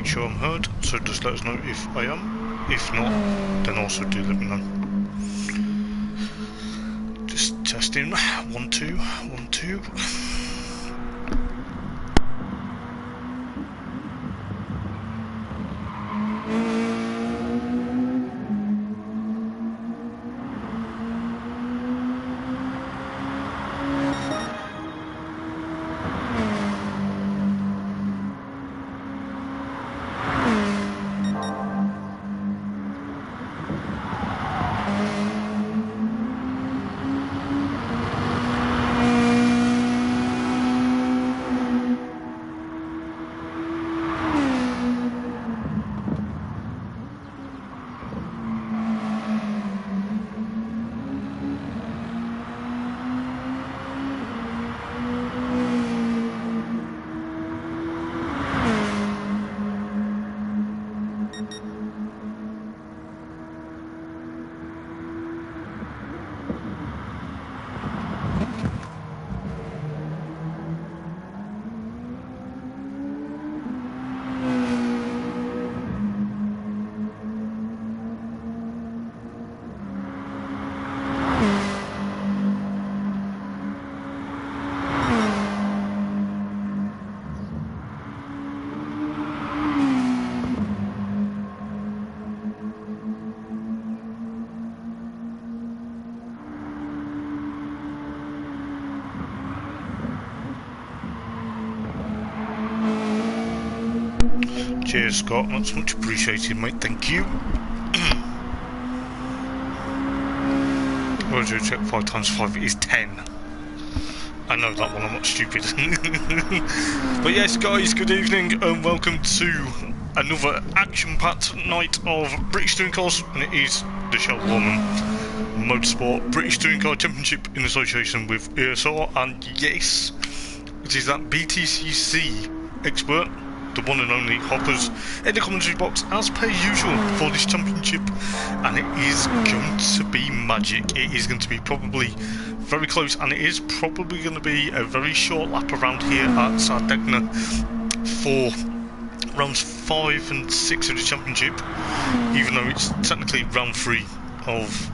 make sure I'm heard, so just let us know if I am. If not, then also do let me know. Just testing. 1 2 1 2. Cheers, Scott. That's much appreciated, mate. Thank you. Roger, check 5 times 5 is 10. I know that one, I'm not stupid. But yes, guys, good evening and welcome to another action-packed night of British Touring Cars, and it is the Chell Lawman Motorsport British Touring Car Championship in association with ESR, and yes, it is that BTCC expert, the one and only Hoppers, in the commentary box as per usual for this championship, and it is going to be magic. It is going to be probably very close, and it is probably going to be a very short lap around here at Sardegna for rounds 5 and 6 of the championship, even though it's technically round 3 of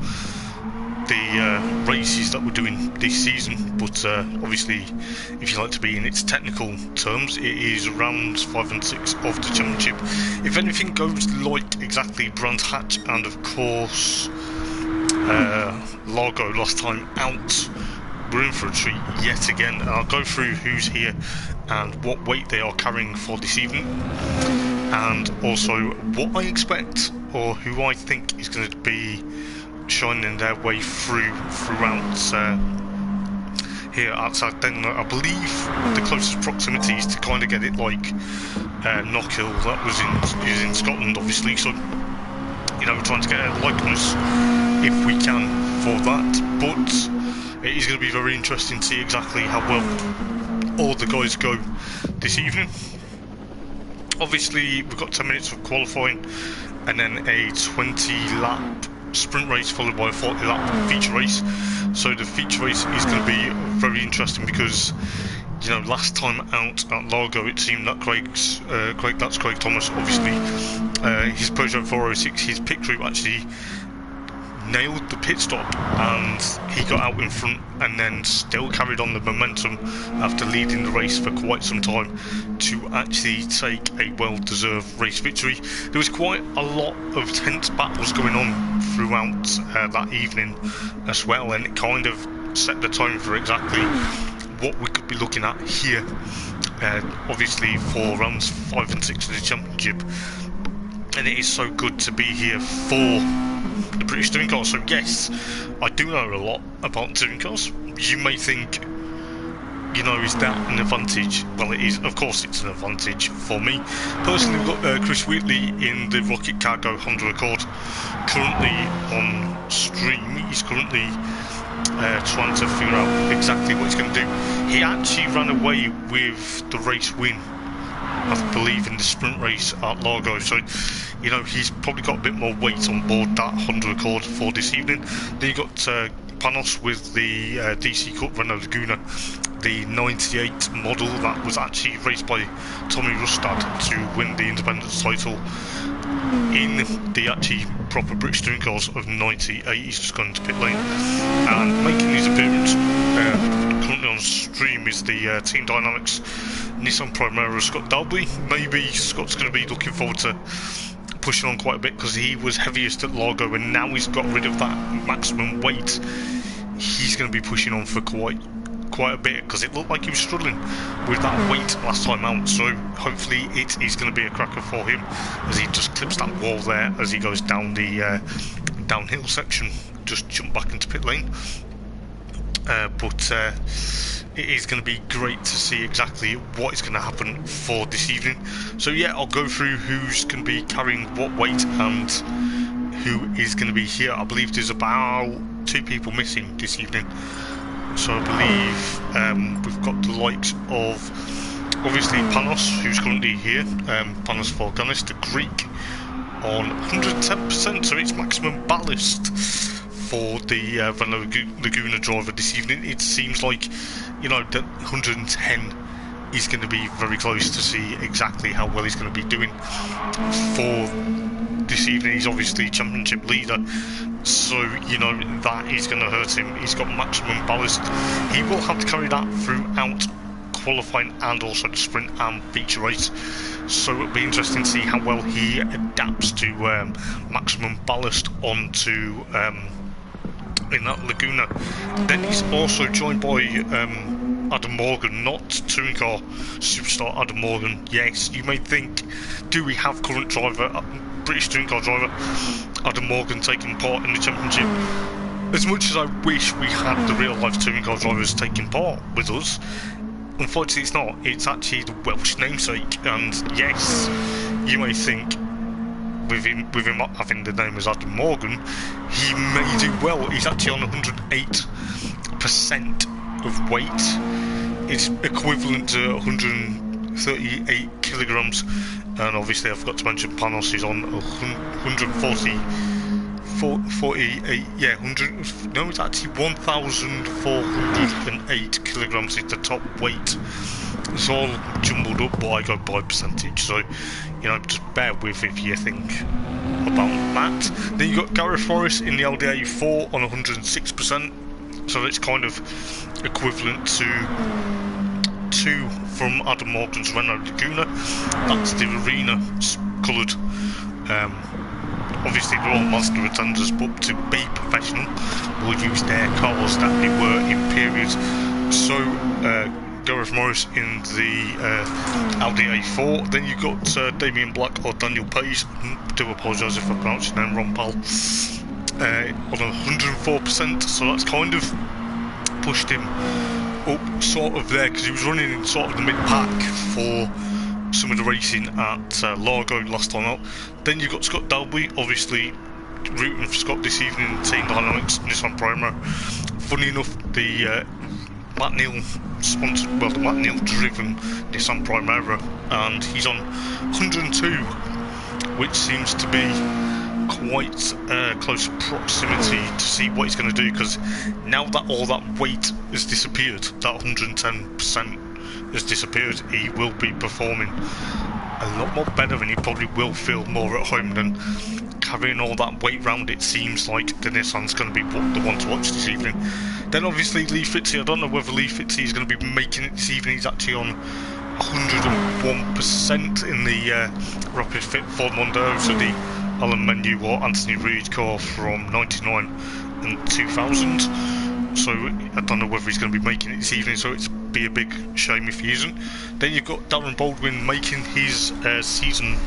the races that we're doing this season. But obviously, if you like to be in its technical terms, it is rounds 5 and 6 of the championship. If anything goes like exactly Brands Hatch and of course Largo last time out, we're in for a treat yet again, and I'll go through who's here and what weight they are carrying for this evening, and also what I expect or who I think is going to be shining their way throughout here outside Denmark. I believe the closest proximity is to kind of get it like Knockhill that was in Scotland, obviously, so you know, we're trying to get a likeness if we can for that. But it is going to be very interesting to see exactly how well all the guys go this evening. Obviously, we've got 10 minutes of qualifying and then a 20-lap sprint race followed by a 40-lap feature race. So the feature race is going to be very interesting because, you know, last time out at Largo, it seemed that Craig Thomas, obviously, his Peugeot 406, his pit crew actually nailed the pit stop and he got out in front and then still carried on the momentum after leading the race for quite some time to actually take a well-deserved race victory. There was quite a lot of tense battles going on throughout that evening as well, and it kind of set the tone for exactly what we could be looking at here, obviously for rounds 5 and 6 of the championship. And it is so good to be here for the British Touring Cars. So yes, I do know a lot about touring cars. You may think, you know, is that an advantage? Well, it is. Of course it's an advantage for me. Personally, we've got Chris Wheatley in the Rocket Cargo Honda Accord currently on stream. He's currently trying to figure out exactly what he's going to do. He actually ran away with the race win, I believe, in the sprint race at Largo, so you know he's probably got a bit more weight on board that Honda Accord for this evening. Then you got Panos with the DC Cup Renault Laguna, the 98 model that was actually raced by Tommy Rustad to win the Independence title in the actually proper British touring cars of 98. He's just gone into pit lane and making his appearance currently on stream is the Team Dynamics Nissan Primera Scott Dalby. Maybe Scott's going to be looking forward to pushing on quite a bit because he was heaviest at Largo, and now he's got rid of that maximum weight. He's going to be pushing on for quite a bit because it looked like he was struggling with that weight last time out, so hopefully it is going to be a cracker for him as he just clips that wall there as he goes down the downhill section. Just jump back into pit lane, but it is going to be great to see exactly what is going to happen for this evening. So yeah, I'll go through who's going to be carrying what weight and who is going to be here. I believe there's about 2 people missing this evening. So I believe we've got the likes of obviously Panos, who's currently here, Panos Volganis, the Greek, on 110%, so it's maximum ballast for the Renault Laguna driver this evening. It seems like, you know, that 110 is going to be very close to see exactly how well he's going to be doing for this evening. He's obviously championship leader, so you know that is going to hurt him. He's got maximum ballast. He will have to carry that throughout qualifying and also the sprint and feature race, so it'll be interesting to see how well he adapts to maximum ballast onto in that Laguna. Then he's also joined by Adam Morgan, not touring car superstar Adam Morgan. Yes, you may think, do we have current driver, British touring car driver Adam Morgan taking part in the championship? As much as I wish we had the real life touring car drivers taking part with us, unfortunately it's not. It's actually the Welsh namesake, and yes, you may think with him not having the name as Adam Morgan, he may do well. He's actually on 108% of weight. It's equivalent to 138 kilograms, and obviously I forgot to mention Panos is on 148, yeah, 100, no, it's actually 1,408 kilograms is the top weight. It's all jumbled up, but I go by percentage, so, you know, just bear with if you think about that. Then you got Gareth Forrest in the LDA 4 on 106%, so it's kind of equivalent to 2 from Adam Morgan's Renault Laguna. That's the arena coloured. Obviously they're all Mazda attenders, but to be professional we'll use their cars that they were in periods. So Gareth Morris in the Audi A4. Then you got Damien Black or Daniel Page, do apologise if I pronounced your name wrong, pal, on 104%, so that's kind of pushed him up sort of there, because he was running in sort of the mid-pack for some of the racing at Largo last time out. Then you've got Scott Dalby, obviously rooting for Scott this evening in Team Dynamics Nissan Primera. Funny enough, the Matt Neal sponsored, well, the Matt Neal driven Nissan Primera, and he's on 102, which seems to be quite close proximity to see what he's going to do, because now that all that weight has disappeared, that 110% has disappeared, he will be performing a lot more better, and he probably will feel more at home than carrying all that weight round. It seems like the Nissan's going to be the one to watch this evening. Then obviously Lee Fitzy, I don't know whether Lee Fitzy is going to be making it this evening. He's actually on 101% in the Rapid Fit Ford Mondeo, so the Alan Menu or Anthony Reid car from 99 and 2000. So I don't know whether he's going to be making it this evening, so it'd be a big shame if he isn't. Then you've got Darren Baldwin making his season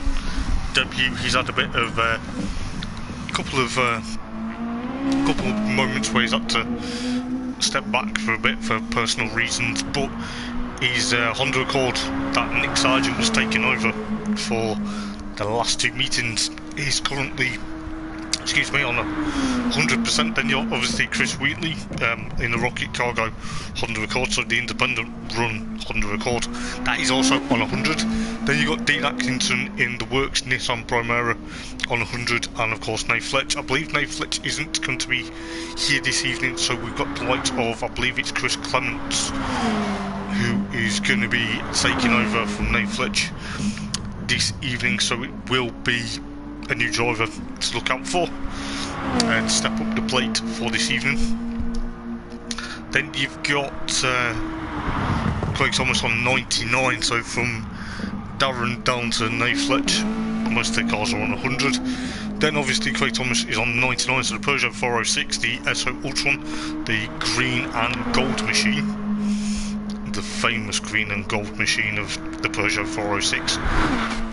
debut. He's had a bit of couple of moments where he's had to step back for a bit for personal reasons, but his Honda Accord that Nick Sargent was taking over for the last 2 meetings is currently excuse me, on 100%. Then you're obviously Chris Wheatley in the Rocket Cargo Honda Accord, so the independent run Honda Accord, that is also on 100. Then you got Dean Atkinson in the Works Nissan Primera on 100, and of course Nate Fletch. I believe Nate Fletch isn't going to be here this evening, so we've got the likes of, I believe it's Chris Clements, who is going to be taking over from Nate Fletch this evening, so it will be a new driver to look out for and step up the plate for this evening. Then you've got Craig Thomas on 99, so from Darren down to Nate Fletch, most of the cars are on 100. Then obviously Craig Thomas is on 99, so the Peugeot 406, the SO Ultron, the green and gold machine, the famous green and gold machine of the Peugeot 406.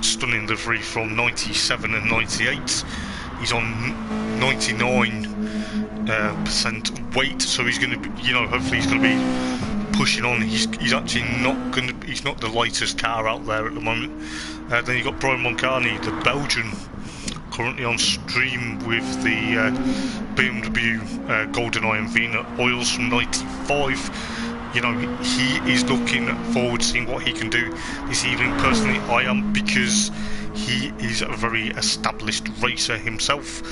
Stunning livery from 97 and 98. He's on 99% weight, so he's going to be, you know, hopefully he's going to be pushing on. He's actually not going to, he's not the lightest car out there at the moment. Then you've got Brian Moncani, the Belgian, currently on stream with the BMW GoldenEye and Vena oils from 95. You know, he is looking forward to seeing what he can do this evening. Personally, I am, because he is a very established racer himself.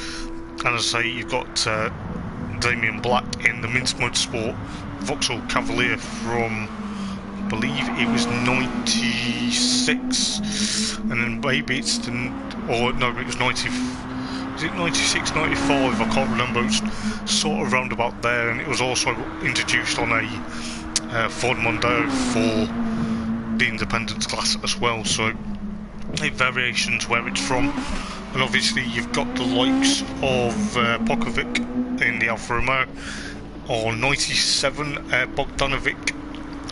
And as I say, you've got Damien Black in the Mince Motorsport Vauxhall Cavalier from, I believe it was 96, and then maybe it's the, or no, it was 90. Is it 96, 95? I can't remember. It's sort of round about there, and it was also introduced on a Ford Mondeo for the Independence class as well, so variations where it's from. And obviously you've got the likes of Pokovic in the Alfa Romeo on 97, Bogdanovic.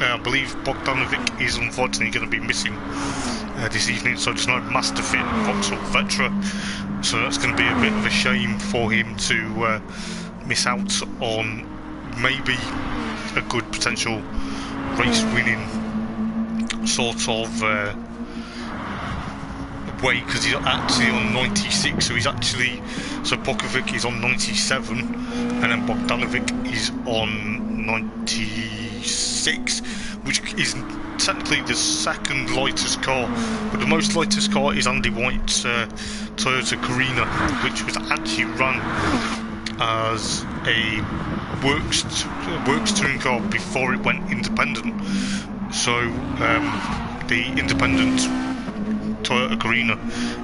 I believe Bogdanovic is unfortunately going to be missing this evening, so there's no Masterfit Vauxhall Vetra, so that's going to be a bit of a shame for him to miss out on maybe a good potential race winning sort of way, because he's actually on 96, so he's actually, so Pokovic is on 97 and then Bogdanovic is on 96, which is technically the second lightest car, but the most lightest car is Andy White's Toyota Carina, which was actually run as a works touring car before it went independent. So the independent Toyota Carina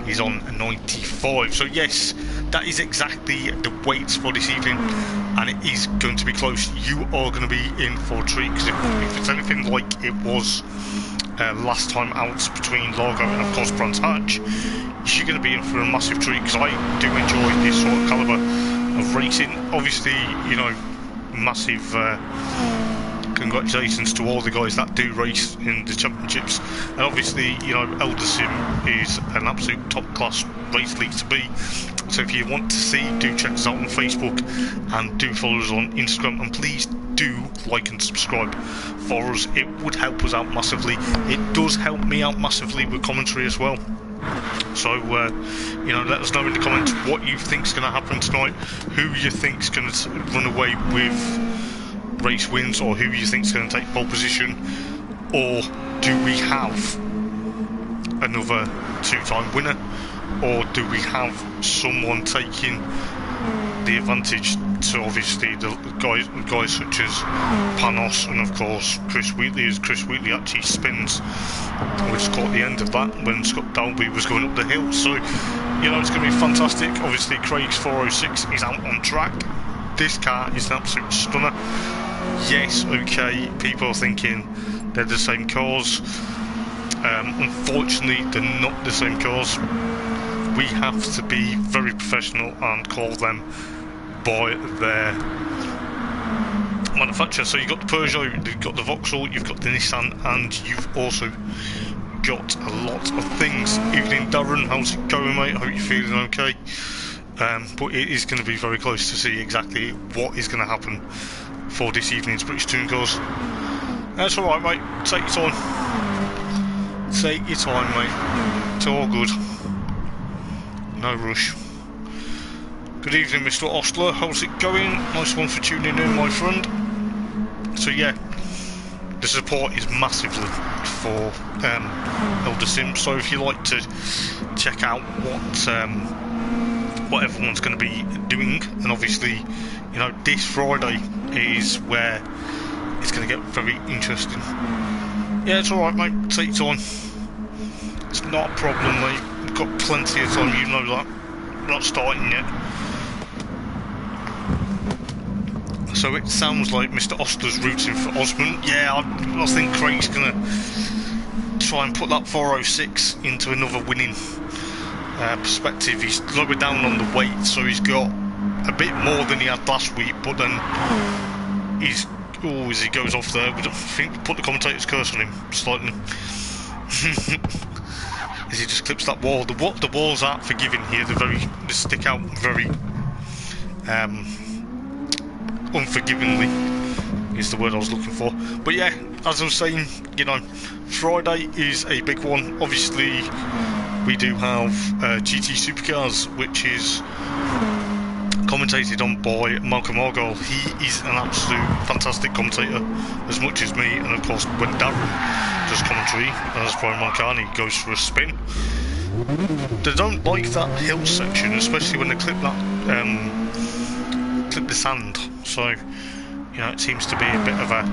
is on 95. So yes, that is exactly the weights for this evening, and it is going to be close. You are going to be in for a treat, because if it's anything like it was last time out between Largo and of course Brands Hatch, you're going to be in for a massive treat, because I do enjoy this sort of calibre of racing. Obviously, you know, massive congratulations to all the guys that do race in the championships, and obviously, you know, Eldar is an absolute top class race league to be. So if you want to see, do check us out on Facebook and do follow us on Instagram, and please do like and subscribe for us. It would help us out massively. It does help me out massively with commentary as well. So you know, let us know in the comments what you think's going to happen tonight, who you think's going to run away with race wins, or who you think's going to take pole position, or do we have another two-time winner, or do we have someone taking the advantage to obviously the guys such as Panos and of course Chris Wheatley, as Chris Wheatley actually spins. We just caught the end of that when Scott Dalby was going up the hill, so you know, it's going to be fantastic. Obviously Craig's 406 is out on track. This car is an absolute stunner. Yes, okay, people are thinking they're the same cars. Unfortunately, they're not the same cars. We have to be very professional and call them by their manufacturer. So you've got the Peugeot, you've got the Vauxhall, you've got the Nissan, and you've also got a lot of things. Evening Darren, how's it going, mate? I hope you're feeling okay. But it is going to be very close to see exactly what is going to happen for this evening's British Touring Cars. That's alright, mate. Take your time. Take your time, mate. It's all good. No rush. Good evening, Mr. Ostler. How's it going? Nice one for tuning in, my friend. So yeah, the support is massively for Elder Sim. So if you like to check out what everyone's going to be doing, and obviously, you know, this Friday is where it's going to get very interesting. Yeah, it's alright, mate. Take your time. It's not a problem, mate. We've got plenty of time, you know that. We're not starting yet. So it sounds like Mr. Ostler's rooting for Osmond. Yeah, I think Craig's going to try and put that 406 into another winning perspective. He's lower down on the weight, so he's got a bit more than he had last week, but then he's... Oh, as he goes off there, I think put the commentator's curse on him slightly. As he just clips that wall. The walls aren't forgiving here. They stick out very unforgivingly is the word I was looking for. But yeah, as I was saying, you know, Friday is a big one. Obviously, we do have GT Supercars, which is commentated on by Malcolm Argyle. He is an absolute fantastic commentator, as much as me, and of course when Darren does commentary, as Brian Marcani goes for a spin. They don't like that hill section, especially when they clip the sand. So, you know, it seems to be a bit of a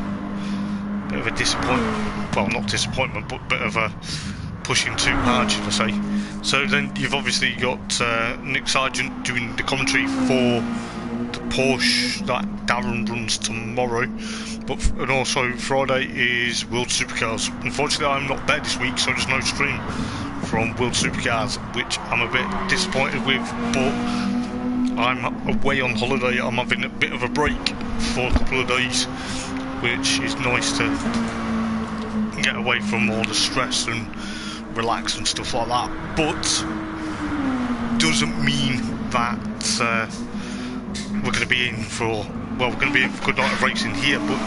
disappointment. Well, not disappointment, but a bit of a pushing too hard, should I say. So then you've obviously got Nick Sargent doing the commentary for the Porsche that Darren runs tomorrow, and also Friday is World Supercars. Unfortunately, I'm not there this week, so there's no stream from World Supercars, which I'm a bit disappointed with, but I'm away on holiday. I'm having a bit of a break for a couple of days, which is nice to get away from all the stress and relax and stuff like that, but doesn't mean that we're going to be in for, well, we're going to be in for a good night of racing here, but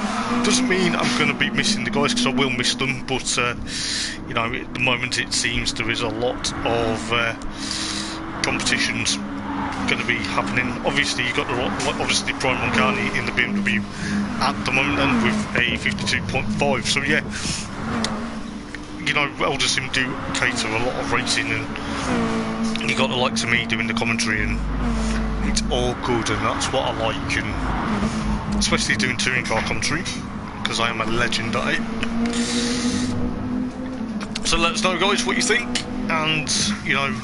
doesn't mean I'm going to be missing the guys, because I will miss them. But you know, at the moment it seems there is a lot of competitions going to be happening. Obviously you've got obviously Brian Moncani in the BMW at the moment, and with a 52.5, so yeah, you know, Elder Sim do cater a lot of racing, and you got the likes of me doing the commentary, and it's all good, and that's what I like, and especially doing touring car commentary, because I am a legend at it. So let us know, guys, what you think, and you know,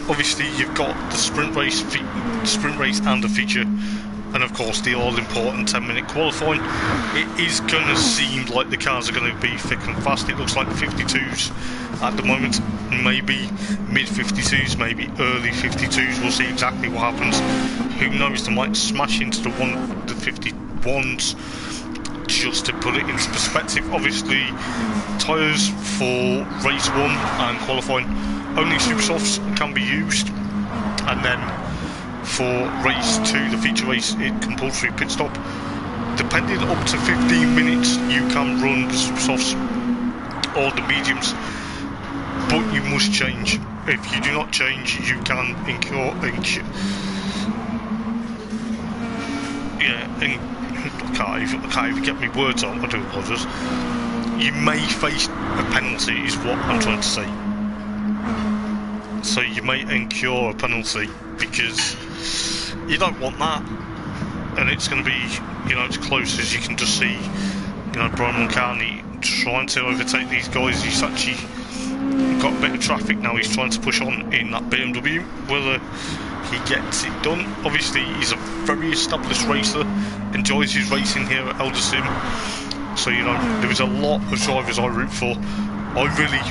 obviously you've got the sprint race and the feature, and of course the all-important 10-minute qualifying. It is going to seem like the cars are going to be thick and fast. It looks like 52s at the moment, maybe mid-52s, maybe early 52s. We'll see exactly what happens. Who knows, they might smash into the 51s, just to put it into perspective. Obviously, tyres for race 1 and qualifying, only super softs can be used, and then for race 2, the feature race, it compulsory pit stop. Depending up to 15 minutes, you can run the super softs or the mediums, but you must change. If you do not change, you can incur I can't even get my words on. I do apologise. You may face a penalty, is what I'm trying to say. So you may incur a penalty, because you don't want that, and it's going to be, you know, as close as you can just see, you know, Brian Moncani trying to overtake these guys. He's actually got a bit of traffic now. He's trying to push on in that BMW. Whether he gets it done, obviously he's a very established racer, enjoys his racing here at Elder Sim, so you know, there is a lot of drivers I root for. I really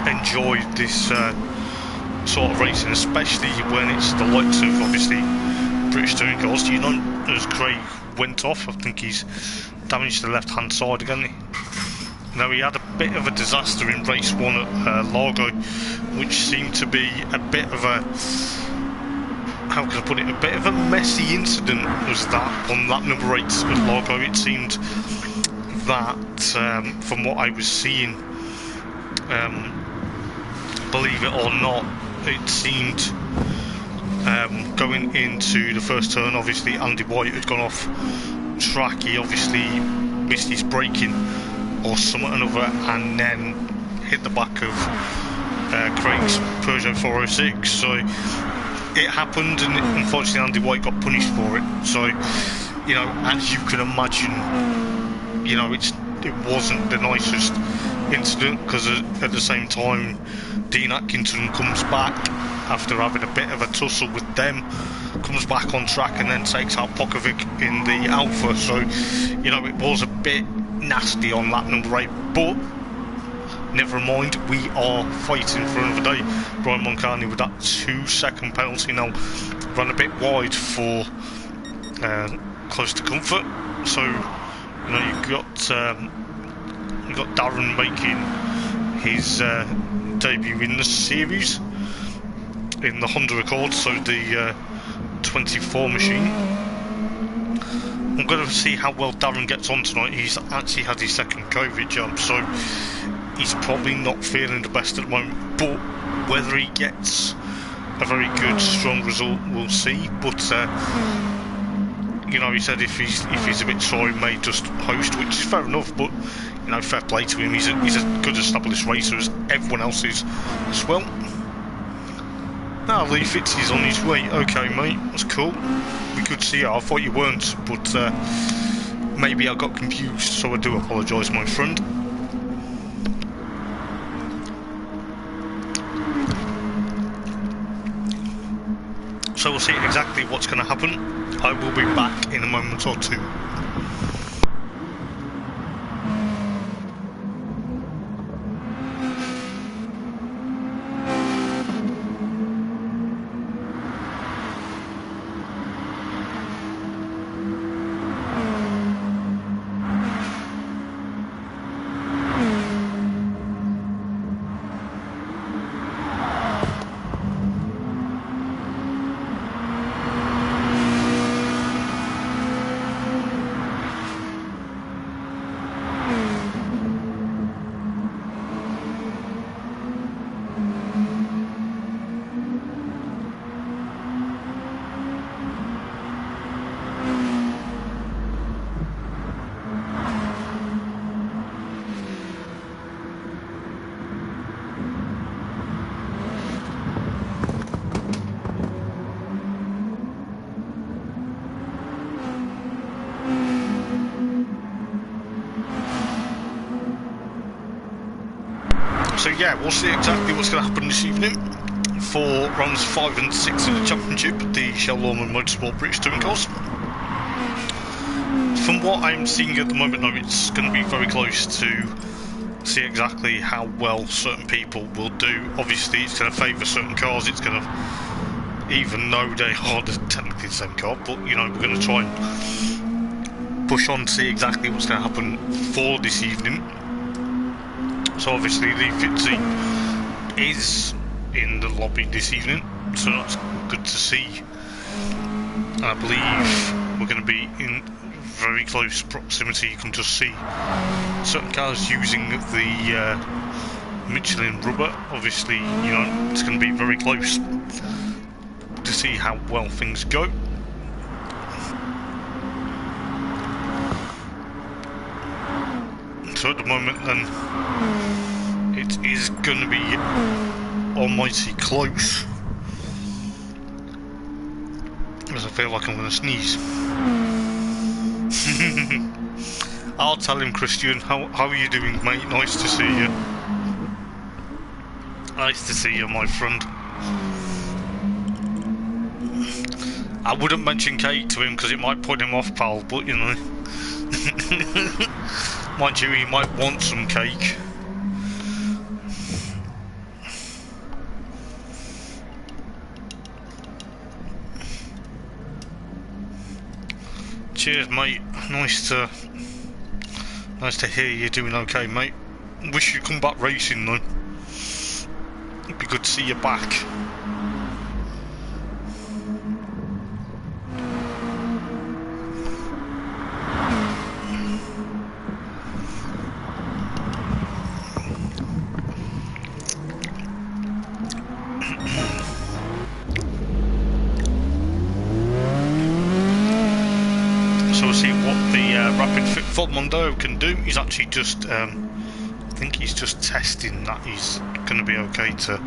enjoy this sort of racing, especially when it's the likes of obviously British touring cars. You know, as Craig went off, I think he's damaged the left hand side again. Now, he had a bit of a disaster in race 1 at Largo, which seemed to be a bit of a, how can I put it, a bit of a messy incident was that on lap number 8 at Largo. It seemed that from what I was seeing, believe it or not, it seemed Going into the first turn, obviously Andy White had gone off track. He obviously missed his braking or something or another, and then hit the back of Craig's Peugeot 406. So it happened, and unfortunately Andy White got punished for it. So, you know, as you can imagine, you know, it wasn't the nicest incident, because at the same time Dean Atkinson comes back after having a bit of a tussle with them, comes back on track and then takes out Pokovic in the Alpha. So, you know, it was a bit nasty on lap number 8, but never mind, we are fighting for another day. Brian Moncani with that 2-second penalty now, ran a bit wide for close to comfort. So, you know, you got Darren making his debut in the series in the Honda Accord, so the 24 machine. I'm going to see how well Darren gets on tonight. He's actually had his second COVID jab, so he's probably not feeling the best at the moment, but whether he gets a very good, strong result, we'll see. But you know, he said if he's a bit sore, he may just host, which is fair enough, but you know, fair play to him. He's a good established racer as everyone else is as well. Now Lee Fitz is on his way. Okay, mate, that's cool. We could see it. I thought you weren't, but maybe I got confused, so I do apologise, my friend. So we'll see exactly what's going to happen. I will be back in a moment or two. So yeah, we'll see exactly what's going to happen this evening for rounds 5 and 6 of the championship, the Chell Lawman Motorsport British Touring Cars. From what I'm seeing at the moment, though, it's going to be very close to see exactly how well certain people will do. Obviously, it's going to favour certain cars. It's going to, even though they are technically the same car, but you know, we're going to try and push on to see exactly what's going to happen for this evening. So obviously Lee Fitzy is in the lobby this evening, so that's good to see. I believe we're going to be in very close proximity. You can just see certain cars using the Michelin rubber. Obviously, you know, it's going to be very close to see how well things go. So at the moment then, it is going to be almighty close, as I feel like I'm going to sneeze. I'll tell him, Christian. How are you doing, mate? Nice to see you. Nice to see you, my friend. I wouldn't mention cake to him because it might put him off, pal, but you know. Mind you, he might want some cake. Cheers, mate. Nice to hear you're doing okay, mate. Wish you'd come back racing though. It'd be good to see you back. see what the rapid fit Ford Mondeo can do. He's actually just, I think he's just testing that he's going to be okay to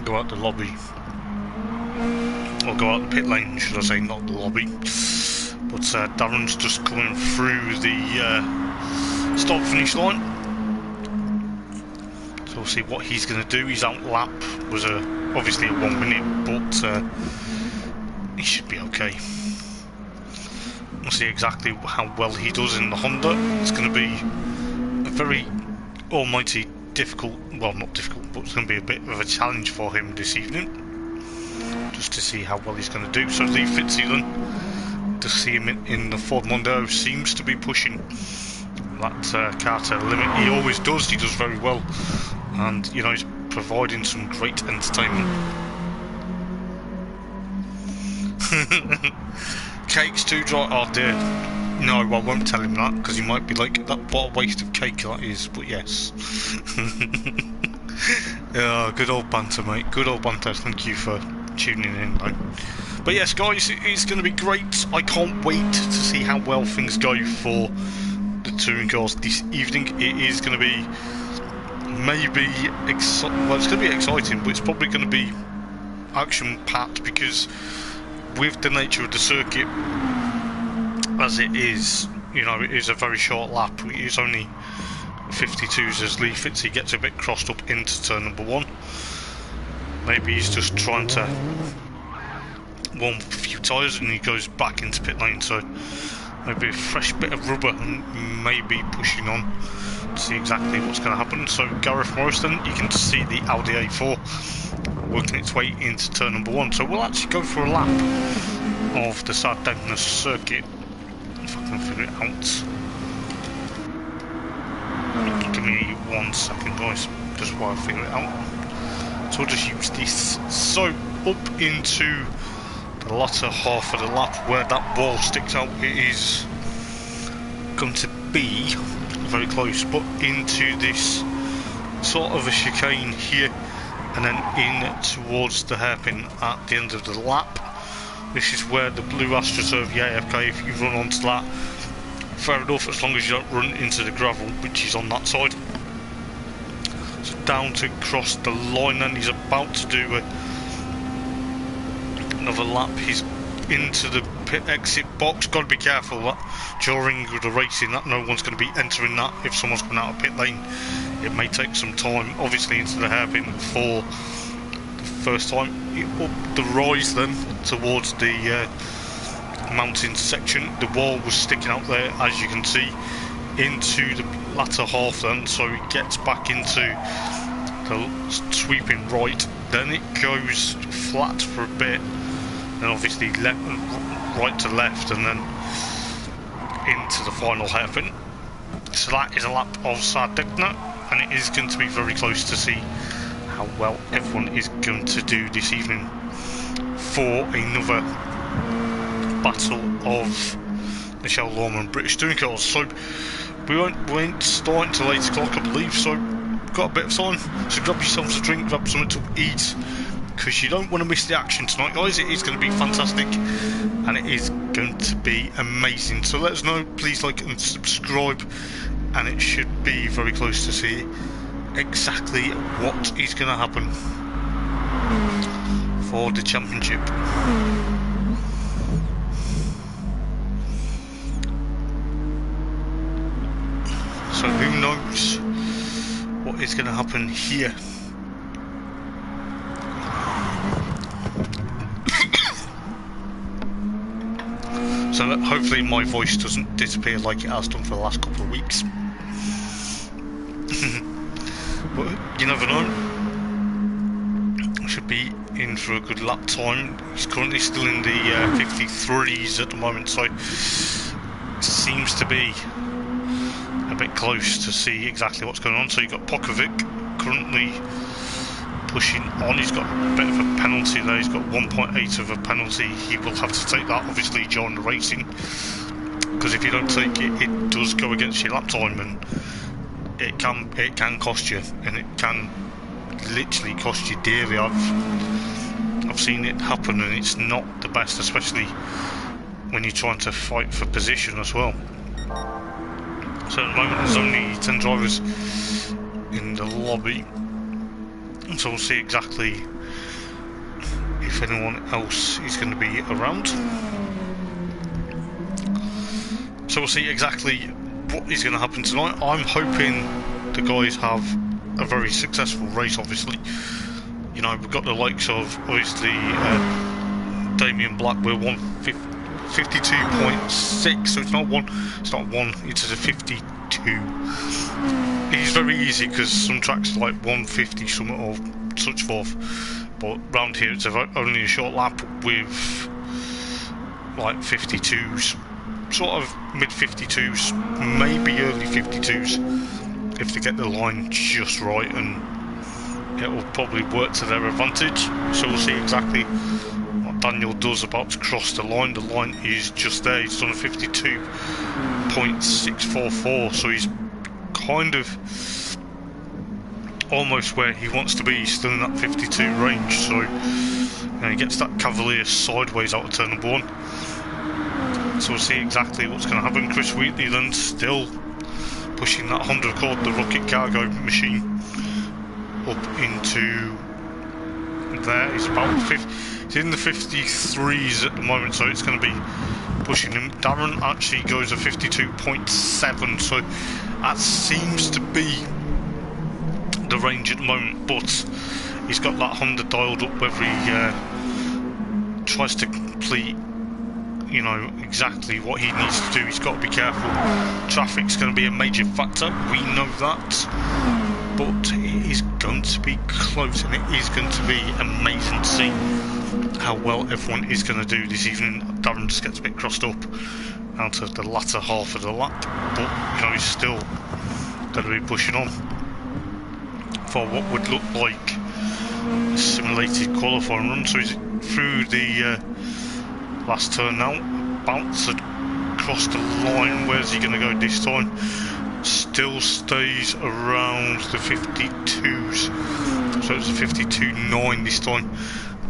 go out the lobby. Or go out the pit lane, should I say, not the lobby. But Darren's just coming through the start finish line. So we'll see what he's going to do. His out lap was obviously a 1 minute, but he should be okay. We'll see exactly how well he does in the Honda. It's going to be a very almighty difficult, well, not difficult, but it's going to be a bit of a challenge for him this evening, just to see how well he's going to do. So Lee Fitzgerald, to see him in the Ford Mondeo, seems to be pushing that car to the limit. He always does. He does very well, and you know, he's providing some great entertainment. Cakes too dry. Oh dear. No, I won't tell him that, because he might be like, that what a waste of cake that is. But yes. Yeah, good old banter, mate. Good old banter. Thank you for tuning in, though. But yes, guys, it's going to be great. I can't wait to see how well things go for the touring cars this evening. It is going to be maybe well, it's going to be exciting, but it's probably going to be action-packed, because with the nature of the circuit as it is, you know, it is a very short lap. It is only 52s as Lee Fitzy gets a bit crossed up into turn number 1. Maybe he's just trying to warm up a few tyres and he goes back into pit lane, so maybe a fresh bit of rubber and maybe pushing on to see exactly what's going to happen. So Gareth Morrison, you can see the Audi A4 working its way into turn number 1. So we'll actually go for a lap of the Sardegna circuit, if I can figure it out. Give me 1 second, guys, just while I figure it out. So we'll just use this. So up into the latter half of the lap where that ball sticks out, it is going to be very close, but into this sort of a chicane here, and then in towards the hairpin at the end of the lap. This is where the blue AstroTurf, yeah, okay, if you run onto that, fair enough, as long as you don't run into the gravel, which is on that side. So down to cross the line, and he's about to do another lap. He's into the pit exit box. Got to be careful that during the racing that no one's going to be entering that. If someone's coming out of pit lane, it may take some time. Obviously into the hairpin for the first time. Up the rise then towards the mountain section. The wall was sticking out there, as you can see, into the latter half then, so it gets back into the sweeping right, then it goes flat for a bit, and obviously right to left, and then into the final hairpin. So that is a lap of Sardegna, and it is going to be very close to see how well everyone is going to do this evening for another battle of the Chell Lawman British Touring Cars. So we won't start until 8 o'clock, I believe, so got a bit of time, so grab yourselves a drink, grab something to eat, because you don't want to miss the action tonight, guys. It is going to be fantastic, and it is going to be amazing. So let us know, please like and subscribe, and it should be very close to see exactly what is going to happen for the championship. So who knows what is going to happen here. So hopefully my voice doesn't disappear like it has done for the last couple of weeks. But you never know. Should be in for a good lap time. He's currently still in the 53s at the moment, so seems to be a bit close to see exactly what's going on. So you've got Pokovic currently pushing on. He's got a bit of a penalty there. He's got 1.8 of a penalty. He will have to take that, obviously, during the racing, because if you don't take it, it does go against your lap time, and it can cost you, and it can literally cost you dearly. I've seen it happen, and it's not the best, especially when you're trying to fight for position as well. So at the moment there's only 10 drivers in the lobby, so we'll see exactly if anyone else is going to be around. So we'll see exactly what is going to happen tonight. I'm hoping the guys have a very successful race, obviously. You know, we've got the likes of, obviously, Damien Black, we're 152.6, so it's not one, it's a 52. It's very easy because some tracks are like 150 something or such forth, but round here it's only a short lap with like 52s, sort of mid 52s, maybe early 52s, if they get the line just right, and it will probably work to their advantage. So we'll see exactly what Daniel does about to cross the line. The line is just there, he's done a 52.644, so he's kind of almost where he wants to be. He's still in that 52 range, so he gets that Cavalier sideways out of turn number 1. So we'll see exactly what's going to happen. Chris Wheatley then still pushing that Honda Accord, the rocket cargo machine, up into there. He's about 50, he's in the 53s at the moment, so it's going to be pushing him. Darren actually goes a 52.7, so that seems to be the range at the moment, but he's got that Honda dialed up whether he tries to complete, you know, exactly what he needs to do. He's got to be careful. Traffic's going to be a major factor, we know that, but it is going to be close, and it is going to be amazing to see how well everyone is going to do this evening. Darren just gets a bit crossed up out of the latter half of the lap, but you know, he's still going to be pushing on for what would look like a simulated qualifying run. So he's through the last turn now, about to cross the line. Where's he going to go this time? Still stays around the 52s, so it's a 52.9 this time.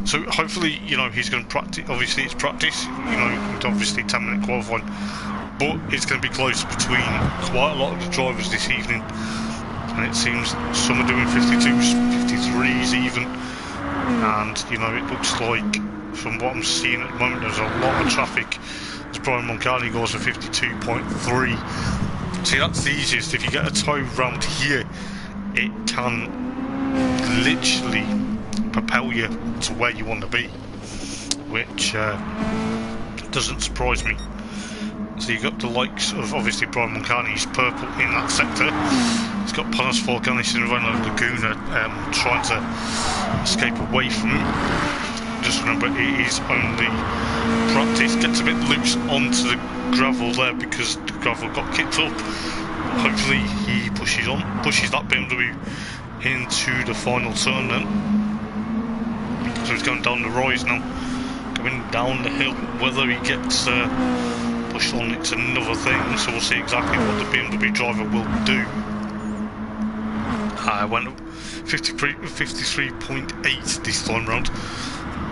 So hopefully, you know, he's going to practice. Obviously it's practice, you know, obviously 10-minute qualifying, but it's going to be close between quite a lot of the drivers this evening, and it seems some are doing 52s, 53s even, and you know, it looks like from what I'm seeing at the moment there's a lot of traffic as Brian Moncani goes for 52.3. See, that's the easiest. If you get a tow round here, it can literally propel you to where you want to be, which doesn't surprise me. So you've got the likes of, obviously, Brian Moncani, he's purple in that sector. He's got Panos Forganis in Renault Laguna trying to escape away from him. Just remember, it is only practice. Gets a bit loose onto the gravel there because the gravel got kicked up. Hopefully he pushes on, pushes that BMW into the final turn then. So he's going down the rise now, going down the hill. Whether he gets pushed on, it's another thing, so we'll see exactly what the BMW driver will do. I went 53.8 this time round,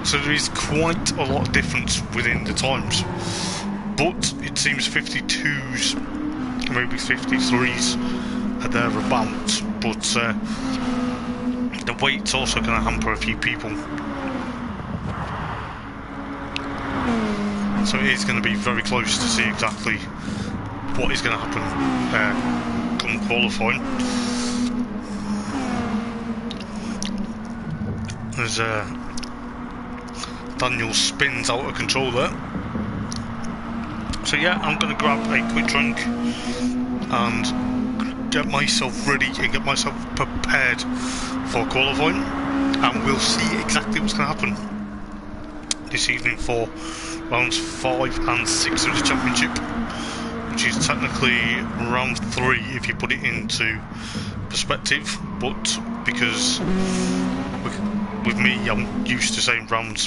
so there is quite a lot of difference within the times, but it seems 52s, maybe 53s are thereabouts, but the weight's also going to hamper a few people. So it is going to be very close to see exactly what is going to happen come qualifying. There's Daniel spins out of control there. So yeah, I'm going to grab a quick drink and get myself ready and get myself prepared for qualifying, and we'll see exactly what's going to happen this evening for rounds 5 and 6 of the championship, which is technically round 3 if you put it into perspective, but because with me I'm used to saying rounds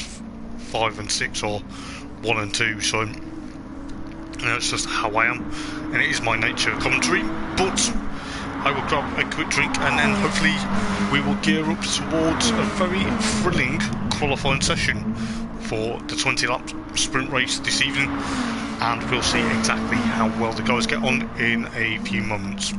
5 and 6 or 1 and 2, so you know, it's just how I am, and it is my nature of commentary. But I will grab a quick drink and then hopefully we will gear up towards a very thrilling qualifying session for the 20-lap sprint race this evening, and we'll see exactly how well the guys get on in a few moments.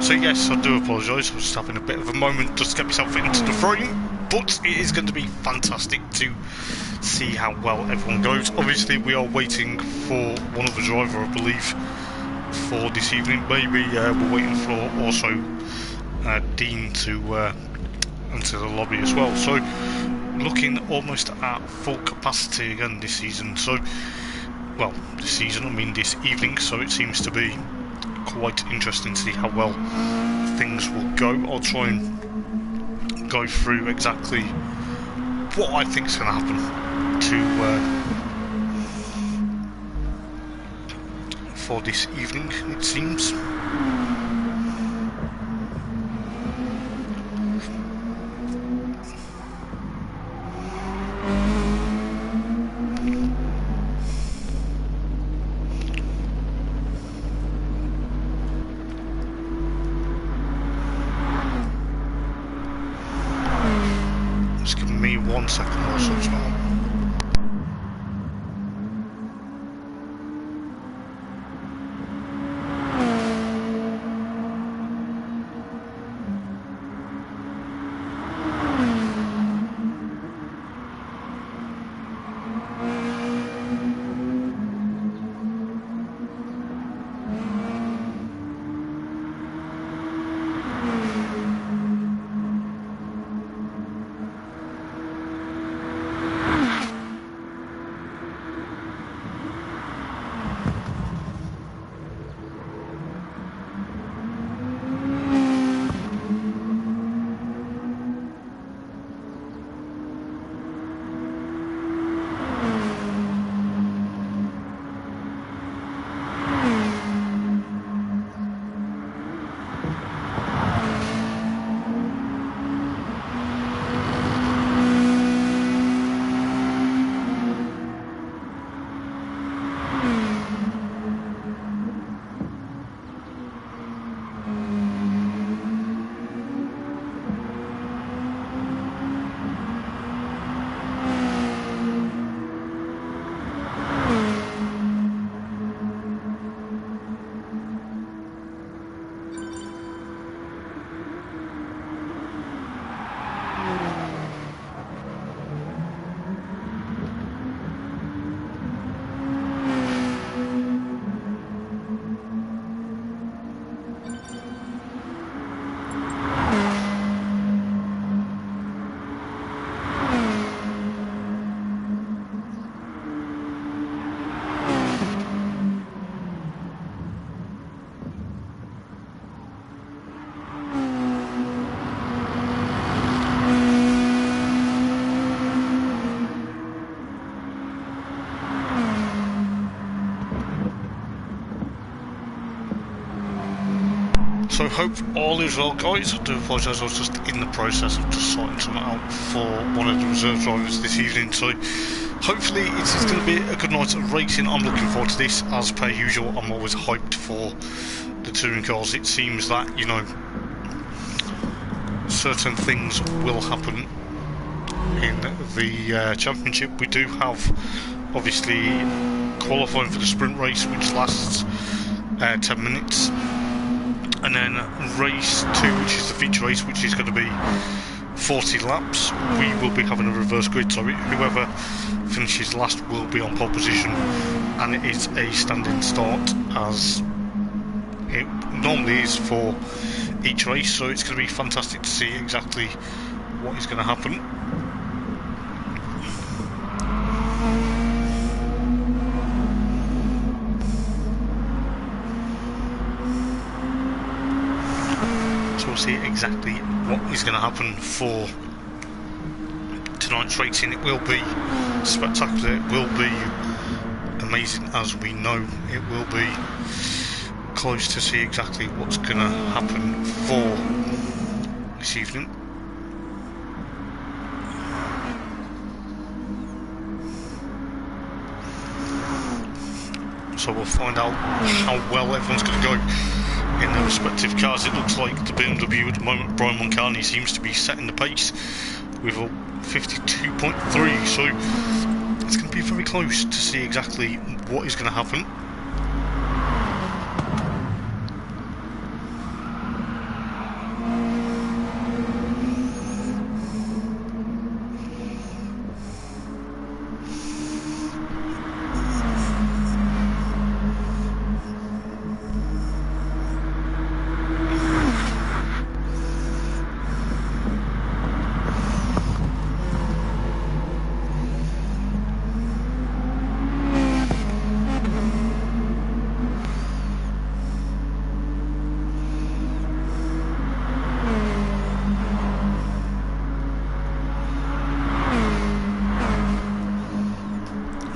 So yes, I do apologise, I was just having a bit of a moment just to get myself into the frame, but it is going to be fantastic to see how well everyone goes. Obviously we are waiting for one other driver, I believe, for this evening. Maybe we're waiting for also Dean to enter the lobby as well. So looking almost at full capacity again this season. So, well, this season, I mean this evening, so it seems to be quite interesting to see how well things will go. I'll try and go through exactly what I think is going to happen for this evening, it seems. 1 second or so as well. So hope all is well, guys. I do apologise, I was just in the process of just sorting something out for one of the reserve drivers this evening, so hopefully it's going to be a good night of racing. I'm looking forward to this, as per usual. I'm always hyped for the touring cars. It seems that, you know, certain things will happen in the championship. We do have, obviously, qualifying for the sprint race, which lasts 10 minutes. And then race 2, which is the feature race, which is going to be 40 laps. We will be having a reverse grid, so whoever finishes last will be on pole position, and it is a standing start, as it normally is for each race, so it's going to be fantastic to see exactly what is going to happen. We'll see exactly what is going to happen for tonight's racing. It will be spectacular, it will be amazing, as we know. It will be close to see exactly what's going to happen for this evening. So we'll find out how well everyone's going to go in their respective cars. It looks like the BMW at the moment, Brian Moncani, seems to be setting the pace with a 52.3, so it's going to be very close to see exactly what is going to happen.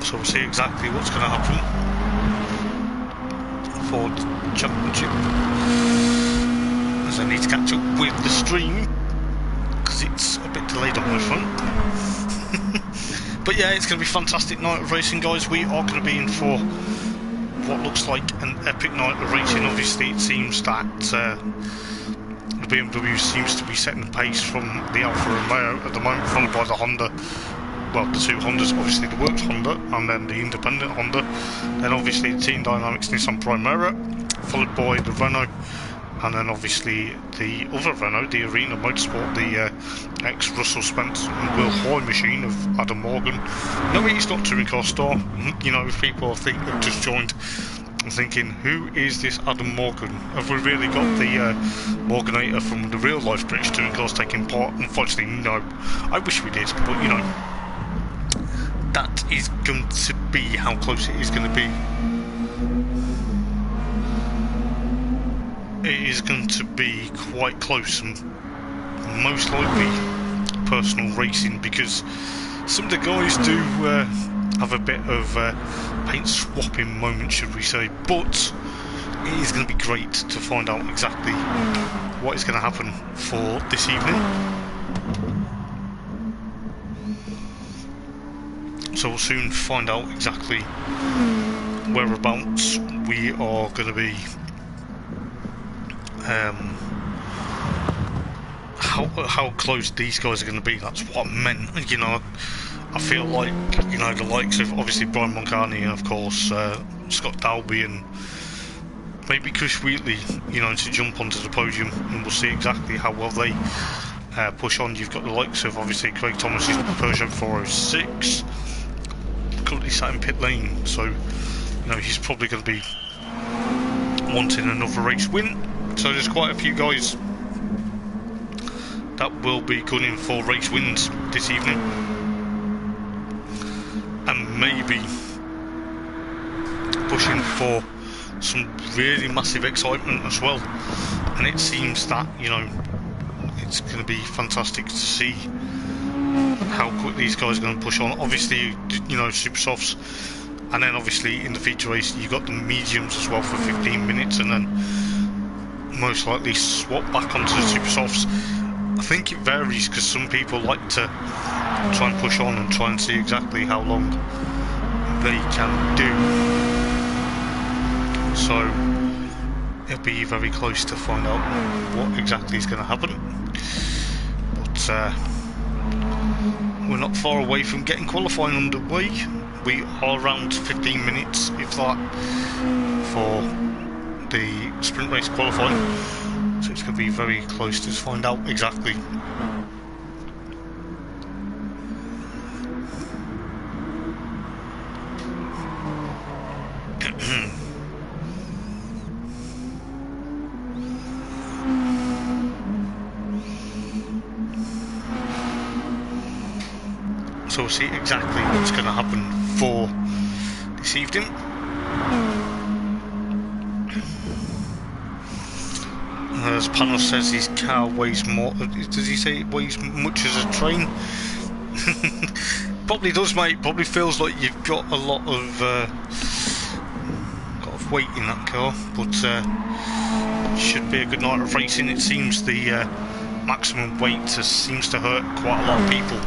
So we'll see exactly what's going to happen for the championship, as I need to catch up with the stream because it's a bit delayed on my phone. But yeah, it's going to be a fantastic night of racing, guys. We are going to be in for what looks like an epic night of racing. Obviously, it seems that the BMW seems to be setting the pace from the Alfa Romeo at the moment, followed by the Honda. Well, the two Hondas, obviously the works Honda and then the independent Honda. Then obviously the Team Dynamics Nissan Primera, followed by the Renault, and then obviously the other Renault, the Arena Motorsport, the ex-Russell Spence and Will Hoy machine of Adam Morgan. No, he's not touring car star. You know, if people think have just joined, I'm thinking, who is this Adam Morgan? Have we really got the Morganator from the real life British touring cars taking part? Unfortunately, no. I wish we did, but you know, that is going to be how close it is going to be. It is going to be quite close, and most likely personal racing, because some of the guys do have a bit of paint swapping moment, should we say, but it is going to be great to find out exactly what is going to happen for this evening. So we'll soon find out exactly whereabouts we are going to be, how close these guys are going to be. That's what I meant, you know. I feel like, you know, the likes of obviously Brian Moncani and of course Scott Dalby and maybe Chris Wheatley, you know, to jump onto the podium, and we'll see exactly how well they push on. You've got the likes of obviously Craig Thomas's Peugeot 406, currently sat in pit lane, so you know he's probably going to be wanting another race win. So there's quite a few guys that will be gunning for race wins this evening, and maybe pushing for some really massive excitement as well. And it seems that, you know, it's going to be fantastic to see how quick these guys are going to push on. Obviously, you know, super softs, and then obviously in the feature race you've got the mediums as well for 15 minutes, and then most likely swap back onto the super softs. I think it varies, because some people like to try and push on and try and see exactly how long they can do. So it'll be very close to find out what exactly is going to happen. But we're not far away from getting qualifying underway. We are around 15 minutes, if that, for the sprint race qualifying. So it's going to be very close to find out exactly. So we'll see exactly what's going to happen for this evening. As Panos says, his car weighs more. Does he say it weighs much as a train? Probably does, mate. Probably feels like you've got a lot of weight in that car, but should be a good night of racing. It seems the maximum weight seems to hurt quite a lot of people,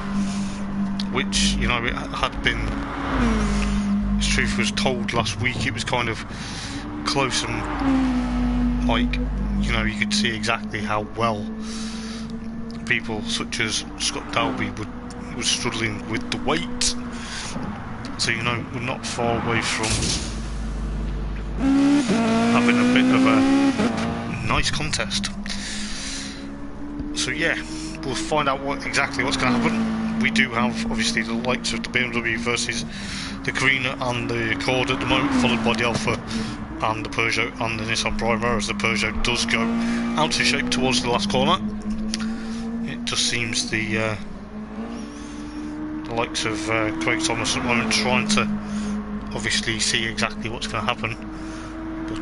which, you know, it had been, as truth was told last week, it was kind of close, and like, you know, you could see exactly how well people such as Scott Dalby was struggling with the weight. So, you know, we're not far away from having a bit of a nice contest. So yeah, we'll find out exactly what's going to happen. We do have obviously the likes of the BMW versus the Carina and the Accord at the moment, followed by the Alfa and the Peugeot and the Nissan Primera, as the Peugeot does go out of shape towards the last corner. It just seems the likes of Craig Thomas at the moment trying to obviously see exactly what's going to happen, but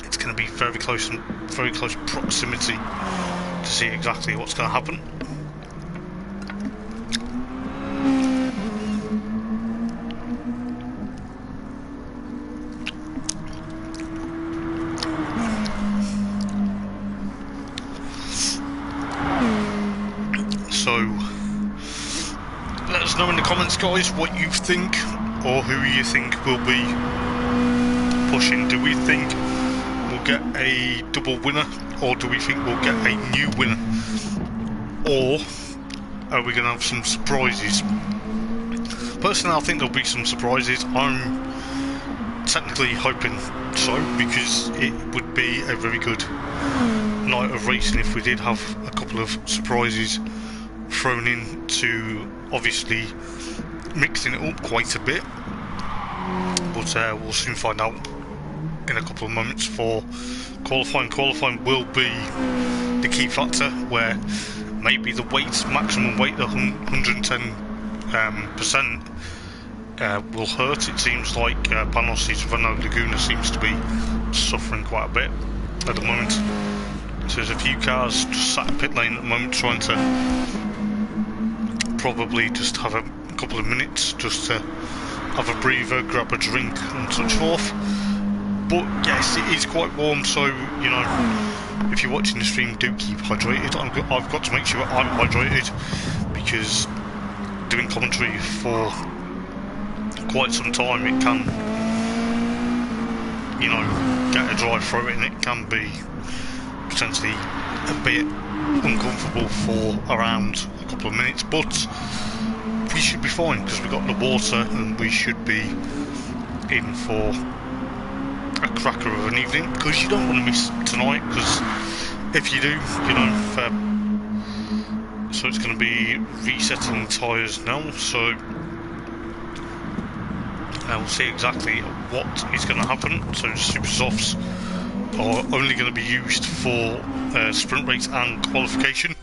it's going to be very close proximity to see exactly what's going to happen. Know in the comments, guys, what you think or who you think will be pushing. Do we think we'll get a double winner or do we think we'll get a new winner? Or are we going to have some surprises? Personally, I think there'll be some surprises. I'm technically hoping so, because it would be a very good night of racing if we did have a couple of surprises thrown in to obviously mixing it up quite a bit. But we'll soon find out in a couple of moments for qualifying. Qualifying will be the key factor, where maybe the weight, maximum weight, the 110% will hurt. It seems like Panos' Renault Laguna seems to be suffering quite a bit at the moment. So there's a few cars just sat in pit lane at the moment trying to probably just have a couple of minutes just to have a breather, grab a drink and such forth. But yes, it is quite warm, so you know, if you're watching the stream, do keep hydrated. I've got to make sure I'm hydrated, because doing commentary for quite some time, it can, you know, get a dry throat, and it can be potentially a bit uncomfortable for around a couple of minutes, but we should be fine because we've got the water and we should be in for a cracker of an evening, because you don't want to miss tonight, because if you do, you know, so it's going to be resetting tyres now, so we'll see exactly what is going to happen. So super softs are only going to be used for sprint race and qualification.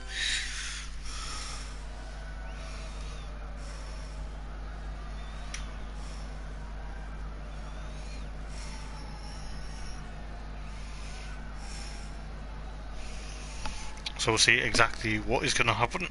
So we'll see exactly what is going to happen.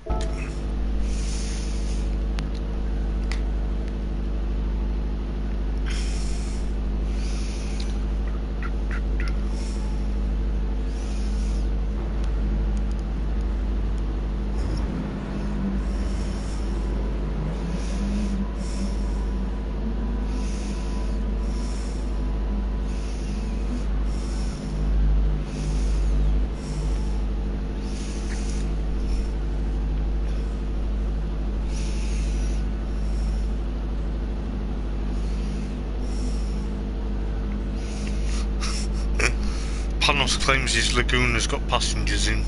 Panos claims his Laguna's got passengers in.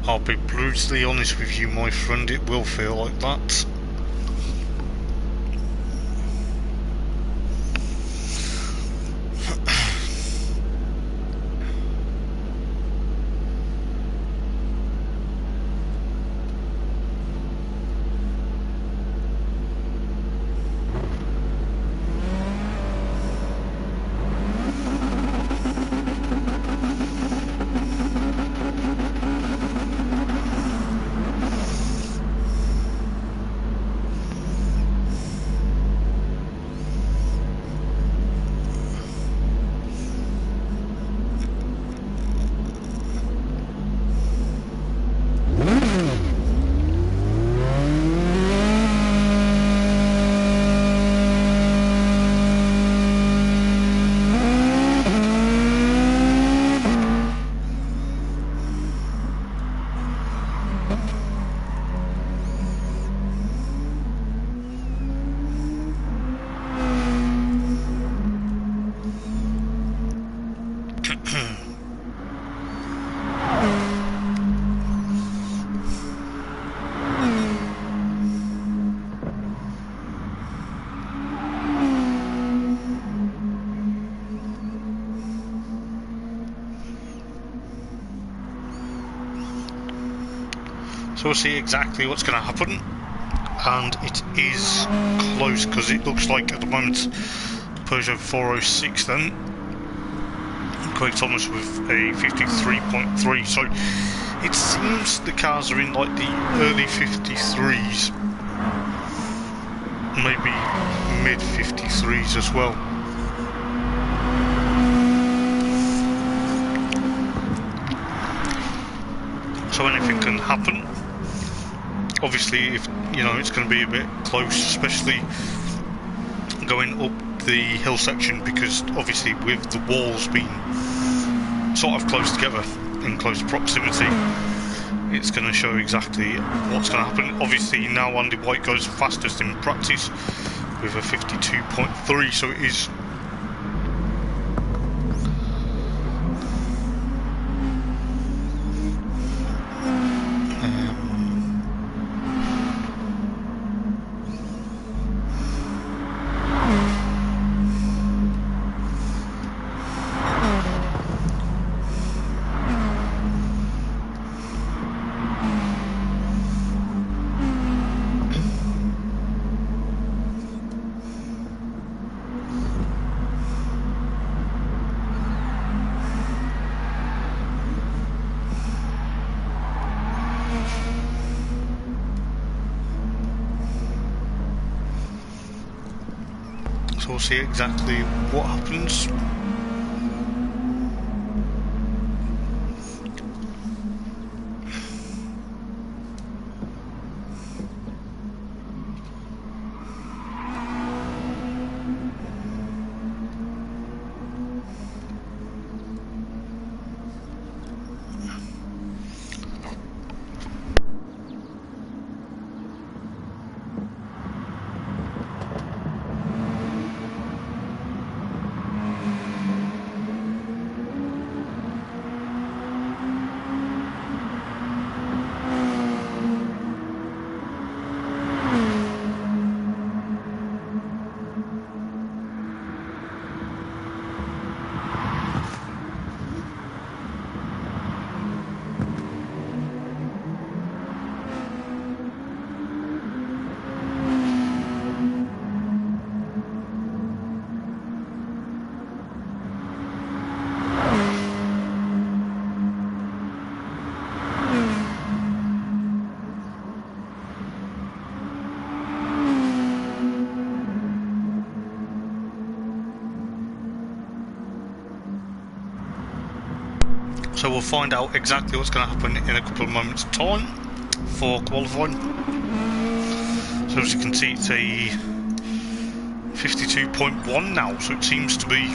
I'll be brutally honest with you, my friend, it will feel like that. So we'll see exactly what's going to happen, and it is close because it looks like at the moment Peugeot 406 then, Craig Thomas with a 53.3, so it seems the cars are in like the early 53s, maybe mid 53s as well. So anything can happen. Obviously, if you know, it's going to be a bit close, especially going up the hill section, because obviously with the walls being sort of close together, in close proximity, it's going to show exactly what's going to happen. Obviously now Andy White goes fastest in practice with a 52.3, so it is so we'll see exactly what happens. So we'll find out exactly what's going to happen in a couple of moments' time for qualifying. So as you can see, it's a 52.1 now, so it seems to be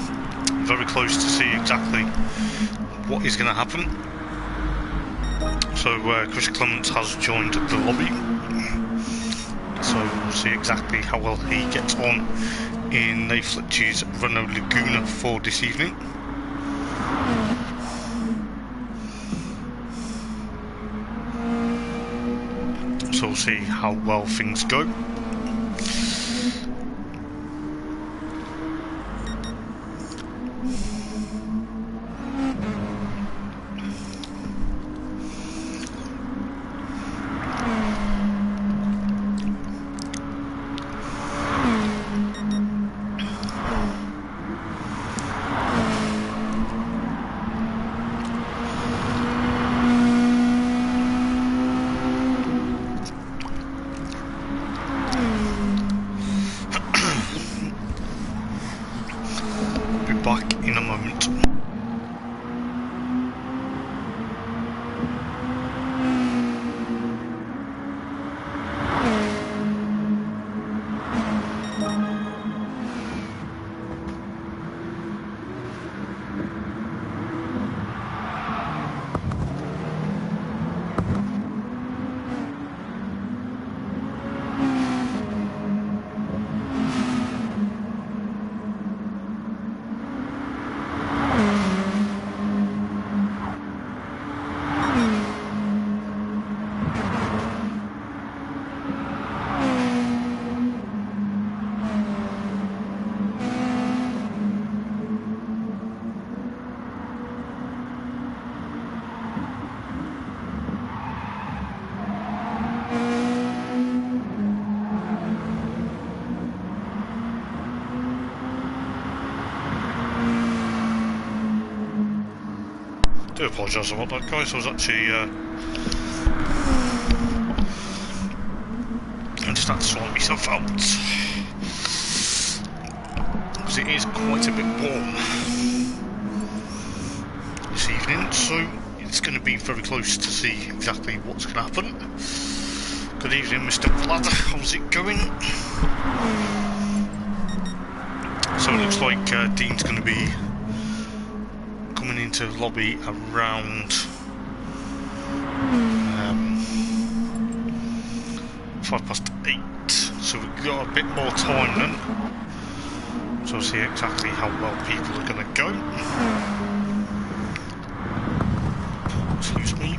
very close to see exactly what is going to happen. So Chris Clements has joined the lobby, so we'll see exactly how well he gets on in Nate Fletcher's Renault Laguna for this evening. So we'll see how well things go. Back in a moment. I do apologise about that, guys. I was actually I just had to sort myself out because it is quite a bit warm this evening, so it's going to be very close to see exactly what's going to happen. Good evening, Mr. Vlad. How's it going? So it looks like Dean's going to be coming into the lobby around 8, so we've got a bit more time then. So we'll see exactly how well people are going to go. Excuse me.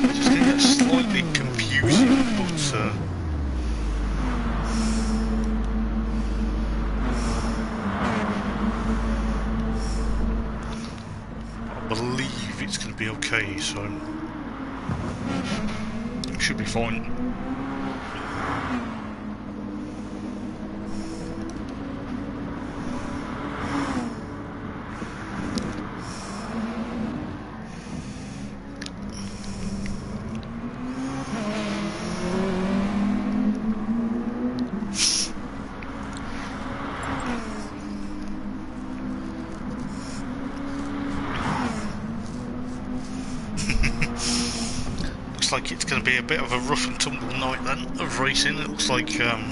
It's just going to get slightly confusing, but I believe it's going to be okay, so it should be fine. Like it's going to be a bit of a rough and tumble night then of racing. It looks like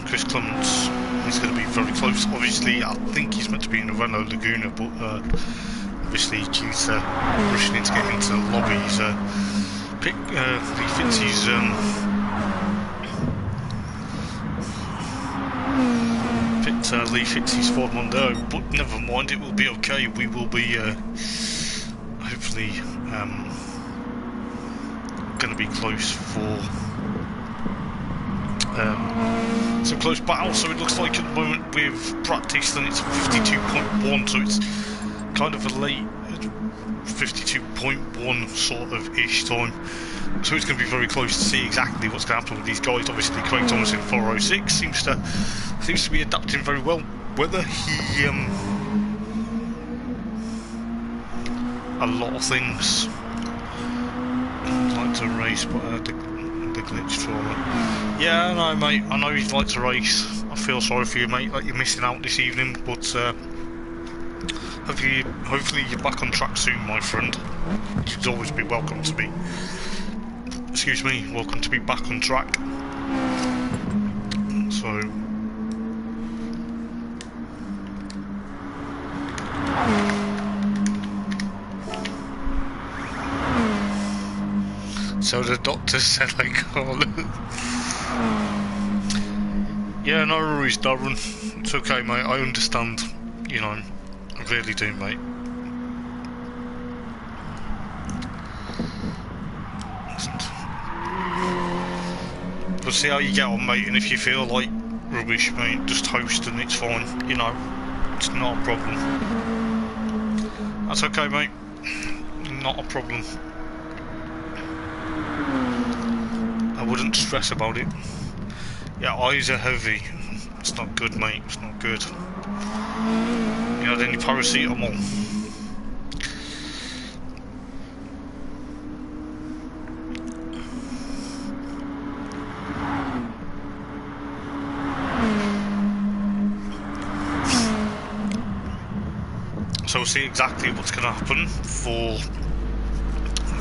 Chris Clements is going to be very close. Obviously, I think he's meant to be in a Renault Laguna, but obviously due to rushing in to get into the lobby, he's picked Lee Fitz's Lee Fitz's Ford Mondeo. But never mind, it will be okay. We will be hopefully. Going to be close for some close battle. So it looks like at the moment with practice then it's 52.1, so it's kind of a late 52.1 sort of ish time, so it's going to be very close to see exactly what's going to happen with these guys. Obviously Craig Thomas in 406 seems to be adapting very well. Whether he a lot of things to race, but the glitch trauma. Yeah, I know, mate. I know you'd like to race. I feel sorry for you, mate, that you're missing out this evening. But hopefully you're back on track soon, my friend. You'd always be welcome to be. Excuse me, welcome to be back on track. So. So the doctor said I call it. Yeah, no worries, Darren. It's okay, mate. I understand. You know, I really do, mate. We'll see how you get on, mate. And if you feel like rubbish, mate, just host and it's fine. You know, it's not a problem. That's okay, mate. Not a problem. I wouldn't stress about it. Yeah, eyes are heavy. It's not good, mate. It's not good. You had any paracetamol? So we'll see exactly what's going to happen for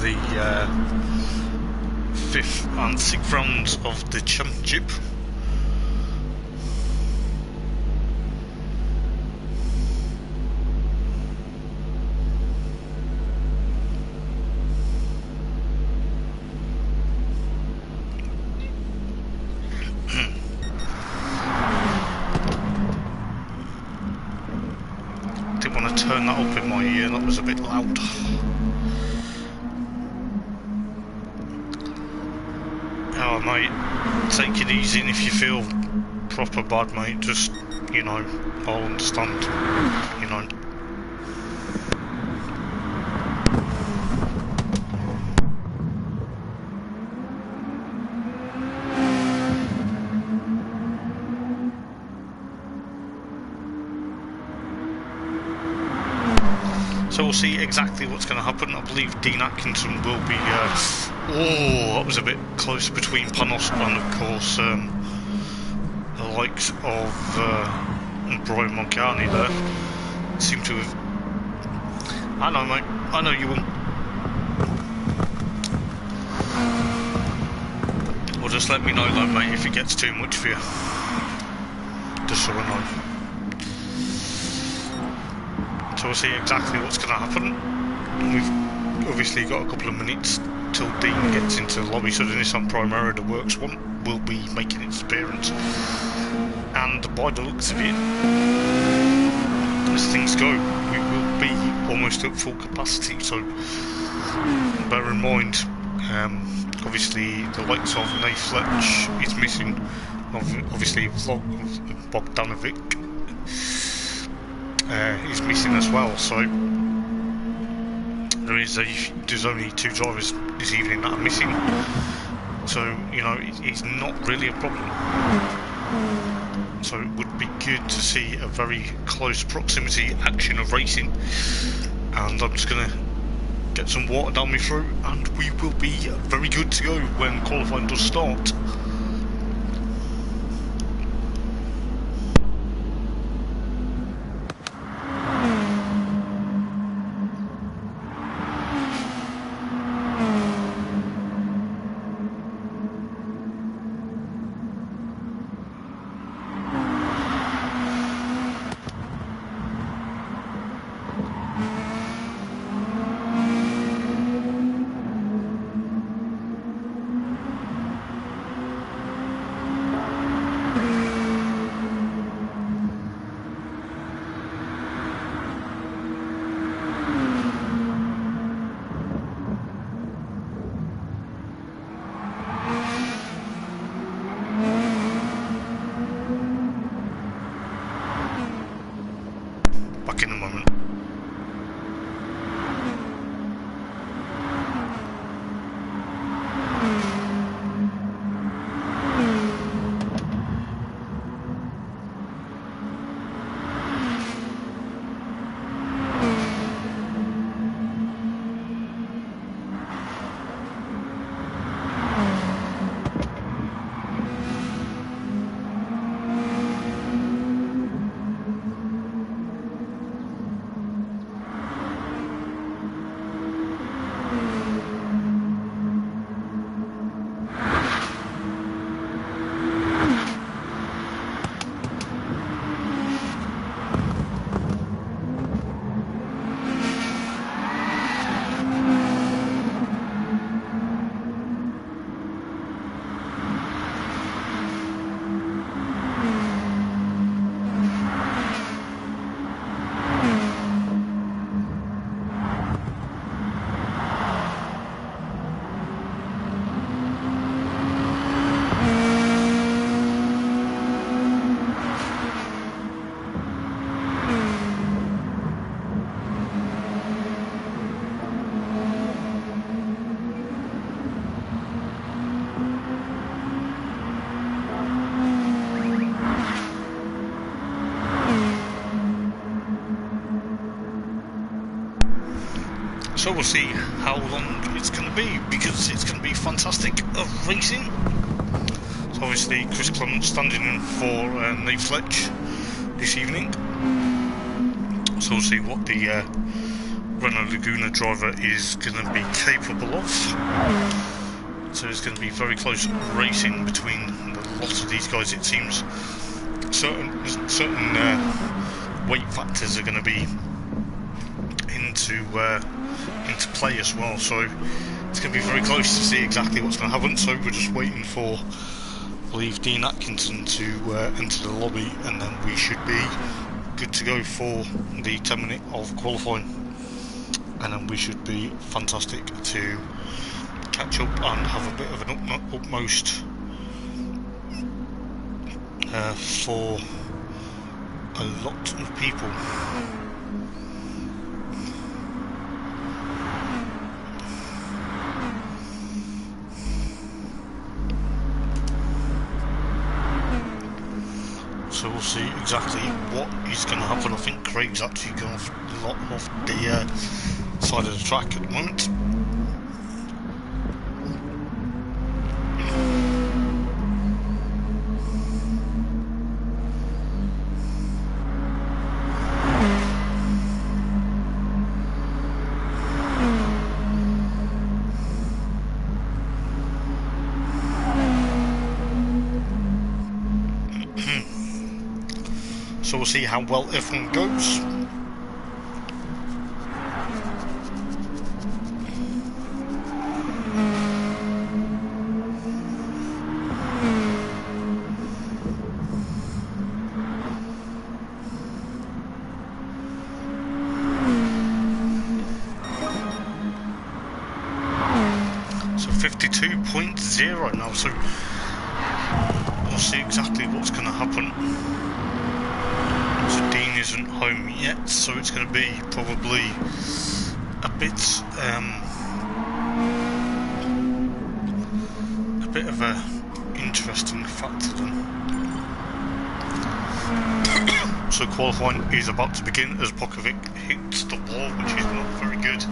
the 5th and 6th rounds of the championship. Didn't want to turn that up in my ear, that was a bit loud. Oh mate, take it easy, and if you feel proper bad, mate, just, you know, I'll understand, you know. So we'll see exactly what's going to happen. I believe Dean Atkinson will be... oh, that was a bit close between Panos and, of course, the likes of Brian Moncani there. Seem to have... I know, mate. I know you will. Well, just let me know, though, mate, if it gets too much for you. Just so I know. So we'll see exactly what's going to happen. We've obviously got a couple of minutes till Dean gets into the lobby, so the Nissan Primera, the works one, will be making its appearance. And by the looks of it, as things go, we will be almost at full capacity, so bear in mind, obviously the likes of Nate Fletch is missing, obviously Bogdanovic is missing as well, so there's only 2 drivers this evening that are missing, so you know it's not really a problem. So it would be good to see a very close proximity action of racing, and I'm just going to get some water down my throat and we will be very good to go when qualifying does start. Back in a moment. So we'll see how long it's going to be, because it's going to be fantastic of racing. So obviously Chris Clement standing in for Nate Fletch this evening. So we'll see what the Renault Laguna driver is going to be capable of. So it's going to be very close racing between a lot of these guys. It seems certain weight factors are going to be into play as well, so it's going to be very close to see exactly what's going to happen. So we're just waiting for, I believe, Dean Atkinson to enter the lobby, and then we should be good to go for the 10 minute of qualifying, and then we should be fantastic to catch up and have a bit of an utmost for a lot of people. So we'll see exactly what is going to happen. I think Craig's actually going off a lot off the side of the track at the moment. So we'll see how well everything goes. 52.0 now, so we'll see exactly what's going to happen. So Dean isn't home yet, so it's going to be probably a bit of a interesting factor then. So qualifying is about to begin as Pokovic hits the wall, which is not very good.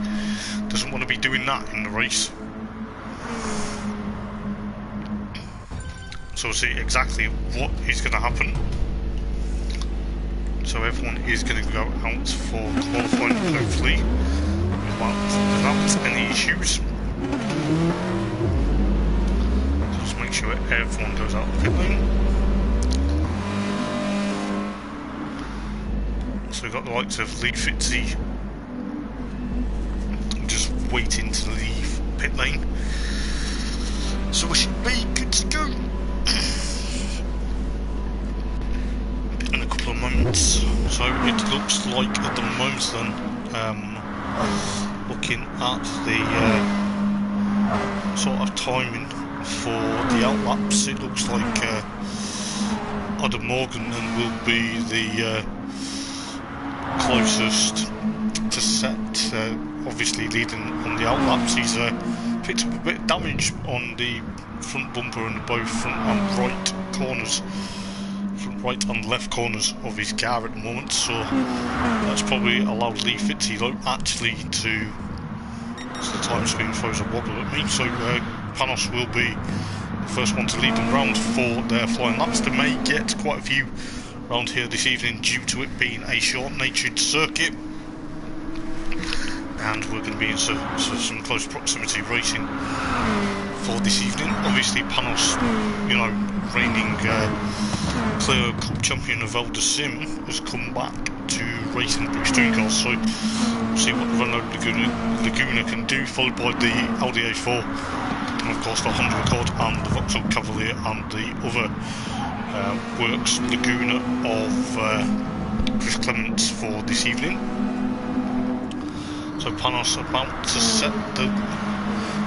Doesn't want to be doing that in the race. So we'll see exactly what is going to happen. So everyone is going to go out for qualifying, hopefully without any issues. So just make sure everyone goes out of pit lane. So we've got the likes of Lee Fitzy just waiting to leave pit lane. So we should be good to go in a couple of moments. So it looks like at the moment then, looking at the sort of timing for the outlaps, it looks like Adam Morgan then will be the closest to set, obviously leading on the outlaps. He's picked up a bit of damage on the front bumper and both front and right corners, front right and left corners of his car at the moment, so that's probably allowed Lee Fitzy actually to, so the time screen throws a wobble at me, so Panos will be the first one to lead them round for their flying laps. They may get quite a few round here this evening due to it being a short-natured circuit, and we're going to be in some close proximity racing for this evening. Obviously Panos, you know, reigning clear cup champion of Eldar Sim, has come back to racing British Touring Cars, so we'll see what the Renault Laguna can do, followed by the Audi A4, and of course the Honda Accord and the Vauxhall Cavalier and the other Works Laguna of Chris Clements for this evening. So Panos about to set the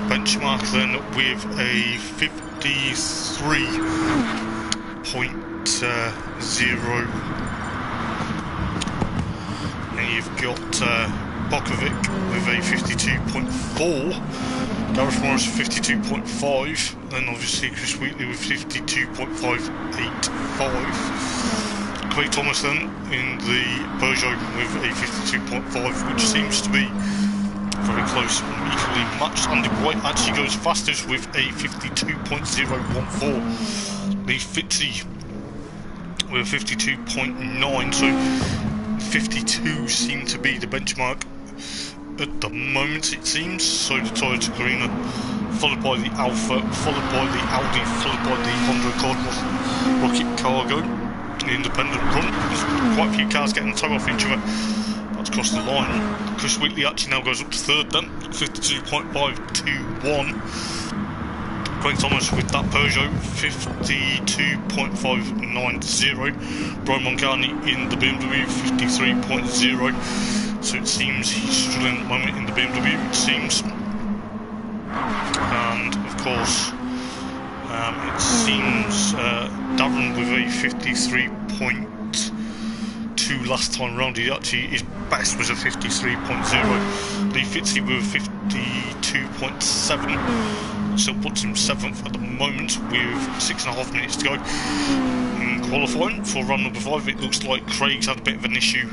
benchmark then with a 53.0. And you've got Pokovic with a 52.4, Gareth Morris 52.5, then obviously Chris Wheatley with 52.585. Craig Thomas then in the Peugeot with a 52.5, which seems to be very close and equally matched. Andy White actually goes fastest with a 52.014. Lee Fitzy with a 52.9, so 52 seem to be the benchmark at the moment, it seems. So the Toyota Carina, followed by the Alpha, followed by the Audi, followed by the Honda Accord, Rocket Cargo. The independent run, there's quite a few cars getting the toe off each other. That's across the line. Chris Wheatley actually now goes up to third then, 52.521. Craig Thomas with that Peugeot, 52.590. Brian Moncani in the BMW, 53.0. So it seems he's struggling at the moment in the BMW, it seems. And of course, it seems Darren with a 53.2 last time round. He actually, his best was a 53.0. Lee Fitzy with a 52.7. Still puts him 7th at the moment with 6.5 minutes to go in qualifying for run number 5. It looks like Craig's had a bit of an issue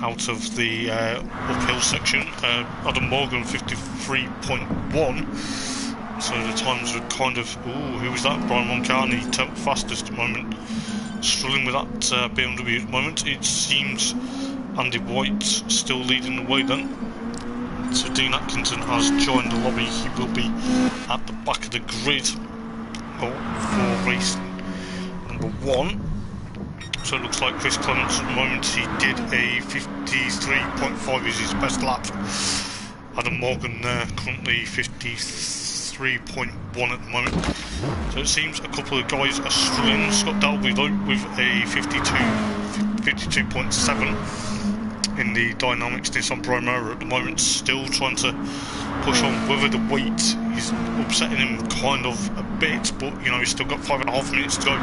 out of the uphill section. Adam Morgan 53.1. So the times are kind of, ooh, who was that? Brian Moncani, 10th fastest at the moment. Struggling with that BMW at the moment. It seems Andy White's still leading the way then. So Dean Atkinson has joined the lobby. He will be at the back of the grid for race number 1. So it looks like Chris Clements at the moment, he did a 53.5 is his best lap. Adam Morgan there, currently 53.1 at the moment. So it seems a couple of guys are struggling. Scott Dalby though with a 52.7 in the Dynamics Nissan Primera at the moment, still trying to push on. Whether the weight is upsetting him kind of a bit, but you know, he's still got 5.5 minutes to go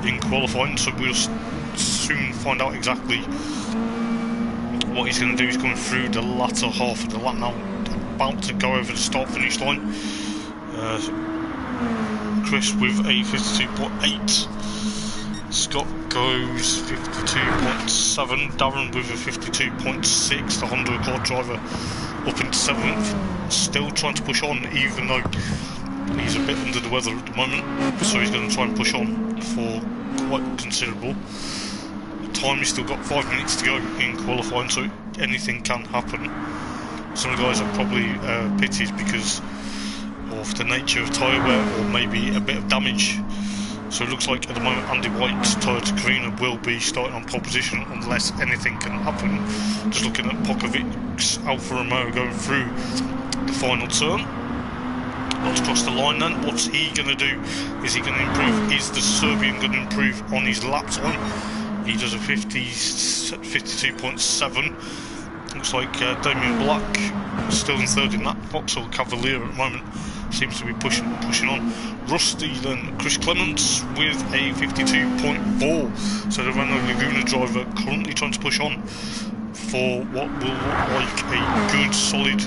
in qualifying, so we'll soon find out exactly what he's going to do. He's going through the latter half of the lap now, about to go over the start finish line. Chris with a 52.8, Scott goes 52.7, Darren with a 52.6, the Honda Accord driver up into 7th, still trying to push on even though he's a bit under the weather at the moment, so he's going to try and push on for quite considerable time. He's still got 5 minutes to go in qualifying, so anything can happen. Some of the guys are probably pitted because of the nature of tyre wear or maybe a bit of damage. So it looks like at the moment Andy White's Toyota Carina will be starting on pole position unless anything can happen. Just looking at Pokovic's Alfa Romeo going through the final turn. What's across the line then? What's he going to do? Is he going to improve? Is the Serbian going to improve on his lap time? He does a 52.7. Looks like Damien Black still in third in that. Vauxhall Cavalier at the moment seems to be pushing on. Rusty then, Chris Clements with a 52.4. So the Renault Laguna driver currently trying to push on for what will look like a good solid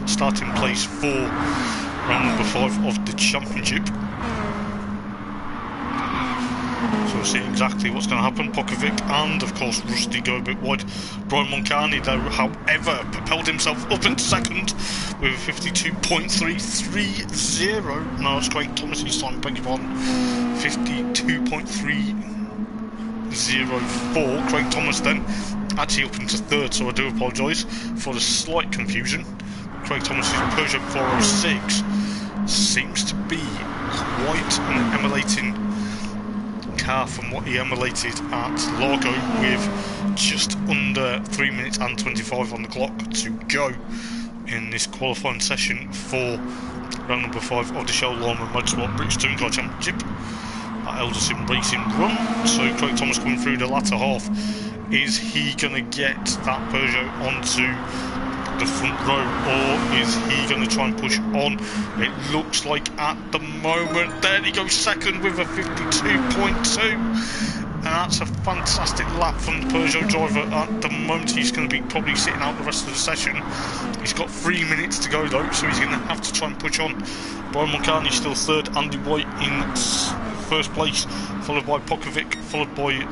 starting place for round number 5 of the championship. So we'll see exactly what's going to happen. Pokovic and of course Rusty go a bit wide. Brian Moncani though, however, propelled himself up into second with a 52.330. No, it's Craig Thomas's time, beg your pardon. 52.304. Craig Thomas then actually up into third, so I do apologise for the slight confusion. Craig Thomas's Peugeot 406 seems to be quite an emulating car from what he emulated at Largo, with just under 3 minutes and 25 on the clock to go in this qualifying session for round number 5 of the Chell Lawman Motorsport British Touring Car Championship at Eldar Sim Racing Run. So Craig Thomas coming through the latter half. Is he going to get that Peugeot onto the front row, or is he going to try and push on? It looks like at the moment, there he goes second with a 52.2, and that's a fantastic lap from the Peugeot driver. At the moment he's going to be probably sitting out the rest of the session. He's got 3 minutes to go though, so he's going to have to try and push on. Brian Moncani still third, Andy White in first place, followed by Pokovic, followed by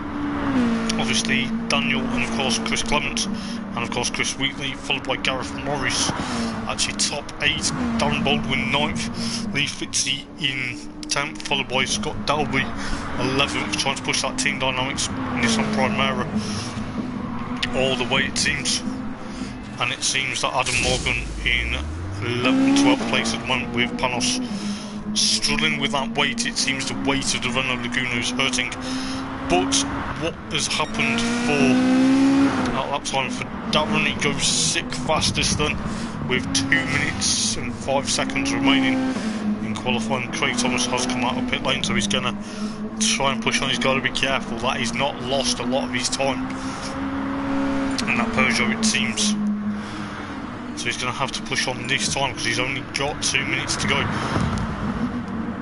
obviously Daniel, and of course Chris Clements, and of course Chris Wheatley, followed by Gareth Morris, actually top 8, Darren Baldwin 9th, Lee Fitzy in 10th, followed by Scott Dalby 11th, trying to push that Team Dynamics Nissan Primera all the way it seems. And it seems that Adam Morgan in 11th, 12th place at the moment, with Panos struggling with that weight. It seems the weight of the Renault Laguna is hurting. But what has happened for at that time for Darren? He goes 6th fastest then, with 2 minutes and 5 seconds remaining in qualifying. Craig Thomas has come out of pit lane, so he's going to try and push on. He's got to be careful that he's not lost a lot of his time in that Peugeot, it seems. So he's going to have to push on this time because he's only got 2 minutes to go.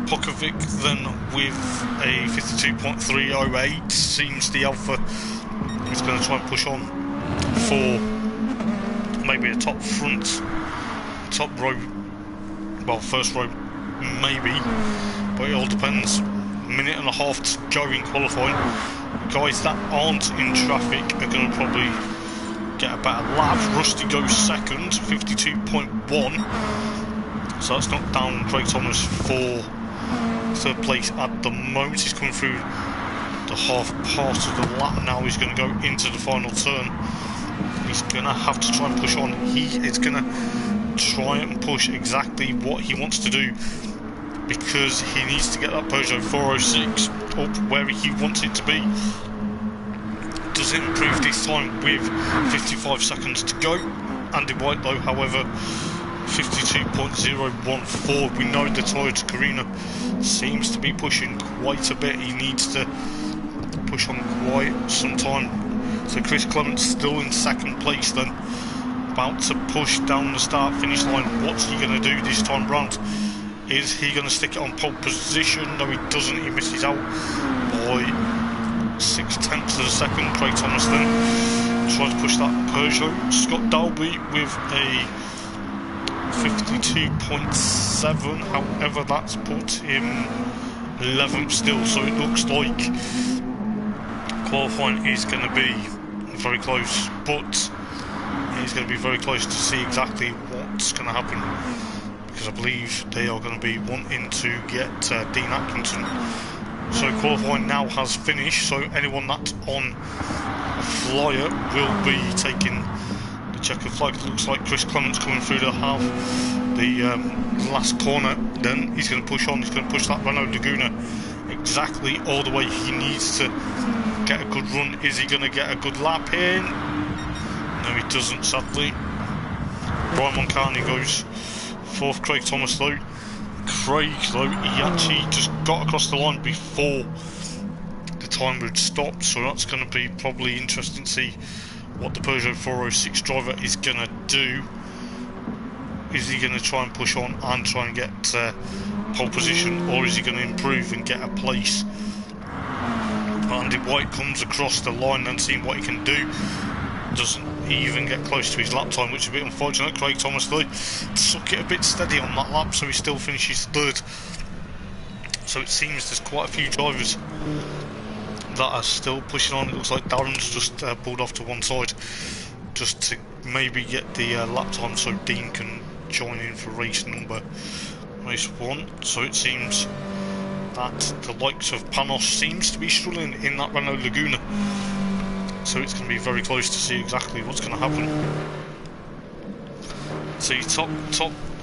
Pokovic then with a 52.308, seems the Alpha is going to try and push on for maybe a top row, well, first row maybe, but it all depends. Minute and a half to go in qualifying. Guys that aren't in traffic are going to probably get a better lap. Rusty goes second, 52.1, so that's knocked down Craig Thomas for third place at the moment. He's coming through the half part of the lap now. He's going to go into the final turn. He's going to have to try and push on. He is going to try and push exactly what he wants to do, because he needs to get that Peugeot 406 up where he wants it to be. Does it improve this time with 55 seconds to go? Andy White though, however, 52.014. We know the Toyota Carina seems to be pushing quite a bit. He needs to push on quite some time So Chris Clements still in second place then, about to push down the start finish line. What's he going to do this time round? Is he going to stick it on pole position? No, he doesn't. He misses out by 0.6 of a second. Craig Thomas then tries to push that Peugeot. Scott Dalby with a 52.7, however that's put him 11th still, so it looks like qualifying is going to be very close, but it's going to be very close to see exactly what's going to happen, because I believe they are going to be wanting to get Dean Atkinson. So qualifying now has finished, so anyone that's on a flyer will be taking the checkered flag. It looks like Chris Clements coming through to have the last corner, then he's going to push on, he's going to push that Renault Laguna exactly all the way. He needs to get a good run. Is he going to get a good lap in? No, he doesn't, sadly. Brian Moncani goes fourth. Craig Thomas though. Craig though, he actually just got across the line before the timer had stopped, so that's going to be probably interesting to see what the Peugeot 406 driver is going to do. Is he going to try and push on and try and get pole position, or is he going to improve and get a place? Andy White comes across the line and seeing what he can do. Doesn't even get close to his lap time, which is a bit unfortunate. Craig Thomas though took it a bit steady on that lap, so he still finishes third. So it seems there's quite a few drivers that are still pushing on. It looks like Darren's just pulled off to one side just to maybe get the lap time so Dean can join in for race 1. So it seems that the likes of Panos seems to be struggling in that Renault Laguna, so it's going to be very close to see exactly what's going to happen. So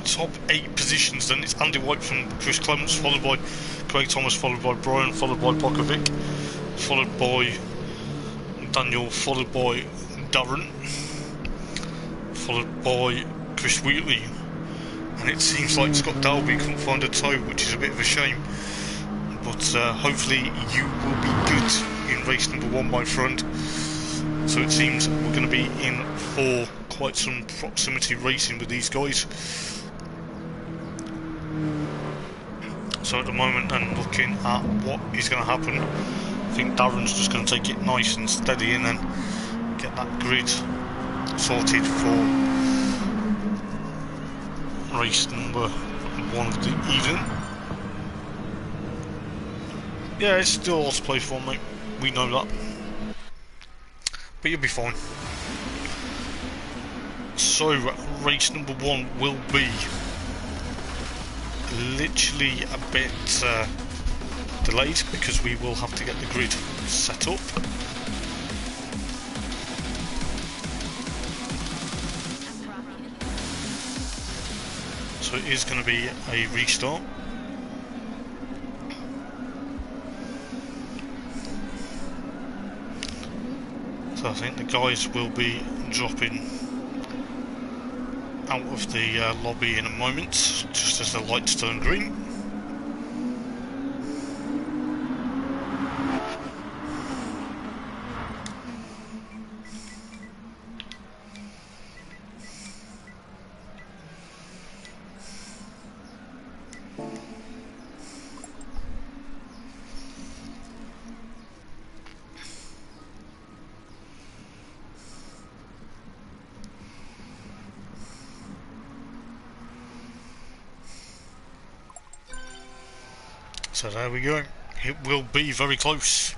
top 8 positions then. It's Andy White from Chris Clements, followed by Craig Thomas, followed by Brian, followed by Bokovic, followed by Daniel, followed by Darren, followed by Chris Wheatley, and it seems like Scott Dalby couldn't find a toe, which is a bit of a shame, but hopefully you will be good in race number 1, my friend. So it seems we're going to be in for quite some proximity racing with these guys. So at the moment, and looking at what is going to happen, I think Darren's just going to take it nice and steady and then get that grid sorted for race number 1 of the evening. Yeah, it's still lots to play for, mate. We know that. But you'll be fine. So, race number 1 will be literally a bit delayed because we will have to get the grid set up. So it is going to be a restart. So I think the guys will be dropping out of the lobby in a moment, just as the lights turn green. So there we go. It will be very close.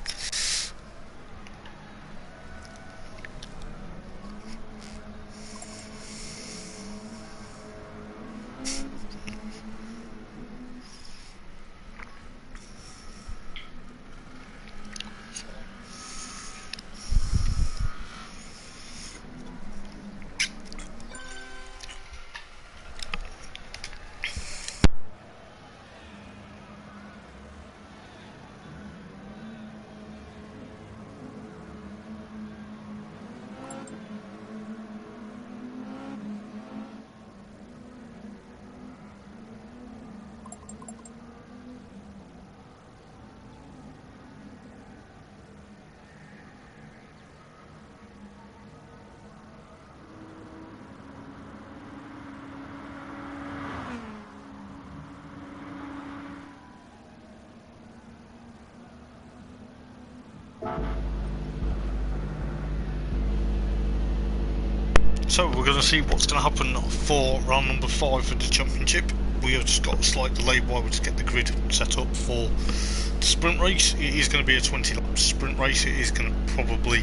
So we're going to see what's going to happen for round number 5 for the championship. We have just got a slight delay while we just get the grid set up for the sprint race. It is going to be a 20 lap sprint race. It is going to probably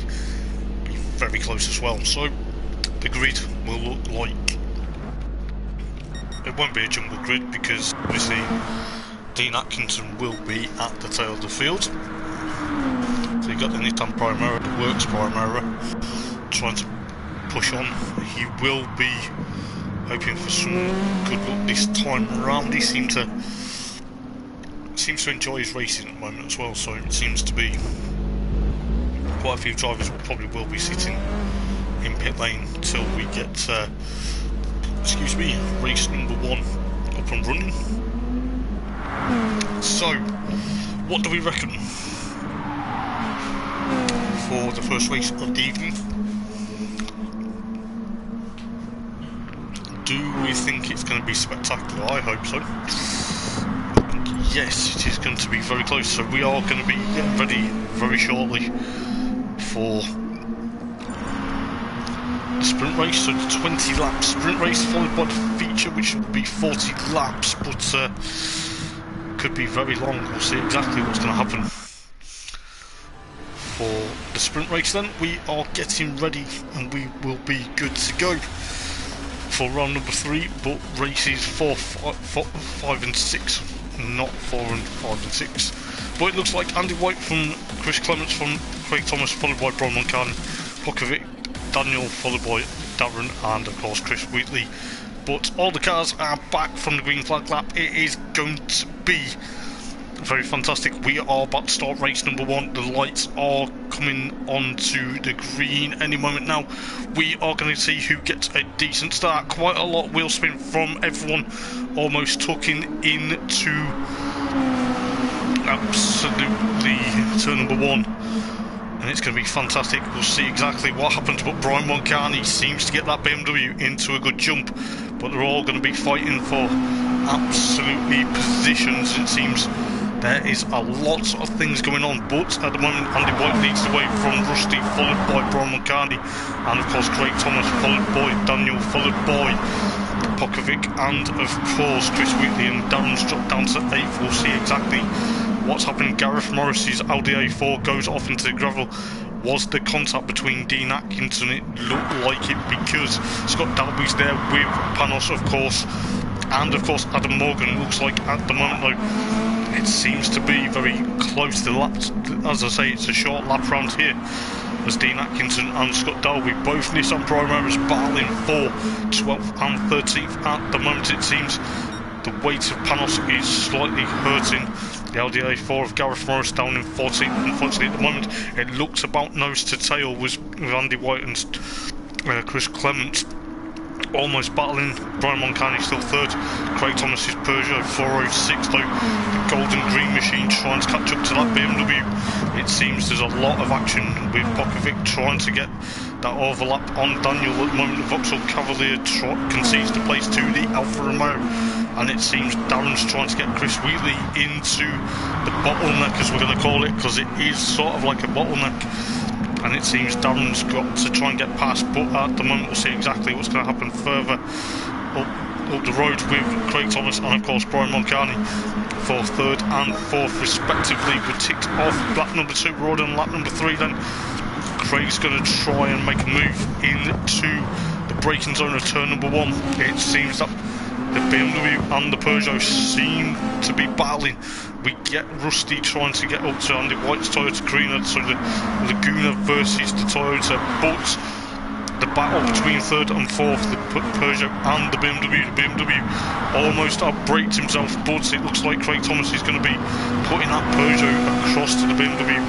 be very close as well. So the grid will look like, it won't be a jungle grid because obviously Dean Atkinson will be at the tail of the field. So you've got the Nissan Primera, the Works Primera, trying to push on. He will be hoping for some good luck this time around. He seems to enjoy his racing at the moment as well, so it seems to be quite a few drivers probably will be sitting in pit lane until we get race number 1 up and running. So what do we reckon for the first race of the evening? Do we think it's going to be spectacular? I hope so. Yes, it is going to be very close. So we are going to be getting ready very shortly for the sprint race. So the 20 lap sprint race followed by the feature, which will be 40 laps, but could be very long. We'll see exactly what's going to happen. For the sprint race then, we are getting ready and we will be good to go for round number 3, but races 4, 5 and 6, not 4 and 5 and 6. But it looks like Andy White from Chris Clements from Craig Thomas, followed by Brian Moncan, Pokovic, Daniel, followed by Darren, and of course Chris Wheatley. But all the cars are back from the green flag lap. It is going to be very fantastic. We are about to start race number 1. The lights are coming onto the green any moment now. We are going to see who gets a decent start. Quite a lot wheel spin from everyone, almost tucking into absolutely turn number 1. And it's going to be fantastic. We'll see exactly what happens, but Brian Moncani seems to get that BMW into a good jump, but they're all going to be fighting for absolutely positions. It seems there is a lot of things going on, but at the moment Andy White leads the way from Rusty, followed by Brian Moncani, and of course Craig Thomas, followed by Daniel, followed by Pokovic, and of course Chris Wheatley, and Darren's dropped down to 8th. We'll see exactly what's happening. Gareth Morris's Audi A4 goes off into the gravel. Was the contact between Dean Atkinson? It looked like it because Scott Dalby's there with Panos, of course, and of course Adam Morgan. Looks like at the moment though it seems to be very close to the laps. As I say, it's a short lap round here as Dean Atkinson and Scott Dalby, both Nissan Primeras, battling for 12th and 13th at the moment. It seems the weight of Panos is slightly hurting the Audi A4 of Gareth Morris down in 14th. Unfortunately at the moment it looks about nose to tail with Andy White and Chris Clement almost battling. Brian Moncani still 3rd. Craig Thomas's Peugeot 406 though, the golden green machine trying to catch up to that BMW. It seems there's a lot of action with Pokovic trying to get that overlap on Daniel at the moment. The Vauxhall Cavalier concedes the place to the Alfa Romeo, and it seems Darren's trying to get Chris Wheatley into the bottleneck, as we're going to call it, because it is sort of like a bottleneck, and it seems Darren's got to try and get past. But at the moment we'll see exactly what's going to happen further up the road with Craig Thomas and of course Brian Moncani for 3rd and 4th respectively. We're ticked off lap number 2. We're on lap number 3 then. Craig's going to try and make a move into the braking zone of turn number 1. It seems that the BMW and the Peugeot seem to be battling. We get Rusty trying to get up to Andy White's Toyota Carina, so the Laguna versus the Toyota, but the battle between 3rd and 4th, the Peugeot and the BMW almost outbraked himself, but it looks like Craig Thomas is going to be putting that Peugeot across to the BMW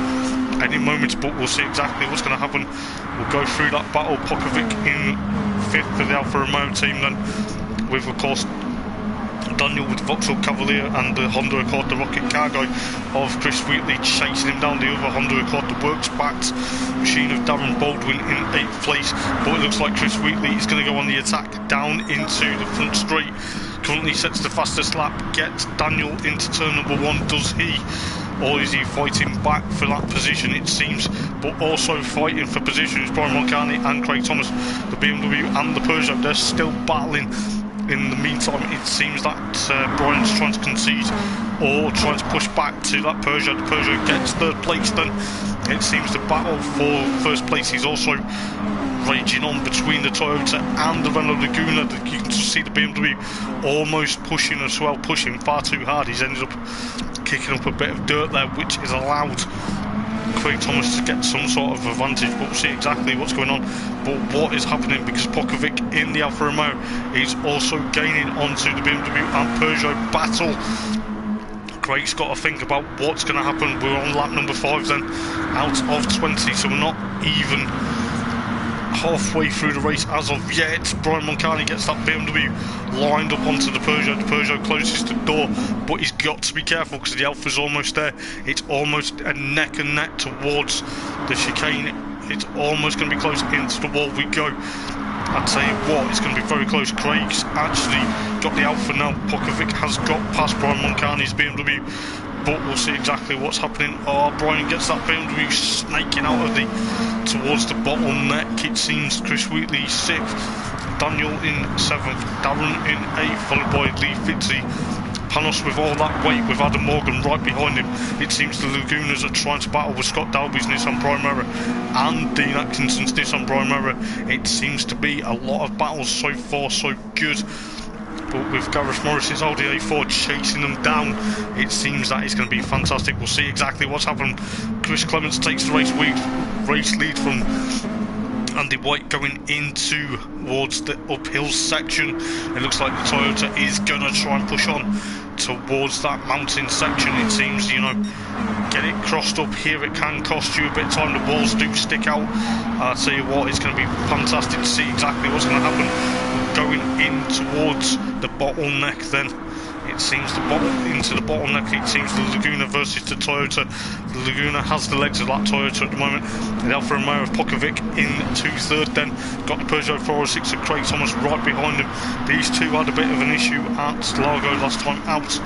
any moment, but we'll see exactly what's going to happen. We'll go through that battle. Pokovic in 5th for the Alfa Romeo team then, with of course Daniel with the Vauxhall Cavalier and the Honda Accord, the Rocket Cargo of Chris Wheatley chasing him down. The other Honda Accord, the works-backed machine of Darren Baldwin in 8th place, but it looks like Chris Wheatley is going to go on the attack down into the front straight. Currently sets the fastest lap, gets Daniel into turn number 1, does he? or is he fighting back for that position, it seems, but also fighting for positions. Brian Moncani and Craig Thomas, the BMW and the Peugeot, they're still battling. In the meantime, it seems that Brian's trying to concede or trying to push back to that Peugeot. The Peugeot gets third place, then it seems the battle for first place is also raging on between the Toyota and the Renault Laguna. You can see the BMW almost pushing as well, pushing far too hard. He's ended up kicking up a bit of dirt there, which has allowed Craig Thomas to get some sort of advantage, but we'll see exactly what's going on. But what is happening, because Pokovic in the Alfa Romeo is also gaining onto the BMW and Peugeot battle. Craig's got to think about what's going to happen. We're on lap number 5 then, out of 20, so we're not even halfway through the race as of yet. Brian Moncani gets that BMW lined up onto the Peugeot closes the door, but he's got to be careful because the Alfa's almost there. It's almost a neck and neck towards the chicane. It's almost going to be close. Into the wall we go. I'd tell you what, it's going to be very close. Craig's actually got the Alfa now. Pokovic has got past Brian Moncani's BMW, but we'll see exactly what's happening. Oh, Brian gets that BMW snaking out of the towards the bottleneck. It seems Chris Wheatley 6th, Daniel in 7th, Darren in 8th, followed by Lee Fitzy. Panos with all that weight, with Adam Morgan right behind him. It seems the Lagunas are trying to battle with Scott Dalby's Nissan Primera and Dean Atkinson's Nissan Primera. It seems to be a lot of battles so far, so good. But with Gareth Morris's Audi A4 chasing them down, it seems that it's going to be fantastic. We'll see exactly what's happened. Chris Clements takes the race lead from Andy White going into towards the uphill section. It looks like the Toyota is going to try and push on towards that mountain section. It seems, you know, get it crossed up here, it can cost you a bit of time. The walls do stick out. I'll tell you what, it's going to be fantastic to see exactly what's going to happen. Going in towards the bottleneck then. It seems into the bottleneck. It seems the Laguna versus the Toyota. The Laguna has the legs of that Toyota at the moment. The Alfa Romeo of Pokovic in 2/3 then. Got the Peugeot 406 of Craig Thomas right behind him. These two had a bit of an issue at Largo last time out,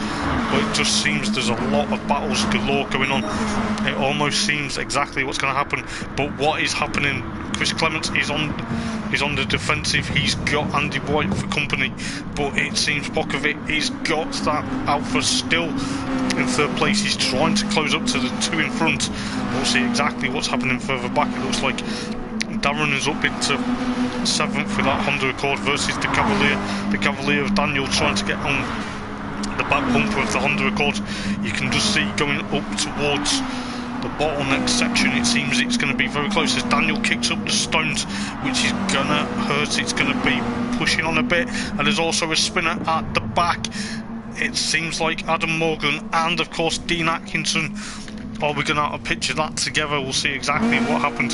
but it just seems there's a lot of battles galore going on. It almost seems exactly what's going to happen, but what is happening? Chris Clements is on the defensive. He's got Andy White for company, but it seems Pokovic has got that Alfa still in 3rd place. He's trying to close up to the two in front. We'll see exactly what's happening further back. It looks like Darren is up into 7th with that Honda Accord versus the Cavalier. The Cavalier of Daniel trying to get on the back bumper of the Honda Accord. You can just see going up towards the bottleneck section. It seems it's going to be very close as Daniel kicks up the stones, which is going to hurt. It's going to be pushing on a bit, and there's also a spinner at the back. It seems like Adam Morgan and of course Dean Atkinson. Are we going to have a picture of that together? We'll see exactly what happened.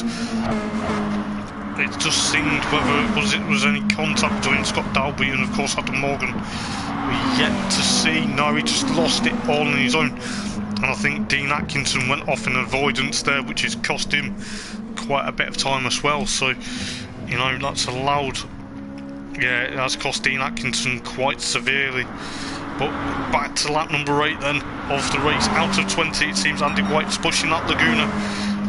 It just seemed whether it was any contact between Scott Dalby and of course Adam Morgan. We're yet to see. No, he just lost it all on his own. And I think Dean Atkinson went off in avoidance there, which has cost him quite a bit of time as well. So, you know, that's allowed. Yeah, it has cost Dean Atkinson quite severely. But back to lap number 8 then of the race. Out of 20, it seems Andy White's pushing that Laguna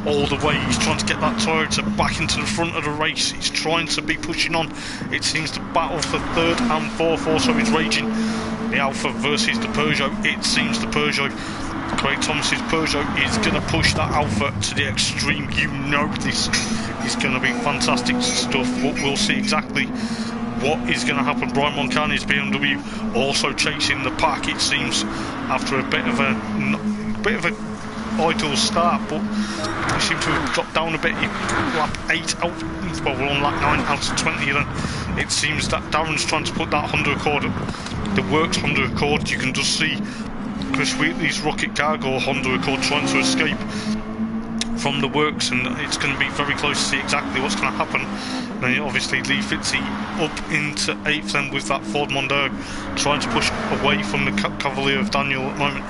all the way. He's trying to get that Toyota back into the front of the race. He's trying to be pushing on. It seems the battle for 3rd and 4th also is raging. The Alfa versus the Peugeot. It seems the Peugeot, Craig Thomas's Peugeot, is going to push that Alfa to the extreme. You know this is going to be fantastic stuff, but we'll see exactly what is going to happen. Brian Moncani's BMW also chasing the pack, it seems, after a bit of a idle start, but we seem to have dropped down a bit. Lap 8 out, well, we're on lap 9 out of 20 then. It seems that Darren's trying to put that Honda Accord, the works Honda Accord. You can just see Chris Wheatley's Rocket Cargo Honda Accord trying to escape from the works, and it's going to be very close to see exactly what's going to happen. Then obviously Lee Fitzy up into 8th then with that Ford Mondeo, trying to push away from the Cavalier of Daniel at the moment.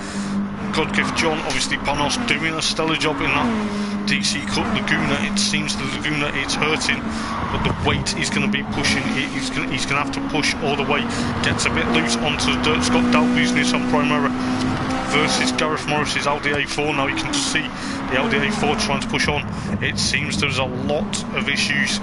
Godgift John, obviously Panos doing a stellar job in that DC Cup Laguna. It seems the Laguna is hurting, but the weight is going to be pushing. He's going to have to push all the way. Gets a bit loose onto the dirt. Scott Dalby's Nissan Primera versus Gareth Morris's LDA4. Now you can see the LDA4 trying to push on. It seems there's a lot of issues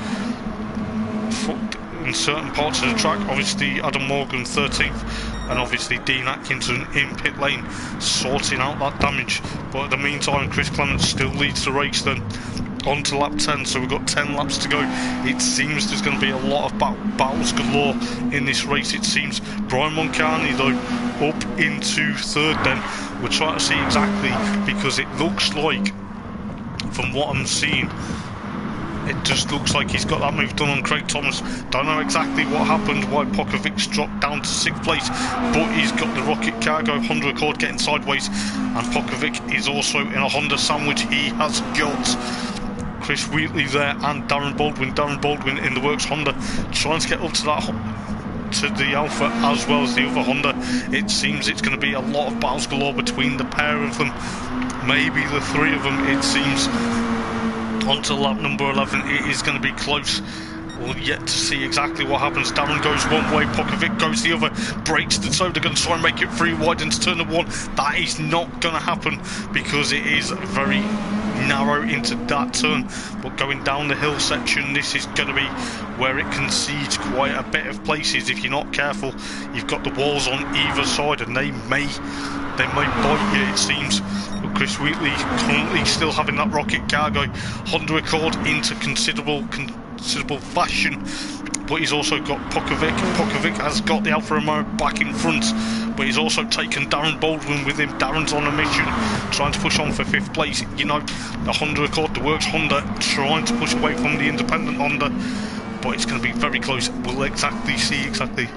in certain parts of the track. Obviously Adam Morgan 13th, and obviously Dean Atkinson in pit lane sorting out that damage. But in the meantime, Chris Clements still leads the race then on to lap 10, so we've got 10 laps to go. It seems there's going to be a lot of battles galore in this race. It seems Brian Moncani though up into third then. We're trying to see exactly, because it looks like, from what I'm seeing, it just looks like he's got that move done on Craig Thomas. Don't know exactly what happened, why Pokovic's dropped down to 6th place, but he's got the Rocket Cargo Honda Accord getting sideways, and Pokovic is also in a Honda sandwich. He has got Chris Wheatley there and Darren Baldwin in the Works Honda, trying to get up to that, to the Alpha as well as the other Honda. It seems it's going to be a lot of battles galore between the pair of them, maybe the three of them. It seems onto lap number 11 it is going to be close. We'll yet to see exactly what happens. Darren goes one way, Pokovic goes the other, breaks the toe. They're going to try and make it free wide into turn 1. That is not going to happen because it is very narrow into that turn. But going down the hill section, this is going to be where it concedes quite a bit of places. If you're not careful, you've got the walls on either side, and they may bite you, it seems. But Chris Wheatley currently still having that Rocket Cargo Honda Accord into considerable fashion, but he's also got Pokovic. Pokovic has got the Alfa Romeo back in front, but he's also taken Darren Baldwin with him. Darren's on a mission, trying to push on for 5th place. You know, the Honda Accord, the Works Honda, trying to push away from the independent Honda, but it's going to be very close. We'll see exactly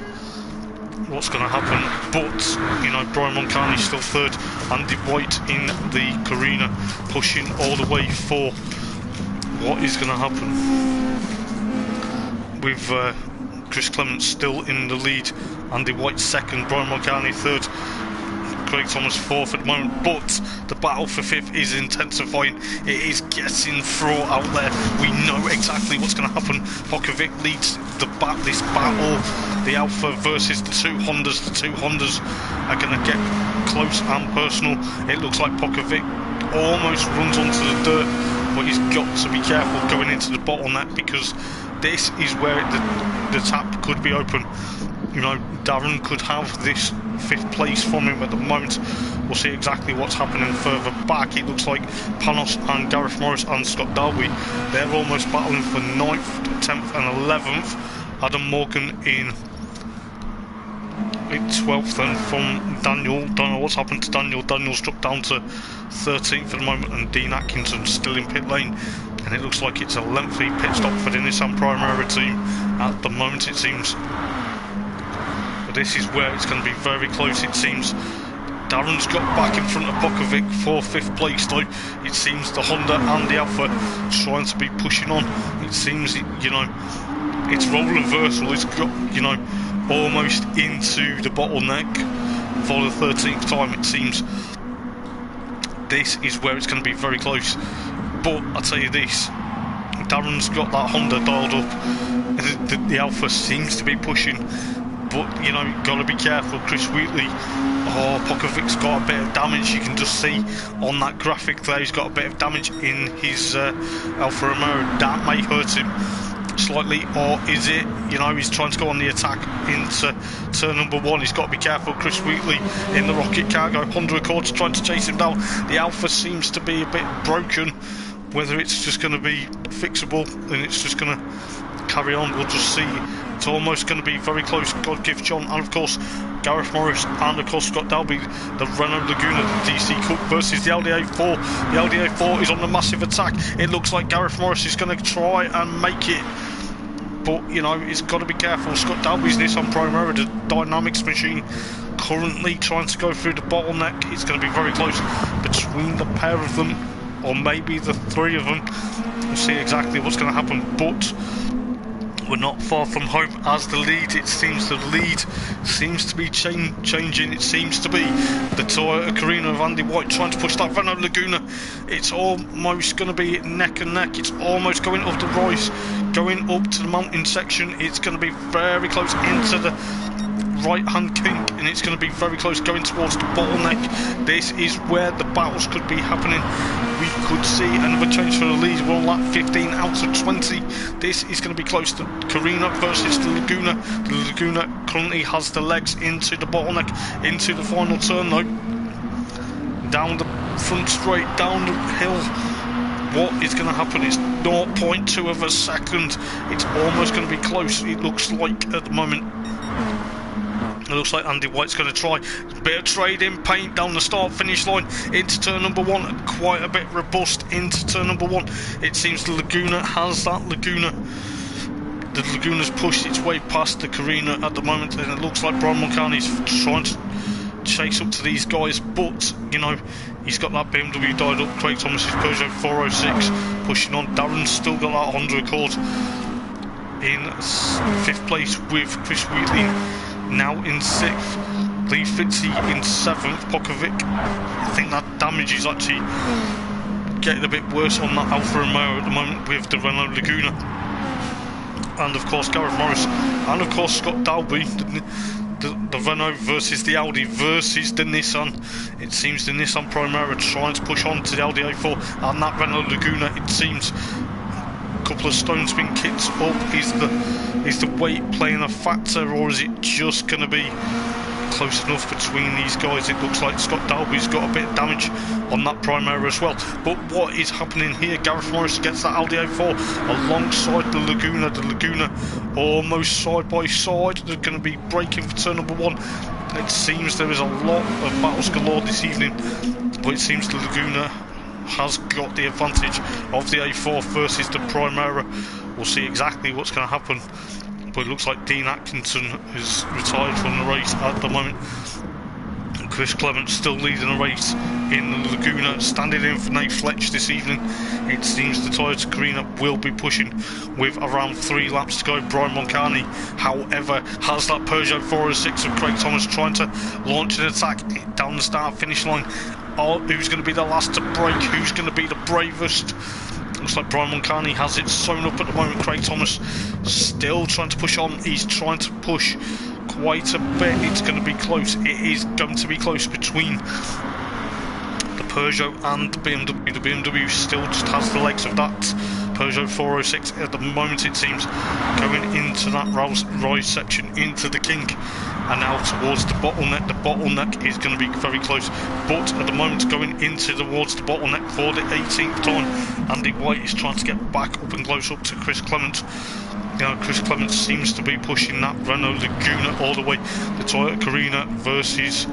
what's going to happen, but you know, Brian Moncani's still third, Andy White in the Carina pushing all the way for what is going to happen with Chris Clements still in the lead, Andy White second, Brian Moncani third, Craig Thomas 4th at the moment. But the battle for 5th is intensifying. It is getting fraught out there. We know exactly what's going to happen. Pokovic leads this battle, the Alpha versus the two Hondas. The two Hondas are going to get close and personal. It looks like Pokovic almost runs onto the dirt, but he's got to be careful going into the bottleneck, because this is where the tap could be open. You know, Darren could have this 5th place from him at the moment. We'll see exactly what's happening further back. It looks like Panos and Gareth Morris and Scott Dalby, they're almost battling for 9th, 10th and 11th. Adam Morgan in 12th and from Daniel. Don't know what's happened to Daniel. Daniel's dropped down to 13th at the moment, and Dean Atkinson still in pit lane. And it looks like it's a lengthy pit stop for the Nissan Primera team at the moment, it seems. But this is where it's going to be very close, it seems. Darren's got back in front of Pokovic for 5th place though. It seems the Honda and the Alpha trying to be pushing on. It seems, you know, it's role reversal. It's got, you know, almost into the bottleneck for the 13th time, it seems. This is where it's going to be very close. But I'll tell you this, Darren's got that Honda dialed up. The Alpha seems to be pushing, but you know, got to be careful. Chris Wheatley, Pokovic's got a bit of damage. You can just see on that graphic there, he's got a bit of damage in his Alfa Romeo. That may hurt him slightly, or is it, you know, he's trying to go on the attack into turn number 1. He's got to be careful. Chris Wheatley in the Rocket Cargo Honda Accord's trying to chase him down. The Alpha seems to be a bit broken. Whether it's just going to be fixable and it's just going to carry on, we'll just see. It's almost going to be very close. God Gift John and of course Gareth Morris and of course Scott Dalby, the Renault Laguna, the DC Cup versus the LDA4. The LDA4 is on the massive attack. It looks like Gareth Morris is going to try and make it, but you know, he's got to be careful. Scott Dalby's Nissan Primera, the Dynamics machine, currently trying to go through the bottleneck. It's going to be very close between the pair of them, or maybe the three of them. We'll see exactly what's going to happen, but we're not far from home as the lead. It seems the lead seems to be changing. It seems to be the Toyota Carina of Andy White trying to push that Renault Laguna. It's almost going to be neck and neck. It's almost going up the rise, going up to the mountain section. It's going to be very close into the right-hand kink, and it's going to be very close going towards the bottleneck. This is where the battles could be happening. We could see another change for the lead. We're on lap 15 out of 20. This is going to be close to Carina versus the Laguna. The Laguna currently has the legs into the bottleneck, into the final turn though. Down the front straight, down the hill. What is going to happen is 0.2 of a second. It's almost going to be close, it looks like at the moment. It looks like Andy White's going to try. A bit of trade-in paint down the start-finish line into turn number 1. Quite a bit robust into turn number 1. It seems the Laguna has that Laguna. The Laguna's pushed its way past the Carina at the moment, and it looks like Brian Mulcahy's trying to chase up to these guys, but you know, he's got that BMW died up. Craig Thomas's Peugeot 406 pushing on. Darren's still got that Honda Accord in 5th place with Chris Wheatley now in 6th. Lee Fitzy in 7th. Pokovic, I think that damage is actually getting a bit worse on that Alfa Romeo at the moment with the Renault Laguna, and of course Gareth Morris, and of course Scott Dalby. The Renault versus the Audi versus the Nissan. It seems the Nissan Primera trying to push on to the Audi A4, and that Renault Laguna, it seems a couple of stones being kicked up. Is the weight playing a factor, or is it just going to be close enough between these guys? It looks like Scott Dalby's got a bit of damage on that Primera as well. But what is happening here? Gareth Morris gets that Audi A4 alongside the Laguna. The Laguna almost side by side. They're going to be braking for turn number 1. It seems there is a lot of battles galore this evening, but it seems the Laguna has got the advantage of the A4 versus the Primera. We'll see exactly what's going to happen. But it looks like Dean Atkinson is retired from the race at the moment. And Chris Clement still leading the race in the Laguna, standing in for Nate Fletch this evening. It seems the Toyota Carina will be pushing with around 3 laps to go. Brian Mulcahy, however, has that Peugeot 406 of Craig Thomas trying to launch an attack down the start-finish line. Oh, who's going to be the last to brake? Who's going to be the bravest? Looks like Brian Mulcahy has it sewn up at the moment. Craig Thomas still trying to push on. He's trying to push quite a bit. It's going to be close. It is going to be close between the Peugeot and the BMW. The BMW still just has the legs of that Peugeot 406 at the moment, it seems, going into that rise section, into the kink, and now towards the bottleneck. The bottleneck is going to be very close, but at the moment going into towards the bottleneck for the 18th time. Andy White is trying to get back up and close up to Chris Clement. You know, Chris Clement seems to be pushing that Renault Laguna all the way. The Toyota Carina versus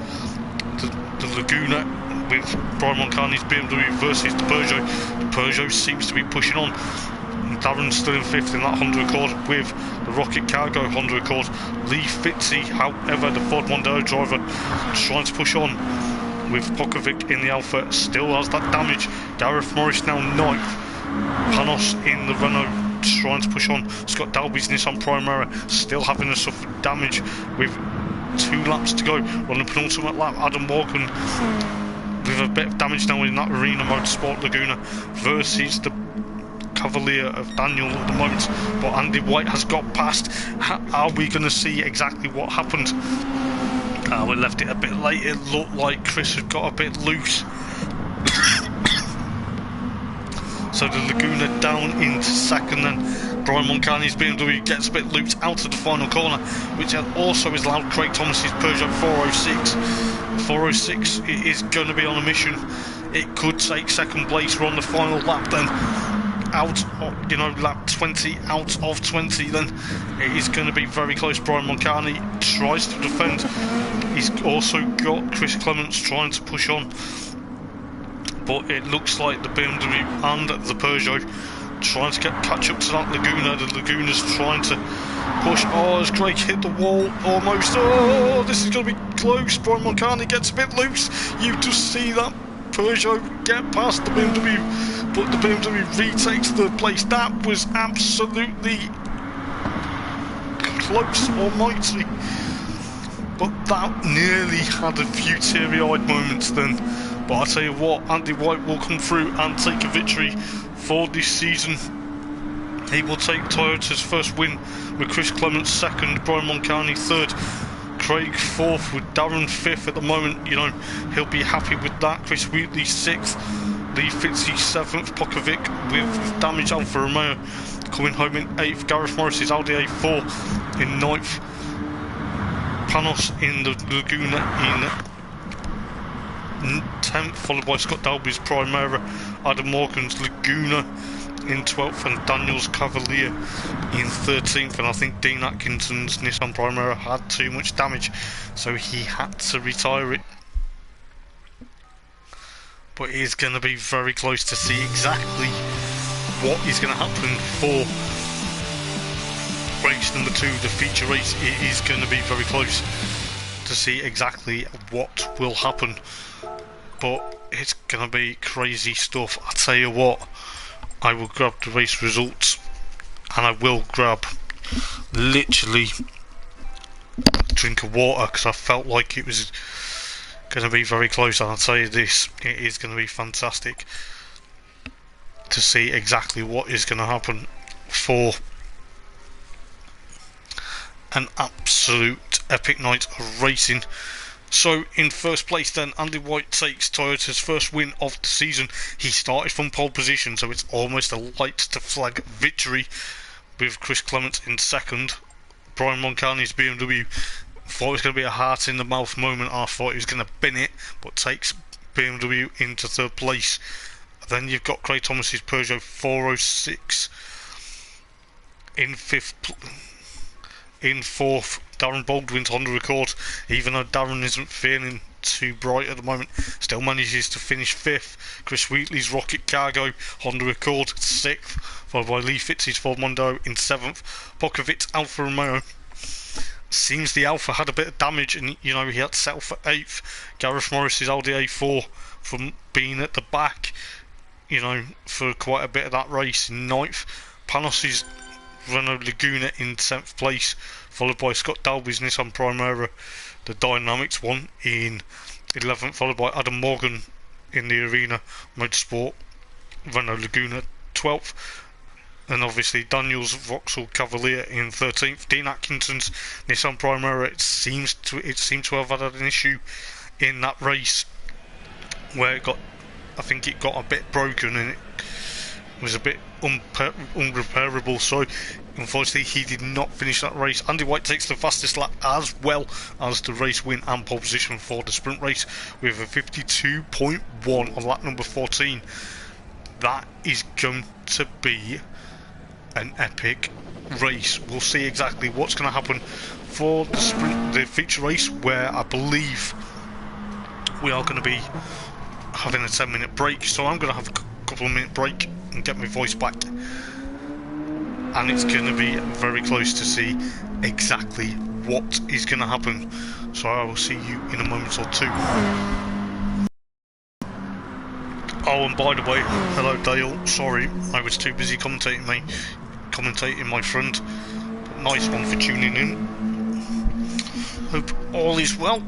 the Laguna, with Brian Mulcahy's BMW versus the Peugeot. The Peugeot seems to be pushing on. Darren's still in 5th in that Honda Accord with the Rocket Cargo Honda Accord. Lee Fitzy, however, the Ford Mondeo driver, trying to push on with Pokovic in the Alfa, still has that damage. Gareth Morris now 9th. Panos in the Renault trying to push on. Scott Dalby's Nissan Primera still having to suffer damage with 2 laps to go on the penultimate lap. Adam Morgan with a bit of damage now in that Arena Motorsport Laguna versus the Cavalier of Daniel at the moment, but Andy White has got past. Are we going to see exactly what happened? We left it a bit late. It looked like Chris had got a bit loose. So the Laguna down into 2nd, then Brian Mulcahy's BMW gets a bit looped out of the final corner, which also has allowed Craig Thomas's Peugeot 406. 406 is going to be on a mission. It could take 2nd place. We're on the final lap then. Out of, you know, lap 20 out of 20, then it is going to be very close. Brian Mulcahy tries to defend. He's also got Chris Clements trying to push on, but it looks like the BMW and the Peugeot trying to catch up to that Laguna. The Laguna's trying to push. Oh, as Craig hit the wall almost. Oh, this is going to be close. Brian Mulcahy gets a bit loose. You just see that Peugeot get past the BMW, but the BMW retakes the place. That was absolutely close, almighty. But that nearly had a few teary-eyed moments then. But I tell you what, Andy White will come through and take a victory for this season. He will take Toyota's first win with Chris Clements 2nd, Brian Mulcahy 3rd. Craig 4th with Darren 5th at the moment. You know, he'll be happy with that. Chris Wheatley 6th. Lee Fitzy 7th. Pokovic with damage. Alfa Romeo coming home in 8th. Gareth Morris's Audi A4 in 9th. Panos in the Laguna in 10th, followed by Scott Dalby's Primera, Adam Morgan's Laguna in 12th, and Daniel's Cavalier in 13th. And I think Dean Atkinson's Nissan Primera had too much damage, so he had to retire it. But it is going to be very close to see exactly what is going to happen for race number 2, the feature race. It is going to be very close to see exactly what will happen, but it's going to be crazy stuff. I tell you what, I will grab the race results, and I will grab literally a drink of water, because I felt like it was going to be very close. And I'll tell you this, it is going to be fantastic to see exactly what is going to happen for an absolute epic night of racing. So in first place then, Andy White takes Toyota's first win of the season. He started from pole position, so it's almost a light to flag victory, with Chris Clements in second. Brian Moncani's BMW, thought it was going to be a heart in the mouth moment. I thought he was going to bin it, but takes BMW into third place. Then you've got Craig Thomas's Peugeot 406 in fourth. Darren Baldwin's Honda Accord, even though Darren isn't feeling too bright at the moment, still manages to finish 5th. Chris Wheatley's Rocket Cargo Honda Accord 6th, followed by Lee Fitz's Ford Mondeo in 7th. Pokovic's Alfa Romeo, seems the Alfa had a bit of damage, and you know, he had to settle for 8th. Gareth Morris's Audi A4 from being at the back, you know, for quite a bit of that race in 9th. Panos's Renault Laguna in 10th place, followed by Scott Dalby's Nissan Primera, the Dynamics one, in 11th, followed by Adam Morgan in the Arena Motorsport Renault Laguna 12th, and obviously Daniel's Vauxhall Cavalier in 13th. Dean Atkinson's Nissan Primera, it seemed to have had an issue in that race where I think it got a bit broken, and it was a bit unrepairable, so unfortunately he did not finish that race. Andy White takes the fastest lap as well as the race win and pole position for the sprint race with a 52.1 on lap number 14. That is going to be an epic race. We'll see exactly what's going to happen for the feature race, where I believe we are going to be having a 10-minute break, so I'm going to have a couple of minute break and get my voice back, and it's going to be very close to see exactly what is going to happen. So I will see you in a moment or two. Oh, and by the way, hello Dale, sorry I was too busy commentating my friend, but nice one for tuning in. Hope all is well.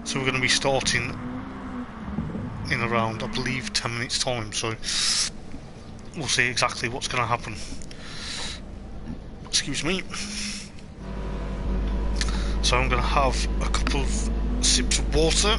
So we're going to be starting in around, I believe, 10 minutes time, so we'll see exactly what's going to happen. Excuse me. So I'm going to have a couple of sips of water.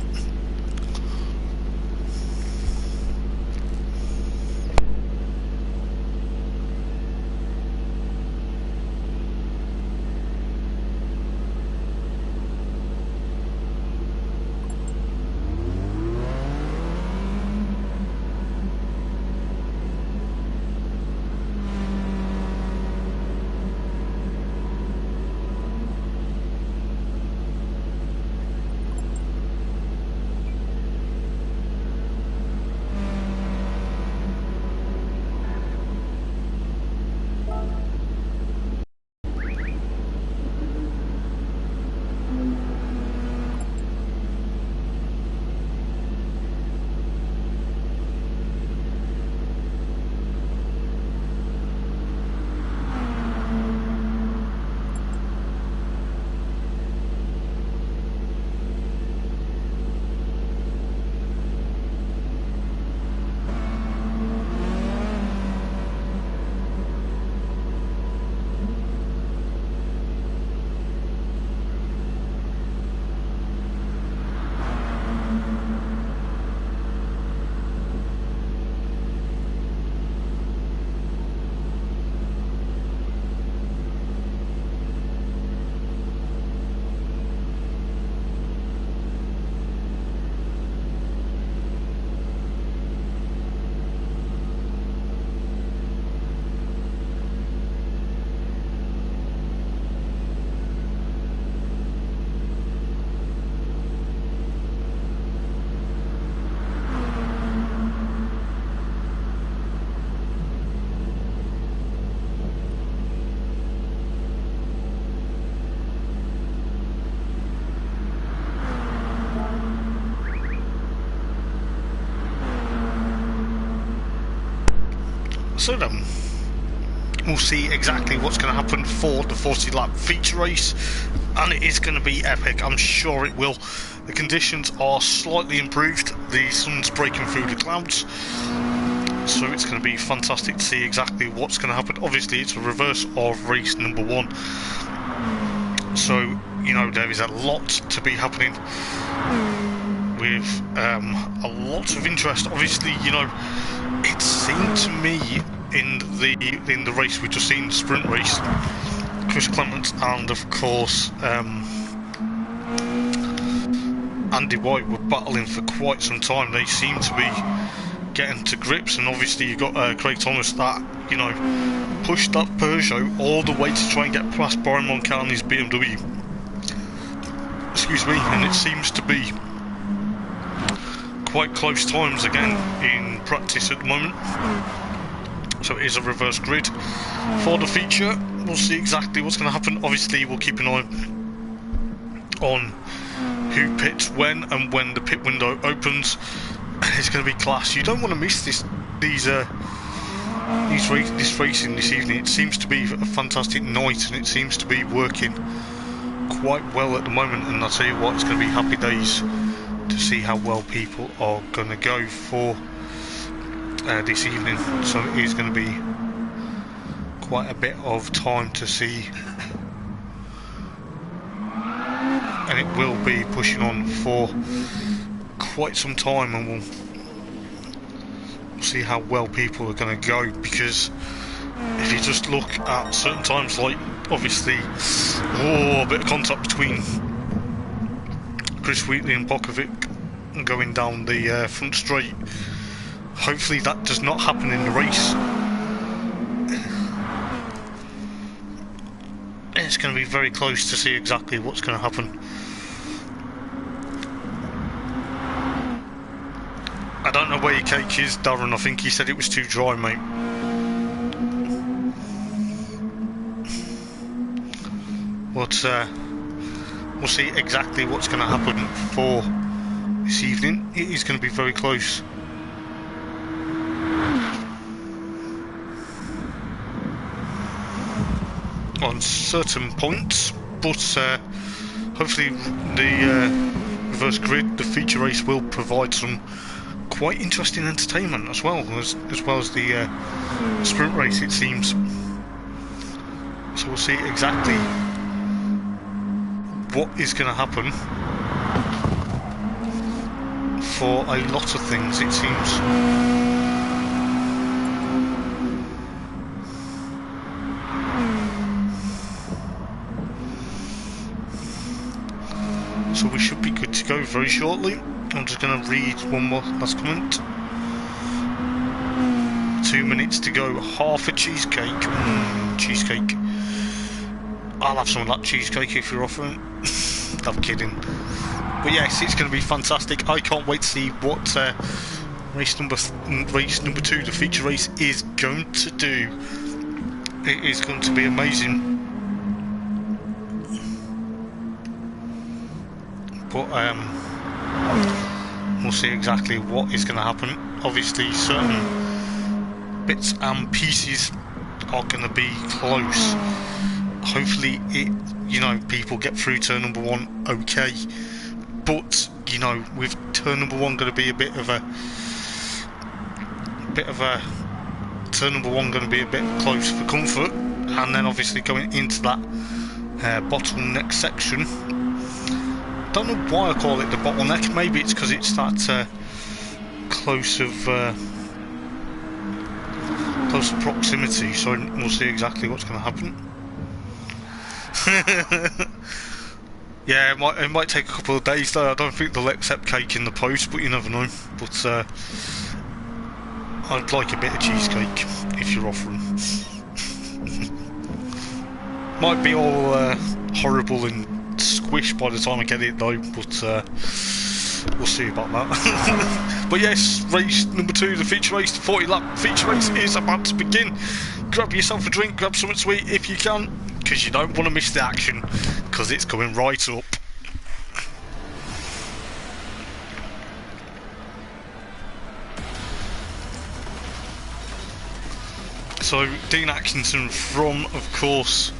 So then, we'll see exactly what's going to happen for the 40 lap feature race, and it is going to be epic, I'm sure it will. The conditions are slightly improved, the sun's breaking through the clouds, so it's going to be fantastic to see exactly what's going to happen. Obviously it's a reverse of race number 1, so you know there is a lot to be happening with a lot of interest. Obviously, you know, it seemed to me in the race we just seen, the sprint race, Chris Clement and of course Andy White were battling for quite some time. They seem to be getting to grips, and obviously you got Craig Thomas that, you know, pushed that Peugeot all the way to try and get past Brian Moncani's BMW. Excuse me, and it seems to be quite close times again in practice at the moment. So it is a reverse grid for the feature. We'll see exactly what's going to happen. Obviously we'll keep an eye on who pits when and when the pit window opens. It's going to be class. You don't want to miss this racing this evening. It seems to be a fantastic night, and it seems to be working quite well at the moment, and I'll tell you what, it's going to be happy days to see how well people are going to go for this evening. So it is going to be quite a bit of time to see, and it will be pushing on for quite some time, and we'll see how well people are going to go, because if you just look at certain times, like obviously a bit of contact between Chris Wheatley and Bokovic going down the front straight. Hopefully that does not happen in the race. It's going to be very close to see exactly what's going to happen. I don't know where your cake is, Darren. I think he said it was too dry, mate. But we'll see exactly what's going to happen for this evening. It is going to be very close. On certain points, but hopefully the reverse grid, the feature race, will provide some quite interesting entertainment as well as the sprint race, it seems. So we'll see exactly what is going to happen for a lot of things, it seems. So we should be good to go very shortly. I'm just going to read one more last comment. 2 minutes to go. Half a cheesecake. Cheesecake. I'll have some of that cheesecake if you're offering. I'm kidding. But yes, it's going to be fantastic. I can't wait to see what race number 2, the feature race, is going to do. It is going to be amazing. But we'll see exactly what is going to happen. Obviously certain bits and pieces are going to be close. Hopefully people get through turn number 1 okay, but you know, with turn number 1 going to be a bit of a turn number 1 going to be a bit close for comfort, and then obviously going into that bottleneck section. Don't know why I call it the bottleneck. Maybe it's because it's that close proximity. So we'll see exactly what's going to happen. Yeah, it might take a couple of days though. I don't think they'll accept cake in the post, but you never know. But I'd like a bit of cheesecake if you're offering. Might be all horrible and squished by the time I get it though, but we'll see about that. But yes, race number 2, the feature race, the 40 lap feature race is about to begin. Grab yourself a drink, grab something sweet if you can, because you don't want to miss the action, because it's coming right up. So Dean Atkinson from, of course,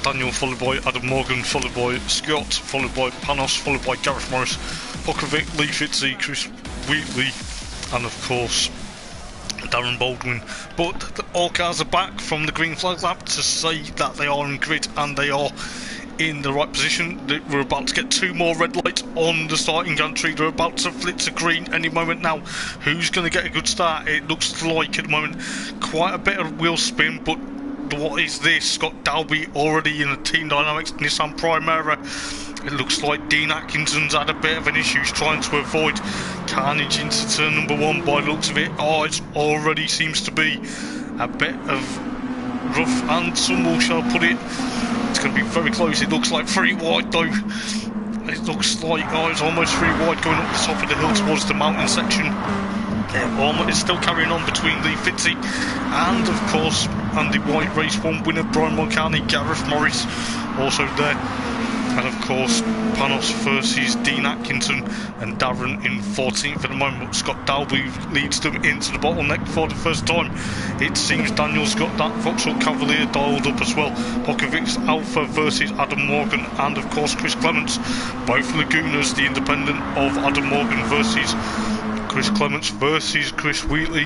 Daniel, followed by Adam Morgan, followed by Scott, followed by Panos, followed by Gareth Morris, Pokovic, Lee Fitzy, Chris Wheatley, and of course Darren Baldwin. But all cars are back from the green flag lap to say that they are in grid and they are in the right position. We're about to get 2 more red lights on the starting gantry. They're about to flip to green any moment now. Who's going to get a good start? It looks like at the moment quite a bit of wheel spin, but what is this? Scott Dalby already in a Team Dynamics Nissan Primera. It looks like Dean Atkinson's had a bit of an issue. He's trying to avoid carnage into turn number 1 by the looks of it. Oh, it already seems to be a bit of rough and tumble, shall I put it. It's going to be very close. It looks like 3 wide though. It looks like, oh, it's almost 3 wide going up the top of the hill towards the mountain section. It's still carrying on between Lee Fitzy and, of course, Andy White, race 1 winner Brian Mulcahy, Gareth Morris also there. And of course, Panos versus Dean Atkinson and Darren in 14th at the moment. Scott Dalby leads them into the bottleneck for the first time. It seems Daniel's got that Vauxhall Cavalier dialed up as well. Pokovic's Alpha versus Adam Morgan and of course Chris Clements. Both Lagunas, the independent of Adam Morgan versus Chris Clements versus Chris Wheatley.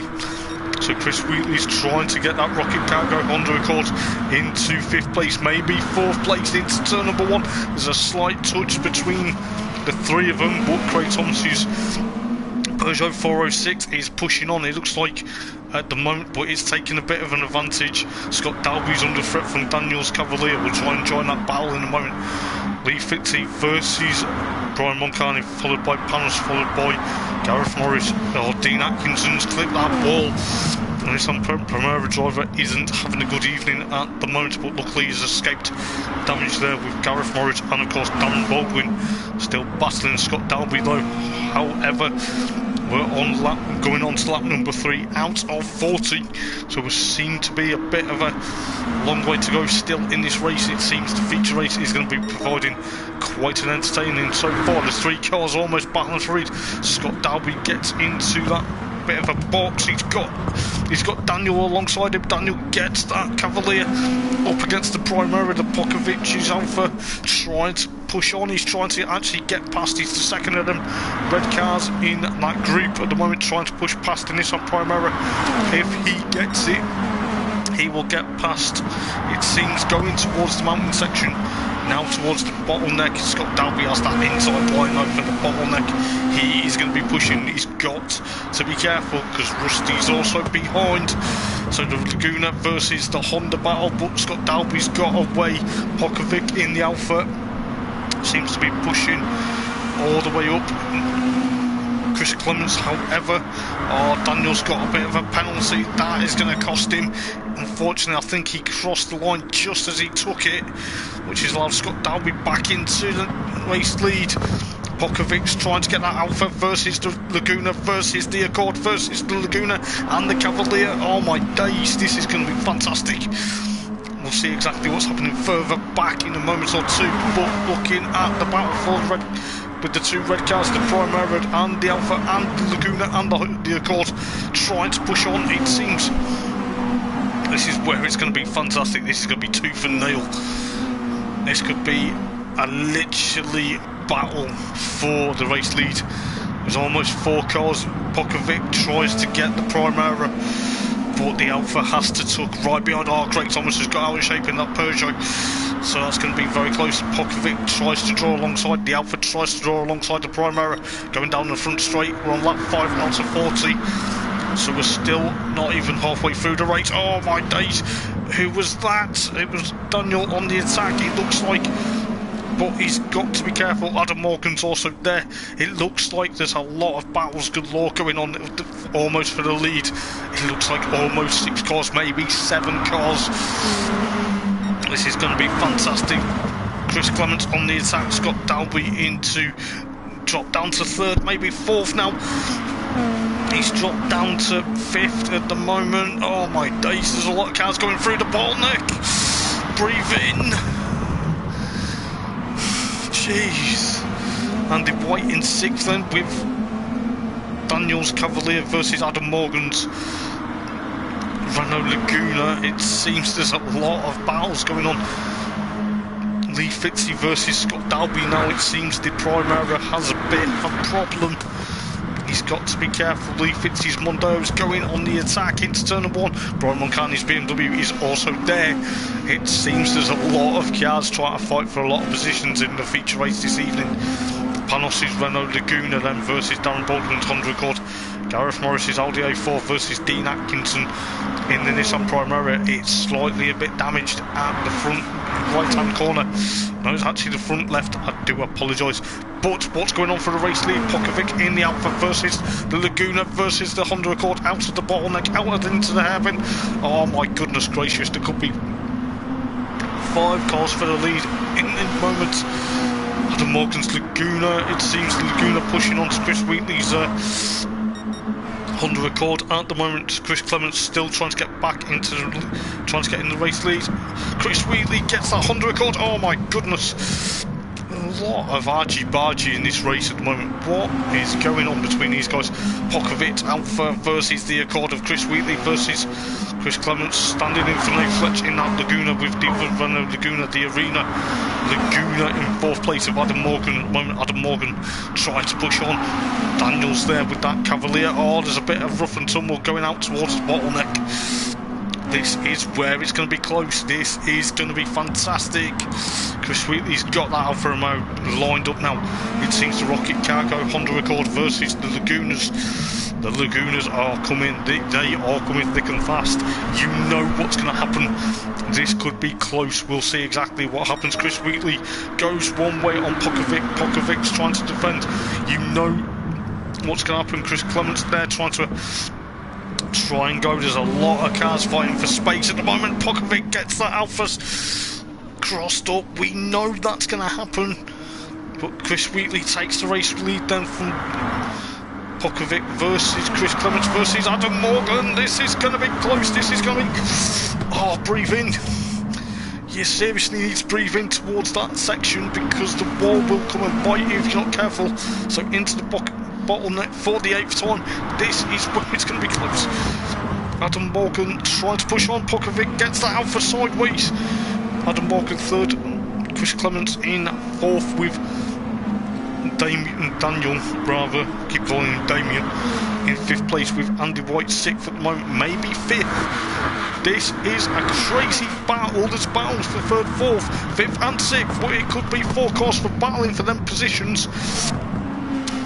So Chris Wheatley's trying to get that Rocket Cargo Honda Accord into 5th place, maybe 4th place into turn number 1. There's a slight touch between the 3 of them, but Craig Thomas's Peugeot 406 is pushing on. It looks like at the moment, but it's taking a bit of an advantage. Scott Dalby's under threat from Daniel's Cavalier. We'll try and join that battle in a moment. Lee Fitzy versus Brian Mulcahy, followed by Panos, followed by Gareth Morris. Oh, Dean Atkinson's clipped that ball. And this Primera driver isn't having a good evening at the moment, but luckily he's escaped damage there with Gareth Morris and of course Darren Baldwin still battling Scott Dalby though. However, we're going on to lap number 3 out of 40, so we seem to be a bit of a long way to go still in this race. It seems the feature race is going to be providing quite an entertaining so far. There's 3 cars almost battling for it. Scott Dalby gets into that bit of a box. He's got Daniel alongside him. Daniel gets that Cavalier up against the Primera. The Pokovic's Alpha trying to push on. He's trying to actually get past. He's the second of them red cars in that group at the moment, trying to push past the Nissan Primera. If he gets it, he will get past. It seems going towards the mountain section. Now towards the bottleneck. Scott Dalby has that inside line over the bottleneck. He is going to be pushing. He's got to be careful because Rusty's also behind. So the Laguna versus the Honda battle, but Scott Dalby's got away. Pokovic in the Alpha seems to be pushing all the way up. Chris Clements, however, Daniel's got a bit of a penalty. That is going to cost him. Unfortunately, I think he crossed the line just as he took it, which has allowed Scott Dalby back into the race lead. Pokovic's trying to get that Alpha versus the Laguna versus the Accord versus the Laguna and the Cavalier. Oh my days, this is going to be fantastic. We'll see exactly what's happening further back in a moment or two, but looking at the battle for with the 2 red cars, the Primera and the Alpha and the Laguna and the Accord trying to push on. It seems this is where it's going to be fantastic. This is going to be tooth and nail. This could be a literally battle for the race lead. There's almost 4 cars. Pokovic tries to get the Primera, but the Alpha has to tuck right behind. Craig Thomas has got out of shape in that Peugeot, so that's going to be very close. Pokovic tries to draw alongside. The Alpha tries to draw alongside the Primera, going down the front straight. We're on lap 5 out of 40, so we're still not even halfway through the race. Oh my days, who was that? It was Daniel on the attack, it looks like, but he's got to be careful. Adam Morgan's also there. It looks like there's a lot of battles galore going on almost for the lead. It looks like almost 6 cars, maybe 7 cars. This is going to be fantastic. Chris Clements on the attack. Scott Dalby into drop down to 3rd, maybe 4th now. He's dropped down to 5th at the moment. Oh my days, there's a lot of cars going through the bottleneck. Breathe in. Jeez. Andy White in 6th then with Daniel's Cavalier versus Adam Morgan's Renault Laguna. It seems there's a lot of battles going on. Lee Fitzy versus Scott Dalby now. It seems the Primera has a bit of a problem. He's got to be careful. Lee Fitzy's Mondo's going on the attack into turn 1. Brian Moncani's BMW is also there. It seems there's a lot of cars trying to fight for a lot of positions in the feature race this evening. Panos' Renault Laguna then versus Darren Baldwin's Honda Accord. Gareth Morris's Audi A4 versus Dean Atkinson in the Nissan Primera. It's slightly a bit damaged at the front right hand corner. No, it's actually the front left. I do apologise. But what's going on for the race lead? Pokovic in the Alpha versus the Laguna versus the Honda Accord, out of the bottleneck, out into the hairpin. Oh my goodness gracious, there could be 5 cars for the lead in the moment. Adam Morgan's Laguna, it seems the Laguna pushing on to Chris Wheatley's Honda Accord at the moment. Chris Clements still trying to get back into trying to get in the race lead. Chris Wheatley gets that Honda Accord. Oh my goodness, a lot of argy-bargy in this race at the moment. What is going on between these guys? Pokovic Alpha versus the Accord of Chris Wheatley versus Chris Clements, standing in for Nate Fletch in that Laguna with the Renault Laguna, the Arena Laguna in 4th place of Adam Morgan at the moment. Adam Morgan trying to push on. Daniel's there with that Cavalier. Oh, there's a bit of rough and tumble going out towards the bottleneck. This is where it's going to be close. This is going to be fantastic. Chris Wheatley's got that Alfa Romeo lined up now. It seems the Rocket Cargo Honda Accord versus the Lagunas. The Lagunas are coming. They are coming thick and fast. You know what's going to happen. This could be close. We'll see exactly what happens. Chris Wheatley goes one way on Pokovic. Pokovic's trying to defend. You know what's going to happen. Chris Clements there trying to try and go. There's a lot of cars fighting for space at the moment. Pokovic gets that Alphas crossed up. We know that's going to happen. But Chris Wheatley takes the race lead then from Pokovic versus Chris Clements versus Adam Morgan. This is going to be close. This is going to be... Oh, breathe in. You seriously need to breathe in towards that section because the wall will come and bite you if you're not careful. So into the bottleneck for the 8th time. This is where it's going to be close. Adam Morgan trying to push on. Pokovic gets that Alpha sideways. Adam Morgan 3rd. Chris Clements in 4th with Daniel, rather, keep calling him Damien, in 5th place with Andy White 6th at the moment, maybe 5th. This is a crazy battle. There's battles for 3rd, 4th, 5th and 6th, but it could be 4 cars for battling for them positions.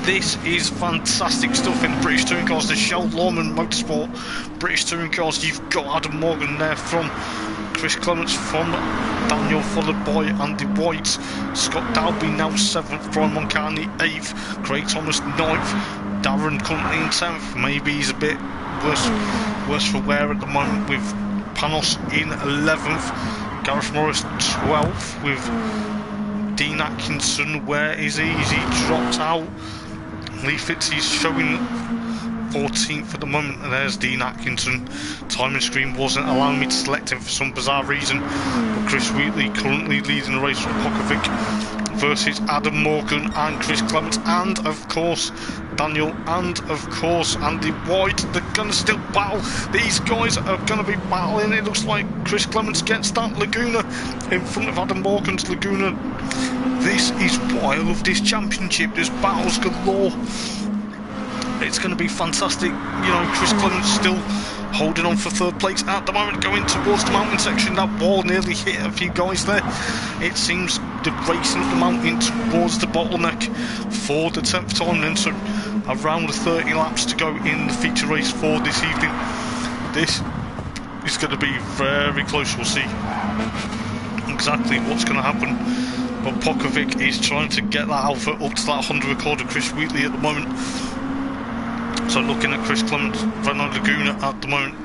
This is fantastic stuff in British Touring Cars. The Chell, Lawman, Motorsport, British Touring Cars. You've got Adam Morgan there from Chris Clements, from Daniel, followed by Andy White. Scott Dalby now 7th, Brian Moncani 8th, Craig Thomas 9th, Darren currently in 10th. Maybe he's a bit worse for wear at the moment with Panos in 11th, Gareth Morris 12th with Dean Atkinson. Where is he? Is he dropped out? Lee Fitzy's showing 14th at the moment, and there's Dean Atkinson. Timing screen wasn't allowing me to select him for some bizarre reason, but Chris Wheatley currently leading the race from Pokovic versus Adam Morgan and Chris Clements, and of course Daniel, and of course Andy White. They're going to still battle. These guys are going to be battling. It looks like Chris Clements gets that Laguna in front of Adam Morgan's Laguna. This is why I love this championship. There's battles galore. It's going to be fantastic. You know, Chris Clements still holding on for 3rd place at the moment, going towards the mountain section. That wall nearly hit a few guys there. It seems they're racing up the mountain towards the bottleneck for the 10th time then, so around the 30 laps to go in the feature race for this evening. This is going to be very close. We'll see exactly what's going to happen, but Pokovic is trying to get that Alpha up to that Honda Accord of Chris Wheatley at the moment. So looking at Chris Clements, Renault Laguna at the moment,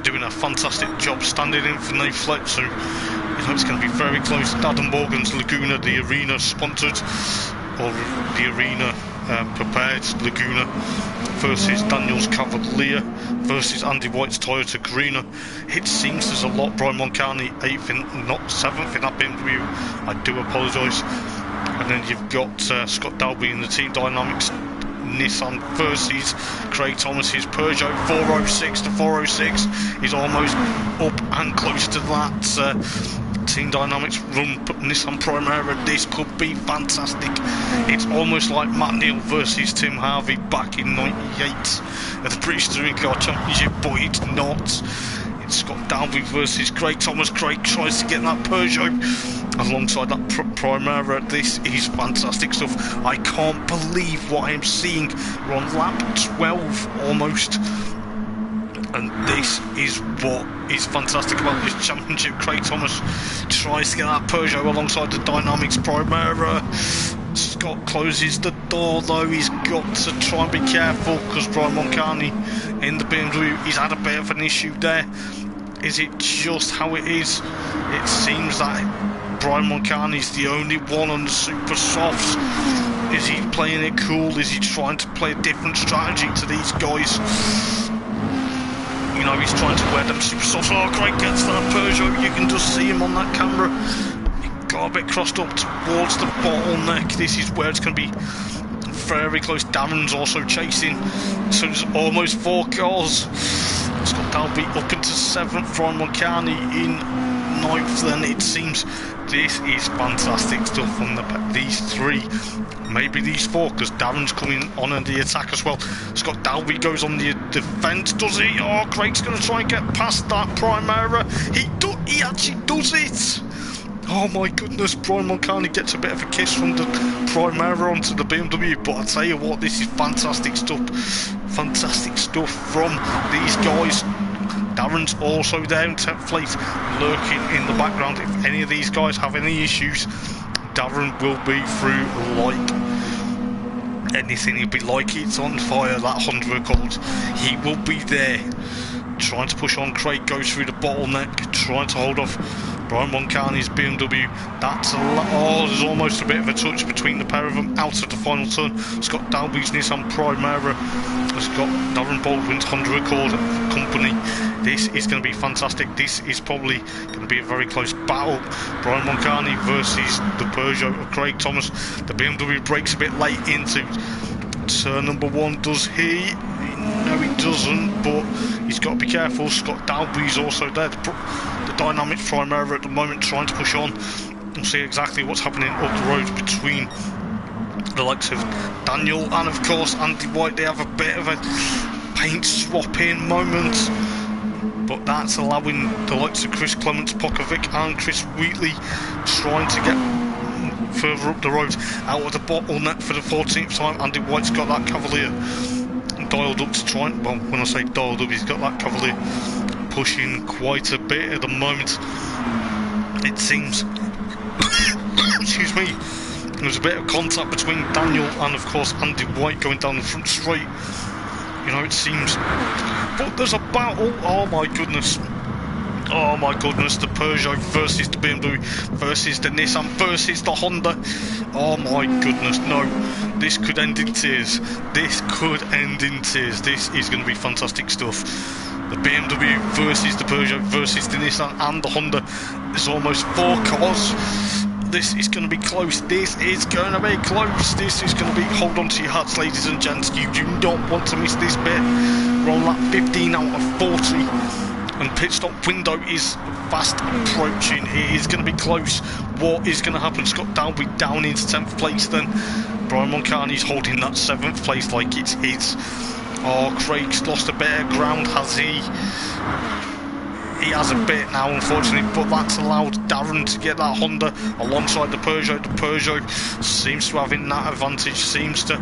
doing a fantastic job standing in for Nate Fletch, so you know it's going to be very close. Adam Morgan's Laguna, the Arena sponsored, or the Arena prepared Laguna, versus Daniel's Cavalier, versus Andy White's Toyota Carina. It seems there's a lot. Brian Moncani 8th, not 7th in that BMW, I do apologise. And then you've got Scott Dalby in the Team Dynamics Nissan versus Craig Thomas's Peugeot 406. The 406 is almost up and close to that Team Dynamics run Nissan Primera. This could be fantastic. It's almost like Matt Neal versus Tim Harvey back in '98 at the British Touring Car Championship, but it's not. It's Scott Dalby versus Craig Thomas. Craig tries to get that Peugeot alongside that Primera. This is fantastic stuff. I can't believe what I'm seeing. We're on lap 12 almost. And this is what is fantastic about this championship. Craig Thomas tries to get that Peugeot alongside the Dynamics Primera. Scott closes the door though. He's got to try and be careful because Brian Moncani in the BMW, he's had a bit of an issue there. Is it just how it is? It seems that Brian Moncani's the only one on the super softs. Is he playing it cool? Is he trying to play a different strategy to these guys? You know, he's trying to wear them super softs. Oh, Craig gets that Peugeot. You can just see him on that camera. He got a bit crossed up towards the bottleneck. This is where it's going to be very close. Darren's also chasing. So there's almost 4 cars. Scott Dalby up into 7th. Brian Moncani in 9th. Then it seems this is fantastic stuff from these 3. Maybe these 4, because Darren's coming on the attack as well. Scott Dalby goes on the defence, does he? Oh, Craig's going to try and get past that Primera. He actually does it. Oh my goodness, Brian Moncani gets a bit of a kiss from the Primera onto the BMW, but I tell you what, this is fantastic stuff. Fantastic stuff from these guys. Darren's also there in 10th place, lurking in the background. If any of these guys have any issues, Darren will be through like anything. He'll be like it's on fire, that Honda Accord. He will be there, trying to push on. Craig goes through the bottleneck, trying to hold off Brian Moncani's BMW. That's there's almost a bit of a touch between the pair of them out of the final turn. Scott Dalby's Nissan Primera has got Darren Baldwin's Honda Accord company. This is going to be fantastic. This is probably going to be a very close battle. Brian Moncani versus the Peugeot of Craig Thomas. The BMW brakes a bit late into turn number 1. Does he? No, he doesn't, but he's got to be careful. Scott Dalby's also there. The Dynamics Primera at the moment trying to push on. We'll see exactly what's happening up the road between the likes of Daniel and of course Andy White. They have a bit of a paint swapping moment, but that's allowing the likes of Chris Clements, Pokovic and Chris Wheatley trying to get further up the road out of the bottleneck for the 14th time. Andy White's got that Cavalier dialed up to try and, well, when I say dialed up, he's got that Cavalier pushing quite a bit at the moment. It seems excuse me, there's a bit of contact between Daniel and of course Andy White going down the front straight. You know, it seems, but there's a battle. Oh my goodness, the Peugeot versus the BMW versus the Nissan versus the Honda. Oh my goodness, no, this could end in tears. This could end in tears. This is going to be fantastic stuff. The BMW versus the Peugeot versus the Nissan and the Honda. There's almost 4 cars. This is going to be close. This is going to be close. This is going to be, hold on to your hats, ladies and gents. You do not want to miss this bit. We're on lap 15 out of 40. And pit stop window is fast approaching. It is going to be close. What is going to happen? Scott Dalby down into 10th place then. Brian Moncani's holding that 7th place like it's his. Oh, Craig's lost a bit of ground, has he? He has a bit now, unfortunately, but that's allowed Darren to get that Honda alongside the Peugeot. The Peugeot seems to have in that advantage, seems to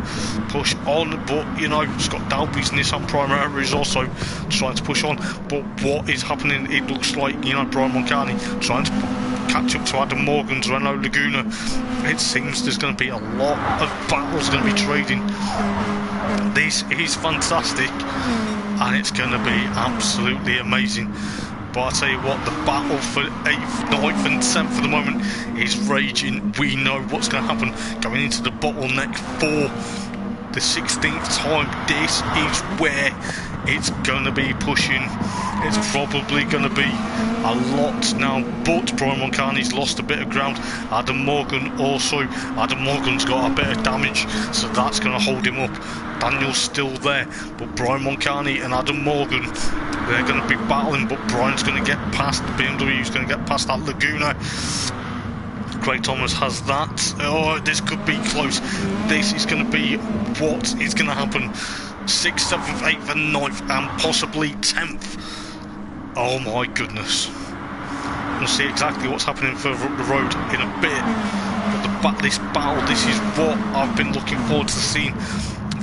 push on, but you know, Scott Dalby's Nissan Primera is also trying to push on. But what is happening? It looks like, you know, Brian Moncani trying to catch up to Adam Morgan's Renault Laguna. It seems there's going to be a lot of battles going to be trading. This is fantastic, and it's going to be absolutely amazing. But I tell you what, the battle for 8th, 9th and 10th for the moment is raging. We know what's going to happen going into the bottleneck for the 16th time. This is where it's going to be pushing. It's probably going to be a lot now, but Brian Moncani's lost a bit of ground. Adam Morgan's got a bit of damage, so that's going to hold him up. Daniel's still there, but Brian Moncani and Adam Morgan, they're going to be battling, but Brian's going to get past the BMW, he's going to get past that Laguna. Craig Thomas has that. Oh, this could be close. This is going to be what is going to happen. 6th, 7th, 8th and 9th and possibly 10th. Oh my goodness. We'll see exactly what's happening further up the road in a bit. But this battle, this is what I've been looking forward to seeing.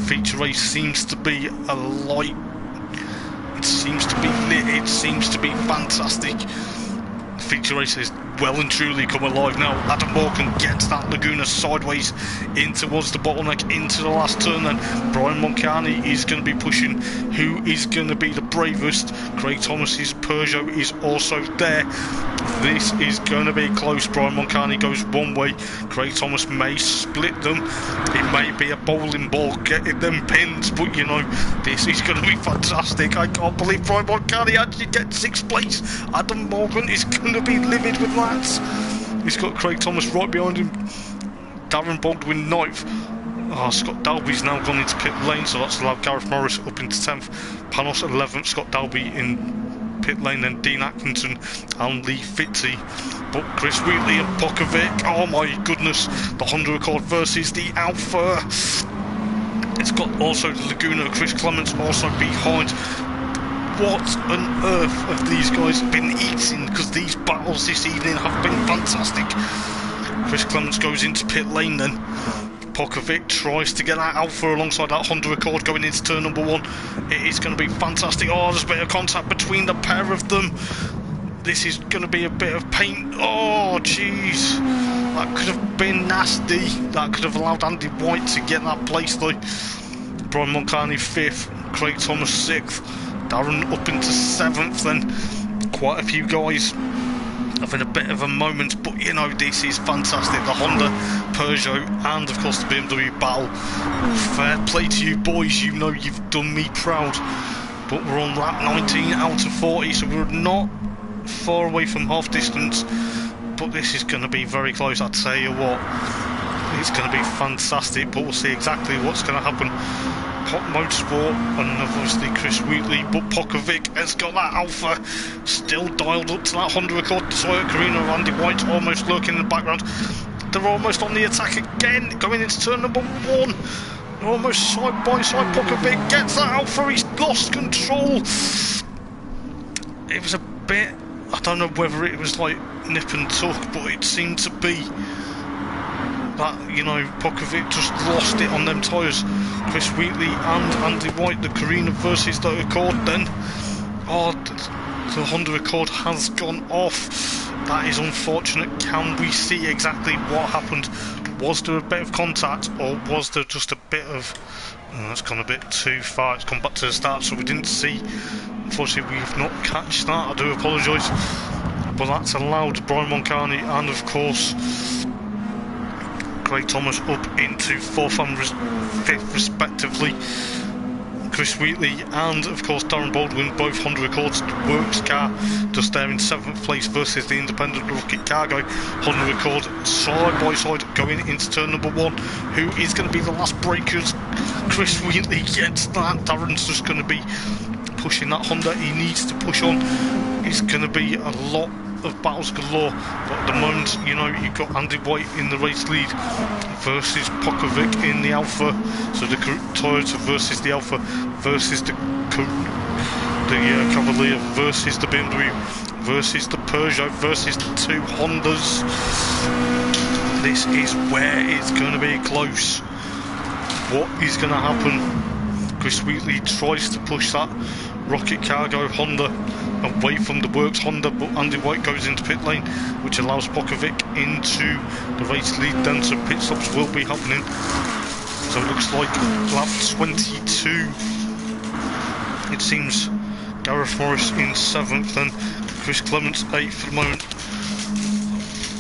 Feature race seems to be a light. It seems to be lit. It seems to be fantastic. Feature race is well and truly come alive now. Adam Morgan gets that Laguna sideways in towards the bottleneck, into the last turn. Then Brian Moncani is going to be pushing. Who is going to be the bravest? Craig Thomas's Peugeot is also there. This is going to be close. Brian Moncani goes one way. Craig Thomas may split them. It may be a bowling ball getting them pins, but you know, this is going to be fantastic. I can't believe Brian Moncani actually gets 6th place. Adam Morgan is going to be livid with that. He's got Craig Thomas right behind him. Darren Baldwin 9th. Oh, Scott Dalby's now gone into pit lane, so that's allowed Gareth Morris up into 10th. Panos 11th, Scott Dalby in pit lane, then Dean Atkinson and Lee Fitzy. But Chris Wheatley and Pokovic, oh my goodness, the Honda Accord versus the Alpha. It's got also the Laguna, Chris Clements also behind. What on earth have these guys been eating? Because these battles this evening have been fantastic. Chris Clements goes into pit lane then. Pokovic tries to get that Alpha alongside that Honda Accord going into turn number 1. It is going to be fantastic. Oh, there's a bit of contact between the pair of them. This is going to be a bit of paint. Oh, jeez. That could have been nasty. That could have allowed Andy White to get that place though. Brian Moncani 5th. Craig Thomas 6th. Darren up into 7th then. Quite a few guys having a bit of a moment, but you know, this is fantastic. The Honda, Peugeot and of course the BMW battle. Fair play to you boys, you know you've done me proud. But we're on lap 19 out of 40, so we're not far away from half distance, but this is going to be very close. I tell you what, it's going to be fantastic, but we'll see exactly what's going to happen. Pop Motorsport and obviously Chris Wheatley, but Pokovic has got that Alpha still dialed up to that Honda Accord. Toyota Carino of Andy White almost lurking in the background. They're almost on the attack again, going into turn number 1. They're almost side by side. Pokovic gets that Alpha, he's lost control. It was a bit, I don't know whether it was like nip and tuck, but it seemed to be that, you know, Pokovic just lost it on them tyres. Chris Wheatley and Andy White, the Carina versus the Accord then. Oh, the Honda Accord has gone off. That is unfortunate. Can we see exactly what happened? Was there a bit of contact, or was there just a bit of... Oh, that's gone a bit too far. It's come back to the start, so we didn't see. Unfortunately, we've not catched that. I do apologise. But that's allowed Brian Moncani and, of course, Craig Thomas up into 4th and 5th respectively. Chris Wheatley and of course Darren Baldwin, both Honda Accords, the Works car just there in 7th place versus the independent Rocket Cargo. Honda Accord side by side going into turn number 1. Who is going to be the last breakers? Chris Wheatley gets that. Darren's just going to be pushing that Honda. He needs to push on. It's going to be a lot of battles galore, but at the moment, you know, you've got Andy White in the race lead versus Pokovic in the Alpha. So the Toyota versus the Alpha versus the Cavalier versus the BMW versus the Peugeot versus the 2 Hondas. This is where it's going to be close. What is going to happen? Chris Wheatley tries to push that Rocket Cargo Honda away from the Works Honda, but Andy White goes into pit lane, which allows Pokovic into the race lead then, so pit stops will be happening. So it looks like lap 22. It seems Gareth Morris in 7th, then Chris Clements 8th for the moment.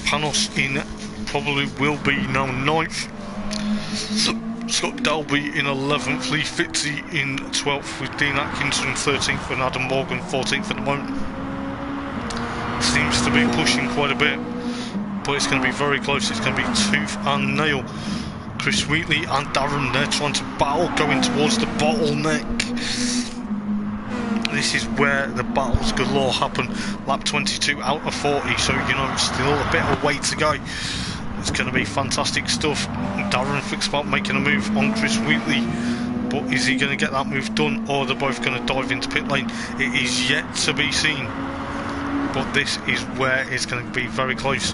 Panos in probably will be now 9th. Scott Dalby in 11th, Lee Fitzy in 12th with Dean Atkinson 13th and Adam Morgan 14th at the moment. Seems to be pushing quite a bit, but it's going to be very close. It's going to be tooth and nail. Chris Wheatley and Darren, they're trying to battle going towards the bottleneck. This is where the battles galore happen. Lap 22 out of 40, so you know, still a bit of way to go. It's going to be fantastic stuff. Darren thinks about making a move on Chris Wheatley, but is he going to get that move done, or they're both going to dive into pit lane? It is yet to be seen, but this is where it's going to be very close.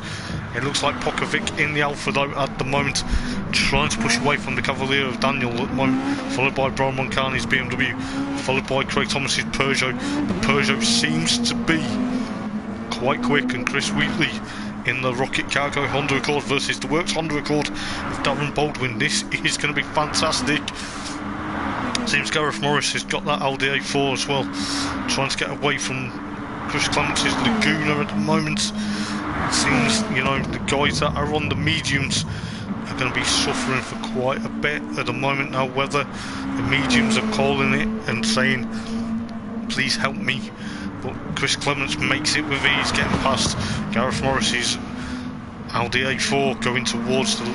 It looks like Pokovic in the Alpha though at the moment, trying to push away from the Cavalier of Daniel at the moment, followed by Brian Moncani's BMW, followed by Craig Thomas's Peugeot. The Peugeot seems to be quite quick, and Chris Wheatley in the Rocket Cargo Honda Accord versus the Works Honda Accord of Darren Baldwin. This is going to be fantastic. Seems Gareth Morris has got that LDA4 as well, trying to get away from Chris Clements' Laguna at the moment. It seems, you know, the guys that are on the mediums are going to be suffering for quite a bit at the moment now. Whether the mediums are calling it and saying, please help me, but Chris Clements makes it with ease, getting past Gareth Morris's LDA4 going towards the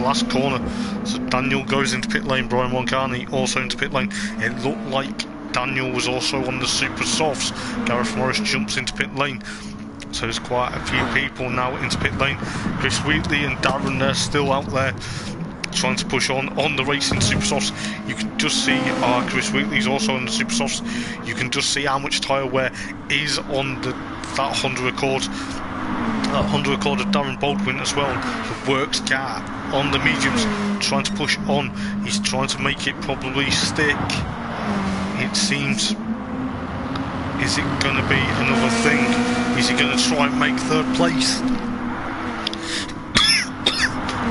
last corner. So Daniel goes into pit lane, Brian Moncani also into pit lane. It looked like Daniel was also on the super softs. Gareth Morris jumps into pit lane, so there's quite a few people now into pit lane. Chris Wheatley and Darren, they're still out there trying to push on the racing super softs. You can just see Chris Wheatley's also on the super softs. You can just see how much tyre wear is on that Honda Accord. That Honda Accord of Darren Baldwin as well, the Works car on the mediums, trying to push on. He's trying to make it probably stick. It seems, is it going to be another thing? Is he going to try and make third place?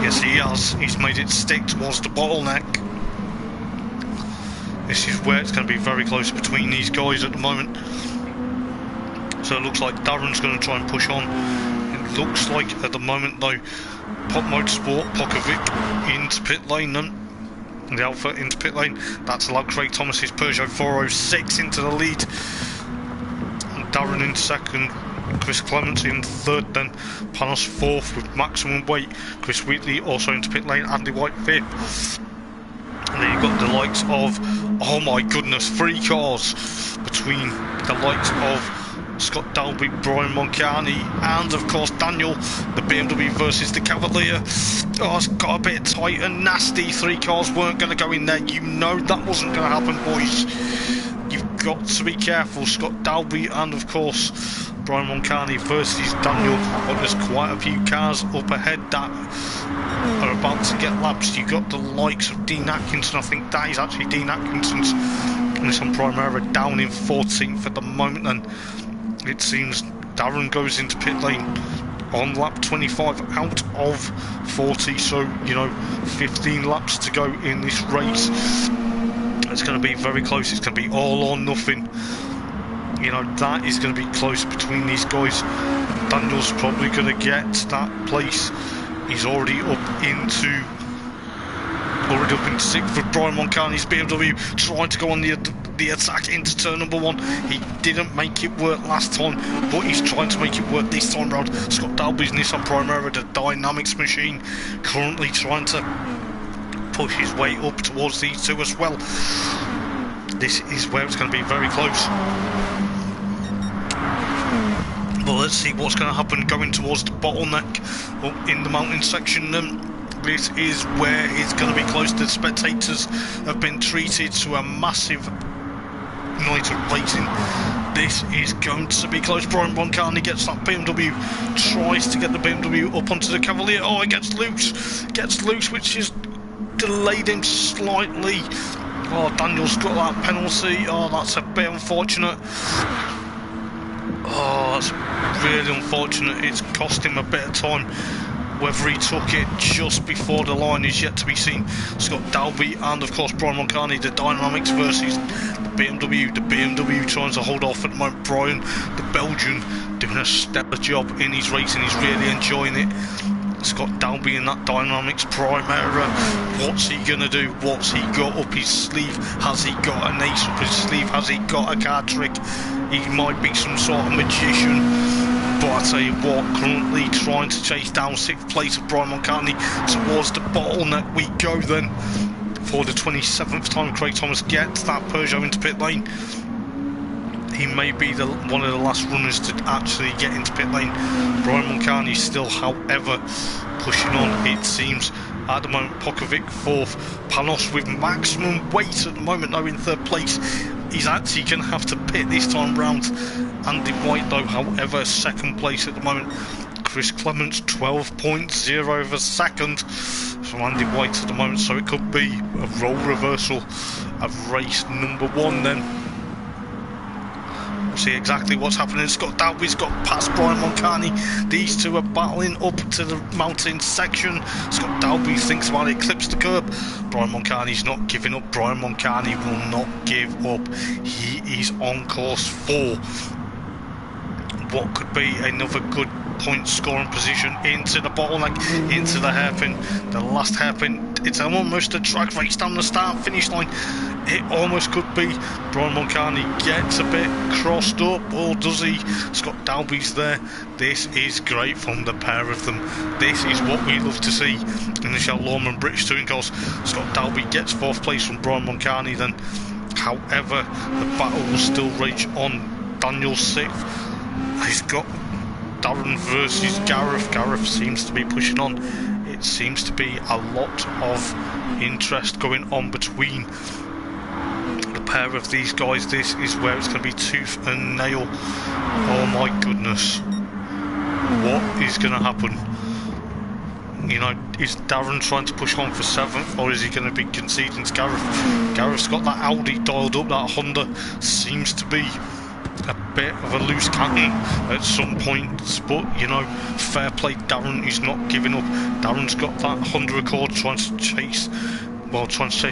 Yes, he has. He's made it stick towards the bottleneck. This is where it's going to be very close between these guys at the moment. So it looks like Darren's going to try and push on. It looks like at the moment though, Pop Motorsport, Pokovic into pit lane then. The Alpha into pit lane. That's allowed Craig Thomas's Peugeot 406 into the lead. And Darren in second. Chris Clements in third then. Panos fourth with maximum weight. Chris Wheatley also into pit lane. Andy White fifth. And then you've got the likes of, oh my goodness, 3 cars between the likes of Scott Dalby, Brian Moncani, and of course Daniel. The BMW versus the Cavalier. Oh, it's got a bit tight and nasty. 3 cars weren't going to go in there. You know that wasn't going to happen, boys. You've got to be careful. Scott Dalby and of course Brian Moncani versus Daniel. But there's quite a few cars up ahead that are about to get laps. You've got the likes of Dean Atkinson. I think that is actually Dean Atkinson's Nissan Primera down in 14th at the moment, and it seems Darren goes into pit lane on lap 25 out of 40, so you know, 15 laps to go in this race. It's going to be very close. It's going to be all or nothing. You know, that is going to be close between these guys. Daniel's probably going to get that place. He's already up into 6th with Brian Moncani's BMW, trying to go on the attack into turn number 1. He didn't make it work last time, but he's trying to make it work this time round. Scott Dalby's Nissan Primera, the Dynamics machine, currently trying to push his way up towards these two as well. This is where it's going to be very close. But let's see what's going to happen going towards the bottleneck up in the mountain section. This is where it's going to be close. The spectators have been treated to a massive night of racing. This is going to be close. Brian Moncani gets that BMW, tries to get the BMW up onto the Cavalier. Oh, it gets loose, which is delayed him slightly. Oh, Daniel's got that penalty. Oh, that's a bit unfortunate. Oh, that's really unfortunate. It's cost him a bit of time. Whether he took it just before the line is yet to be seen. Scott Dalby and of course Brian Moncani, the Dynamics versus the BMW. The BMW trying to hold off at the moment. Brian, the Belgian, doing a stellar job in his racing. He's really enjoying it. Scott Dalby in that Dynamics Primera. What's he gonna do? What's he got up his sleeve? Has he got an ace up his sleeve? Has he got a card trick? He might be some sort of magician. But I tell you what, currently trying to chase down 6th place of Brian Mulcahy towards the bottleneck we go then. For the 27th time Craig Thomas gets that Peugeot into pit lane. He may be one of the last runners to actually get into pit lane. Brian Mulcahy still, however, pushing on, it seems. At the moment, Pokovic 4th. Panos with maximum weight at the moment, though, in 3rd place. He's actually going to have to pit this time round. Andy White, though, however, 2nd place at the moment. Chris Clements 12.0 over 2nd from Andy White at the moment. So it could be a role reversal of race number 1 then. We'll see exactly what's happening. Scott Dalby's got past Brian Mulcahy. These two are battling up to the mountain section. Scott Dalby thinks about it, clips the curb. Brian Mulcahy's not giving up. Brian Mulcahy will not give up. He is on course for what could be another good point scoring position into the bottleneck, into the hairpin. The last hairpin, it's almost a drag race down the start finish line. It almost could be. Brian Mulcahy gets a bit crossed up, or does he? Scott Dalby's there. This is great from the pair of them. This is what we love to see in the Chell Lawman British Touring Cars. Scott Dalby gets 4th place from Brian Mulcahy then. However, the battle will still rage on. Daniel 6th. He's got Darren versus Gareth. Gareth seems to be pushing on. It seems to be a lot of interest going on between the pair of these guys. This is where it's going to be tooth and nail. Oh my goodness. What is going to happen? You know, is Darren trying to push on for 7th, or is he going to be conceding to Gareth? Gareth's got that Audi dialed up. That Honda seems to be a bit of a loose cannon at some points, but you know, fair play. Darren is not giving up. Darren's got that Honda Accord trying to chase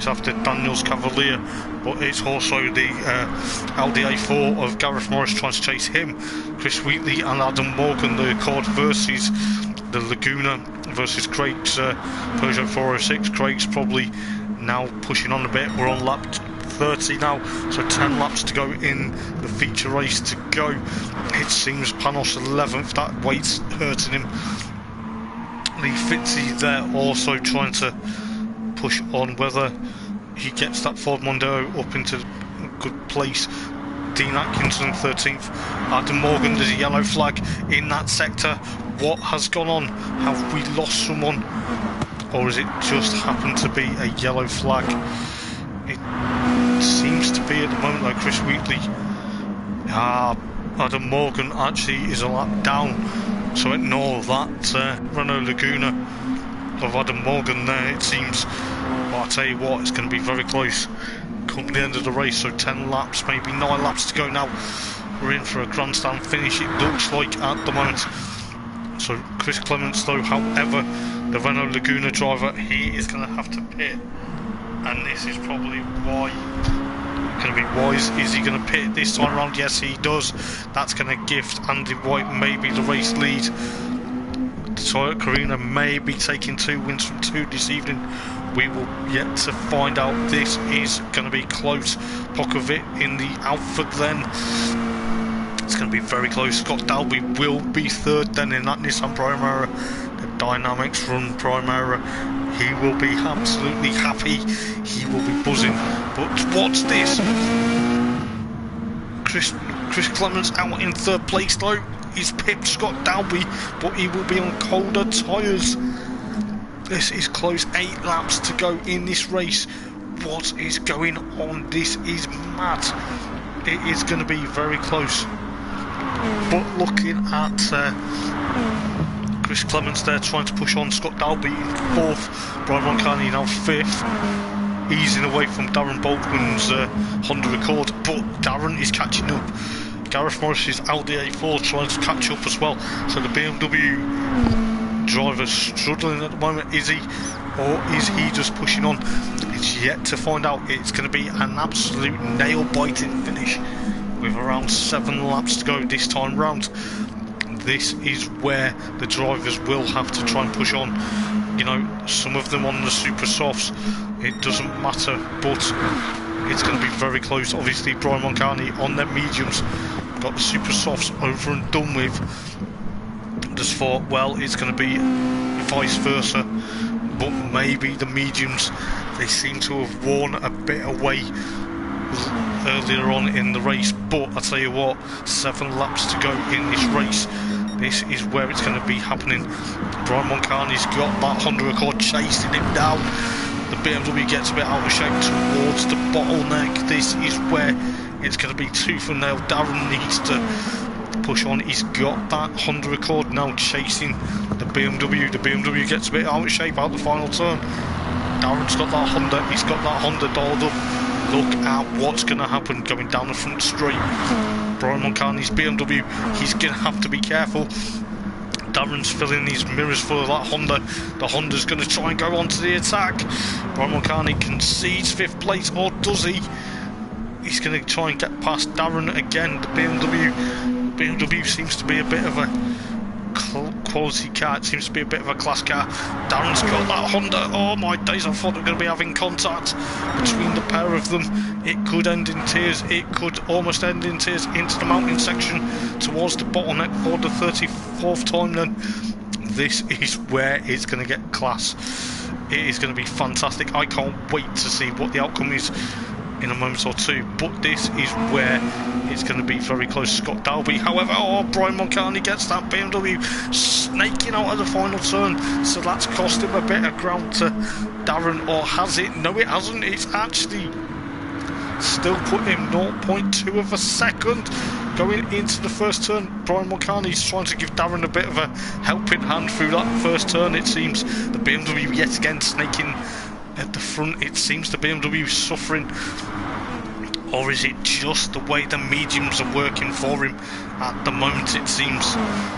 after Daniel's Cavalier, but it's also the Audi A4 of Gareth Morris trying to chase him. Chris Wheatley and Adam Morgan, the Accord versus the Laguna versus Craig's Peugeot 406. Craig's probably now pushing on a bit. We're on lap 30 now, so 10 laps to go in the feature race to go. It seems Panos 11th, that weight's hurting him. Lee Fitzy there also trying to push on, whether he gets that Ford Mondeo up into a good place. Dean Atkinson 13th. Adam Morgan, there's a yellow flag in that sector. What has gone on? Have we lost someone, or is it just happened to be a yellow flag? It seems to be at the moment, like Chris Wheatley. Adam Morgan actually is a lap down, so ignore that Renault Laguna of Adam Morgan there, it seems. But I'll tell you what, it's going to be very close come to the end of the race. So 10 laps, maybe 9 laps to go now. We're in for a grandstand finish, it looks like, at the moment. So Chris Clements though, however, the Renault Laguna driver, he is going to have to pit, and this is probably why. Going to be wise. Is he going to pit this time around? Yes, he does. That's going to gift Andy White maybe the race lead. Toyota Carina may be taking 2 wins from 2 this evening. We will yet to find out. This is going to be close. Pokovic in the Alford then. It's going to be very close. Scott Dalby will be 3rd then in that Nissan Primera. The Dynamics run Primera. He will be absolutely happy. He will be buzzing. But what's this? Chris Clements out in 3rd place though. He's pipped Scott Dalby, but he will be on colder tyres. This is close. 8 laps to go in this race. What is going on? This is mad. It is going to be very close. But looking at Chris Clements there trying to push on. Scott Dalby in 4th. Brian Mulcahy now 5th. Easing away from Darren Baldwin's Honda Accord, but Darren is catching up. Gareth Morris's Audi A4 trying to catch up as well. So the BMW driver's struggling at the moment. Is he? Or is he just pushing on? It's yet to find out. It's going to be an absolute nail-biting finish with around 7 laps to go this time round. this is where the drivers will have to try and push on. You know, some of them on the super softs, it doesn't matter, but it's going to be very close. Obviously, Brian Moncani on their mediums got the super softs over and done with. Just thought, well, it's going to be vice versa, but maybe the mediums, they seem to have worn a bit away earlier on in the race. But I tell you what, 7 laps to go in this race. This is where it's going to be happening. Brian Moncani's got that Honda Accord chasing him down. The BMW gets a bit out of shape towards the bottleneck. This is where it's going to be tooth and nail. Darren needs to push on. He's got that Honda Accord now chasing the BMW. The BMW gets a bit out of shape out the final turn. Darren's got that Honda. He's got that Honda dialed up. Look at what's going to happen going down the front straight. Brian Moncani's BMW, he's going to have to be careful. Darren's filling his mirrors full of that Honda. The Honda's going to try and go onto the attack. Brian Moncani concedes 5th place, or does he? He's going to try and get past Darren again. The BMW seems to be a bit of a quality car. It seems to be a bit of a class car. Darren's got that Honda. Oh my days, I thought they were going to be having contact between the pair of them. It could end in tears. It could almost end in tears into the mountain section towards the bottleneck for the 34th time then. This is where it's going to get class. It is going to be fantastic. I can't wait to see what the outcome is in a moment or two, but this is where it's going to be very close. Scott Dalby, however, Brian Moncani gets that BMW snaking out of the final turn, so that's cost him a bit of ground to Darren, or has it? No, it hasn't. It's actually still put him 0.2 of a second going into the first turn. Brian Moncani's trying to give Darren a bit of a helping hand through that first turn. It seems the BMW yet again snaking at the front. It seems the BMW is suffering, or is it just the way the mediums are working for him at the moment? It seems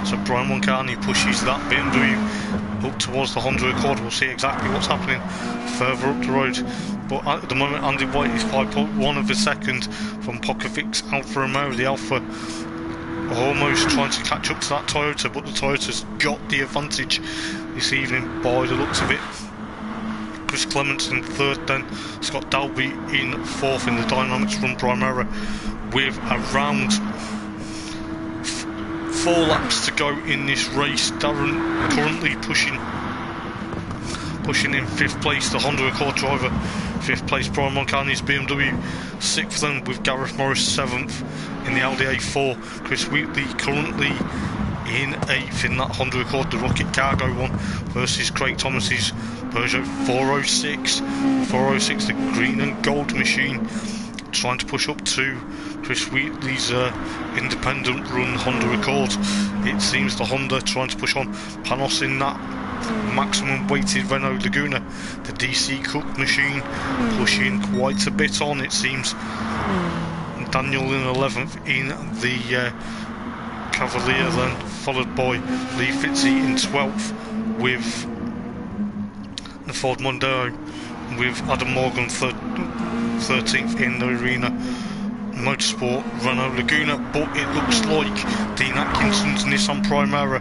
so. Brian Moncani pushes that BMW up towards the Honda Accord. We'll see exactly what's happening further up the road, but at the moment Andy White is 5.1 of a second from Pokovic's Alfa Romeo. The Alfa almost trying to catch up to that Toyota, but the Toyota's got the advantage this evening by the looks of it. Chris Clements in 3rd, then Scott Dalby in 4th in the Dynamics from Primera, with around 4 laps to go in this race. Darren currently pushing in 5th place, the Honda Accord driver. 5th place, Brian Moncani's BMW. 6th then with Gareth Morris. 7th in the Audi A4. Chris Wheatley currently in 8th in that Honda Accord, the Rocket Cargo one, versus Craig Thomas's Peugeot 406. 406, the green and gold machine, trying to push up to Chris Wheatley's independent run Honda Accord. It seems the Honda trying to push on. Panos in that maximum weighted Renault Laguna, the DC Cook machine, pushing quite a bit on, it seems. Daniel in 11th in the Cavalier, then followed by Lee Fitzy in 12th with the Ford Mondeo, with Adam Morgan 13th in the Arena Motorsport Renault Laguna. But it looks like Dean Atkinson's Nissan Primera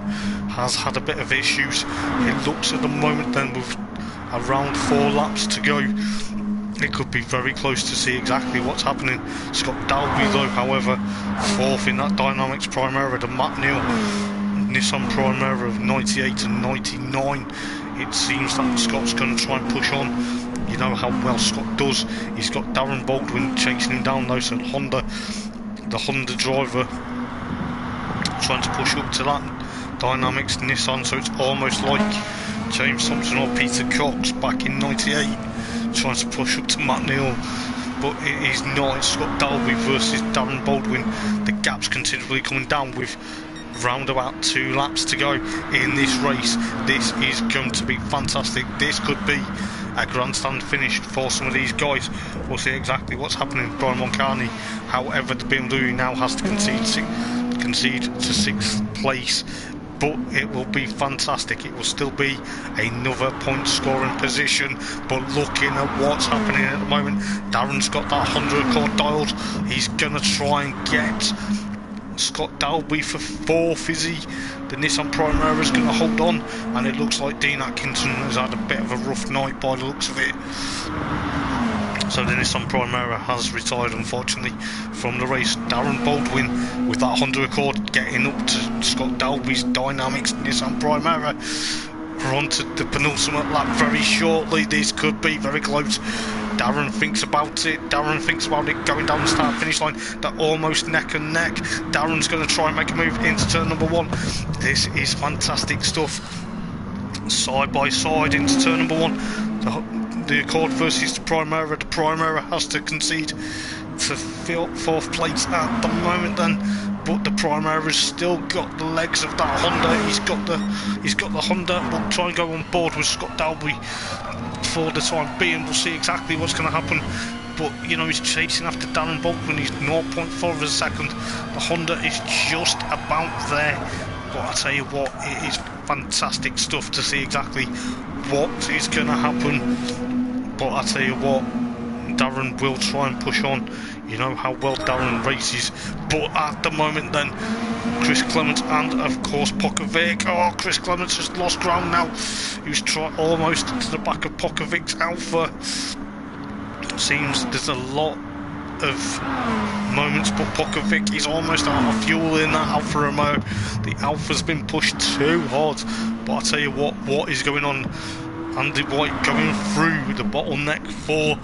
has had a bit of issues. It looks at the moment then with around 4 laps to go, it could be very close to see exactly what's happening. Scott Dalby though, however, 4th in that Dynamics Primera, the Matt Neal Nissan Primera of 98 and 99. It seems that Scott's going to try and push on. You know how well Scott does. He's got Darren Baldwin chasing him down though, so Honda, the Honda driver, trying to push up to that Dynamics Nissan, so it's almost like James Thompson or Peter Cox back in 98 trying to push up to Matt Neal, but it is not. It's Scott Dalby versus Darren Baldwin. The gap's considerably coming down with round about 2 laps to go in this race. This is going to be fantastic. This could be a grandstand finish for some of these guys. We'll see exactly what's happening. Brian Moncani, however, the BMW now has to concede to 6th place, but it will be fantastic. It will still be another point scoring position, but looking at what's happening at the moment, Darren's got that Honda Accord dialed. He's going to try and get Scott Dalby for 4th, is he? The Nissan Primera is going to hold on, and it looks like Dean Atkinson has had a bit of a rough night by the looks of it. So the Nissan Primera has retired, unfortunately, from the race. Darren Baldwin with that Honda Accord getting up to Scott Dalby's Dynamics Nissan Primera. We're on to the penultimate lap very shortly. This could be very close. Darren thinks about it. Darren thinks about it going down the start finish line. They're almost neck and neck. Darren's going to try and make a move into turn number 1. This is fantastic stuff. Side by side into turn number 1. The Accord versus the Primera. The Primera has to concede to 4th place at the moment then, but the Primera's still got the legs of that Honda. He's got the Honda. We'll try and go on board with Scott Dalby for the time being. We'll see exactly what's going to happen, but you know, he's chasing after Darren Baldwin. He's 0.4 of a second. The Honda is just about there, but I tell you what, it is fantastic stuff to see exactly what is going to happen. But I tell you what, Darren will try and push on. You know how well Darren races, but at the moment then, Chris Clements and of course Pokovic. Oh, Chris Clements has lost ground now. He was almost to the back of Pokovic's Alpha. Seems there's a lot of moments, but Pokovic is almost out of fuel in that Alfa Romeo. The Alpha's been pushed too hard, but I tell you what is going on. Andy White going through the bottleneck for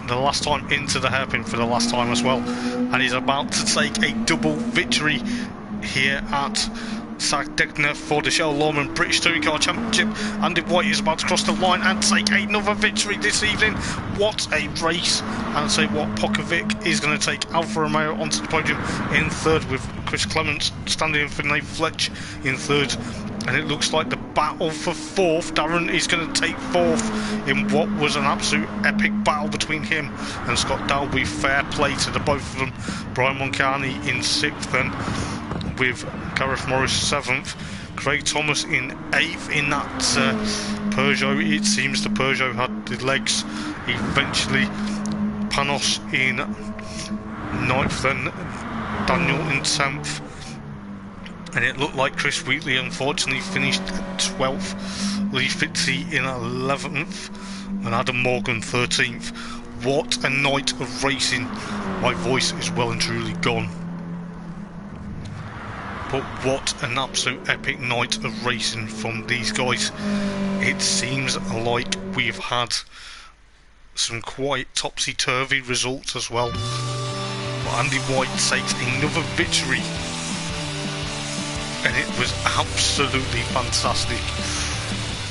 the last time, into the hairpin for the last time as well, and he's about to take a double victory here at Sardegna for the Chell Lawman British Touring Car Championship. Andy White is about to cross the line and take another victory this evening. What a race! And I'll say what, Pokovic is going to take Alfa Romeo onto the podium in 3rd, with Chris Clements standing in for Nate Fletch in 3rd. And it looks like the battle for 4th. Darren is going to take 4th in what was an absolute epic battle between him and Scott Dalby. Fair play to the both of them. Brian Moncani in 6th then, with Gareth Morris 7th. Craig Thomas in 8th in that Peugeot. It seems the Peugeot had the legs eventually. Panos in 9th then, Daniel in 10th. And it looked like Chris Wheatley unfortunately finished 12th, Lee Fitzy in 11th, and Adam Morgan 13th. What a night of racing. My voice is well and truly gone. But what an absolute epic night of racing from these guys. It seems like we've had some quite topsy-turvy results as well. But Andy White takes another victory, and it was absolutely fantastic.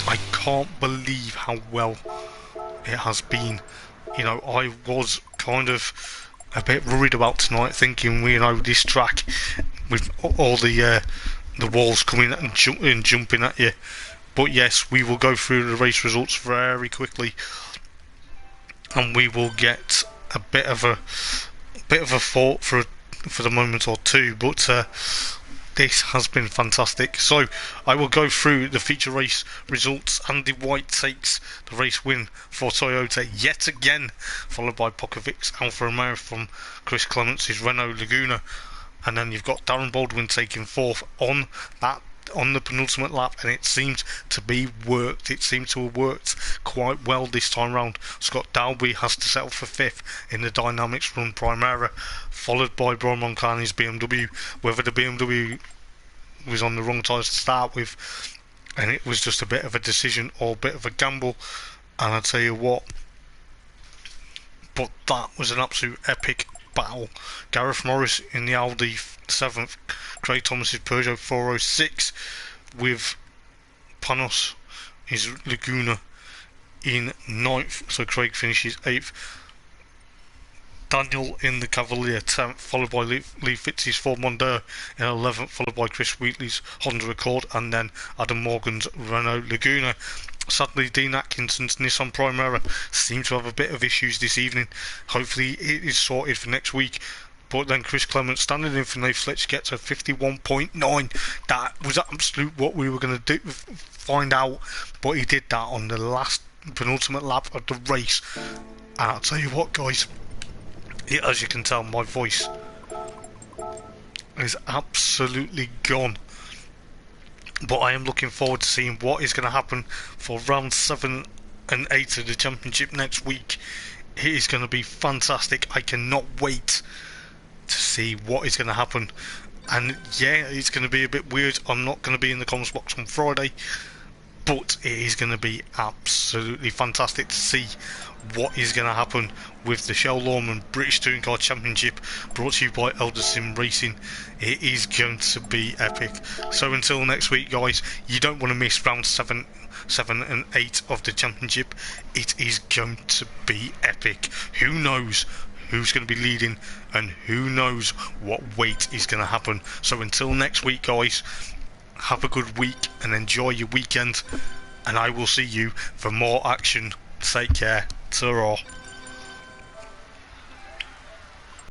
I can't believe how well it has been. You know, I was kind of a bit worried about tonight, thinking, you know, this track with all the walls coming and jumping at you. But yes, we will go through the race results very quickly, and we will get a bit of a thought for the moment or two. But this has been fantastic. So I will go through the feature race results. Andy White takes the race win for Toyota yet again, followed by Pokovic's Alfa Romeo from Chris Clements' Renault Laguna, and then you've got Darren Baldwin taking 4th on the penultimate lap, and it seems to be worked. It seems to have worked quite well this time round. Scott Dalby has to settle for 5th in the Dynamics Run Primera, followed by Brian Moncani's BMW. Whether the BMW was on the wrong tyres to start with, and it was just a bit of a decision or a bit of a gamble, and I tell you what, but that was an absolute epic battle. Gareth Morris in the Audi 7th, Craig Thomas's Peugeot 406, with Panos, his Laguna, in 9th, so Craig finishes 8th. Daniel in the Cavalier 10th, followed by Lee Fitzy's Ford Mondeo in 11th, followed by Chris Wheatley's Honda Accord, and then Adam Morgan's Renault Laguna. Sadly, Dean Atkinson's Nissan Primera seems to have a bit of issues this evening. Hopefully it is sorted for next week. But then Chris Clements standing in for Nate Fletch gets a 51.9. That was absolute what we were going to find out, but he did that on the last penultimate lap of the race. And I'll tell you what, guys, as you can tell, my voice is absolutely gone. But I am looking forward to seeing what is going to happen for round 7 and 8 of the championship next week. It is going to be fantastic. I cannot wait to see what is going to happen. And yeah, it's going to be a bit weird. I'm not going to be in the comments box on Friday, but it is going to be absolutely fantastic to see what is going to happen with the Chell Lawman British Touring Car Championship, brought to you by Eldar Sim Racing. It is going to be epic. So until next week, guys, you don't want to miss round 7 and 8 of the championship. It is going to be epic. Who knows who's going to be leading, and who knows what weight is going to happen. So until next week, guys, have a good week and enjoy your weekend, and I will see you for more action. Take care. Ta-ra.